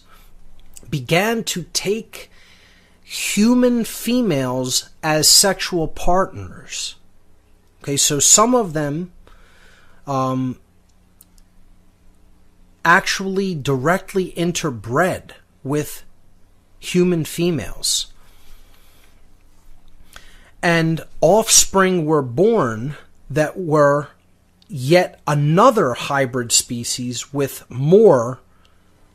began to take human females as sexual partners. Okay, so some of them actually directly interbred with human females. And offspring were born that were yet another hybrid species with more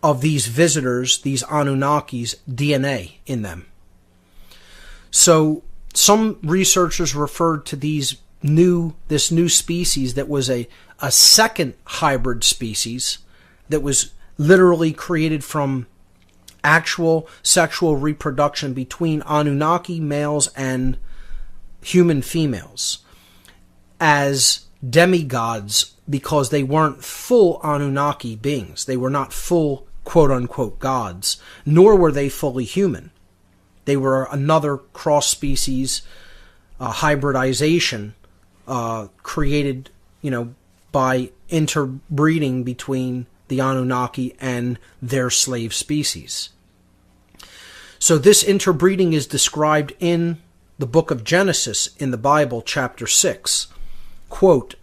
of these visitors, these Anunnakis' DNA in them. So some researchers referred to this new species that was a second hybrid species that was literally created from actual sexual reproduction between Anunnaki males and human females as demigods, because they weren't full Anunnaki beings. They were not full quote-unquote gods, nor were they fully human. They were another cross-species hybridization created, by interbreeding between the Anunnaki and their slave species. So this interbreeding is described in the book of Genesis in the Bible, chapter 6. Quote,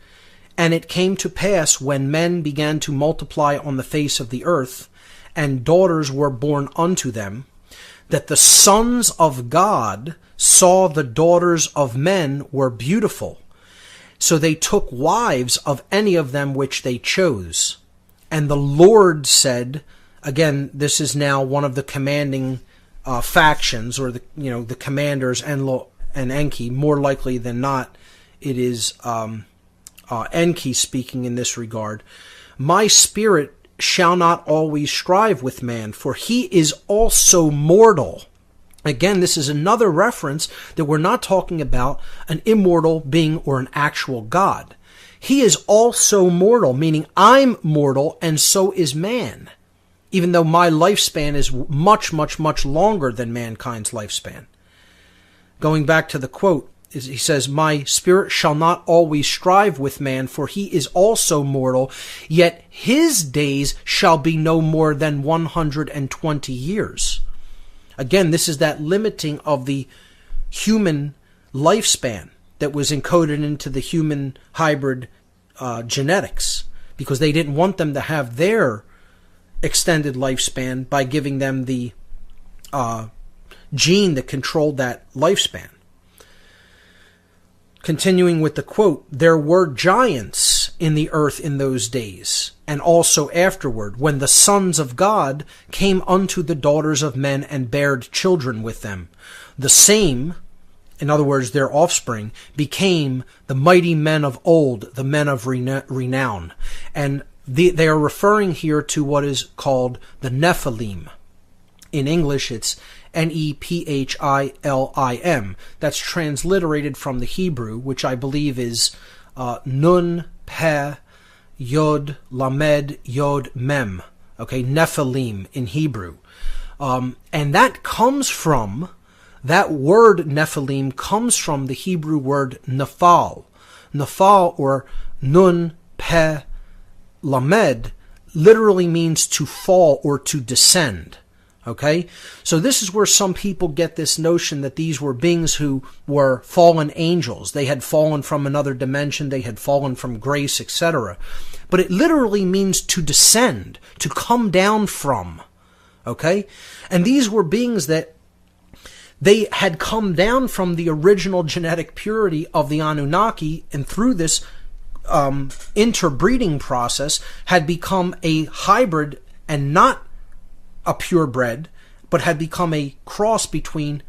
"And it came to pass when men began to multiply on the face of the earth, and daughters were born unto them, that the sons of God saw the daughters of men were beautiful. So they took wives of any of them which they chose. And the Lord said," again, this is now one of the commanding factions, or the commanders and Enki. More likely than not, it is Enki speaking in this regard. "My spirit shall not always strive with man, for he is also mortal." Again, this is another reference that we're not talking about an immortal being or an actual God. He is also mortal, meaning I'm mortal and so is man, even though my lifespan is much, much, much longer than mankind's lifespan. Going back to the quote, he says, "My spirit shall not always strive with man, for he is also mortal, yet his days shall be no more than 120 years. Again, this is that limiting of the human lifespan that was encoded into the human hybrid genetics, because they didn't want them to have their extended lifespan by giving them the gene that controlled that lifespan. Continuing with the quote, "There were giants in the earth in those days, and also afterward, when the sons of God came unto the daughters of men and bared children with them. The same," in other words, their offspring, "became the mighty men of old, the men of renown." And they are referring here to what is called the Nephilim. In English, it's Nephlim. That's transliterated from the Hebrew, which I believe is Nun, Peh, Yod, Lamed, Yod, Mem. Okay, Nephilim in Hebrew. And that comes from That word Nephilim comes from the Hebrew word Nephal. Nephal, or Nun Pe Lamed, literally means to fall or to descend. Okay? So this is where some people get this notion that these were beings who were fallen angels. They had fallen from another dimension, they had fallen from grace, etc. But it literally means to descend, to come down from. Okay? And these were beings that they had come down from the original genetic purity of the Anunnaki, and through this interbreeding process had become a hybrid and not a purebred, but had become a cross between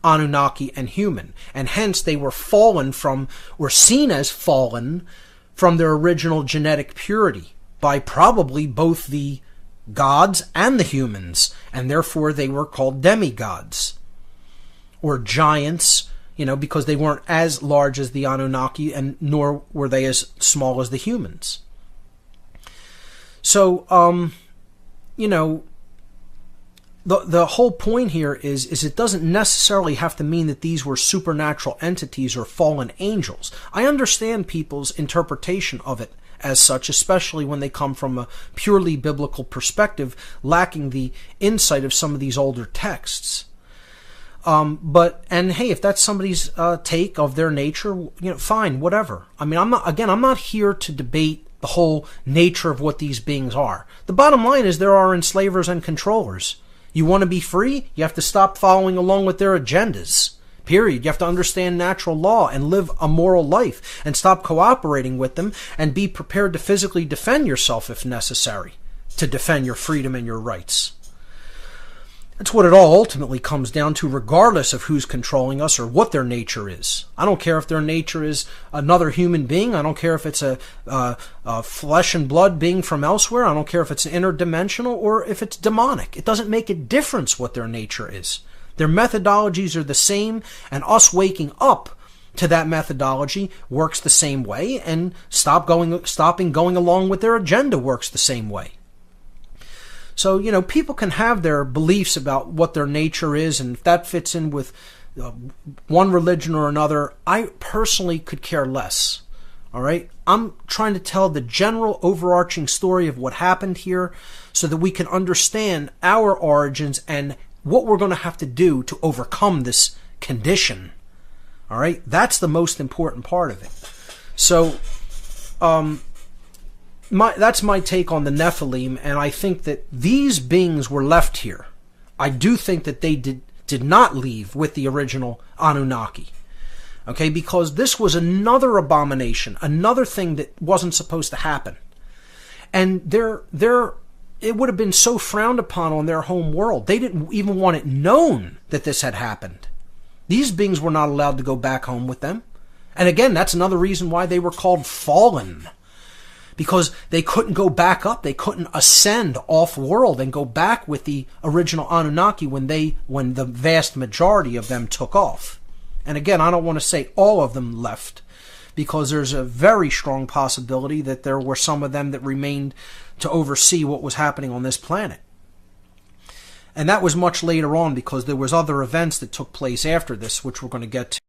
Anunnaki and human. And hence they were fallen from, were seen as fallen from their original genetic purity by probably both the gods and the humans, and therefore they were called demigods. Or giants, because they weren't as large as the Anunnaki, and nor were they as small as the humans. So, the whole point here is it doesn't necessarily have to mean that these were supernatural entities or fallen angels. I understand people's interpretation of it as such, especially when they come from a purely biblical perspective, lacking the insight of some of these older texts. And hey, if that's somebody's take of their nature, fine, whatever. I mean, I'm not here to debate the whole nature of what these beings are. The bottom line is there are enslavers and controllers. You want to be free? You have to stop following along with their agendas. Period. You have to understand natural law and live a moral life, and stop cooperating with them, and be prepared to physically defend yourself if necessary, to defend your freedom and your rights. That's what it all ultimately comes down to, regardless of who's controlling us or what their nature is. I don't care if their nature is another human being. I don't care if it's a flesh and blood being from elsewhere. I don't care if it's interdimensional or if it's demonic. It doesn't make a difference what their nature is. Their methodologies are the same, and us waking up to that methodology works the same way, and stopping going along with their agenda works the same way. So, people can have their beliefs about what their nature is, and if that fits in with one religion or another, I personally could care less. All right? I'm trying to tell the general overarching story of what happened here so that we can understand our origins and what we're going to have to do to overcome this condition. All right? That's the most important part of it. So, that's my take on the Nephilim, and I think that these beings were left here. I do think that they did not leave with the original Anunnaki. Okay, because this was another abomination, another thing that wasn't supposed to happen. And it would have been so frowned upon on their home world. They didn't even want it known that this had happened. These beings were not allowed to go back home with them. And again, that's another reason why they were called fallen. Because they couldn't go back up, they couldn't ascend off-world and go back with the original Anunnaki when the vast majority of them took off. And again, I don't want to say all of them left, because there's a very strong possibility that there were some of them that remained to oversee what was happening on this planet. And that was much later on, because there was other events that took place after this, which we're going to get to.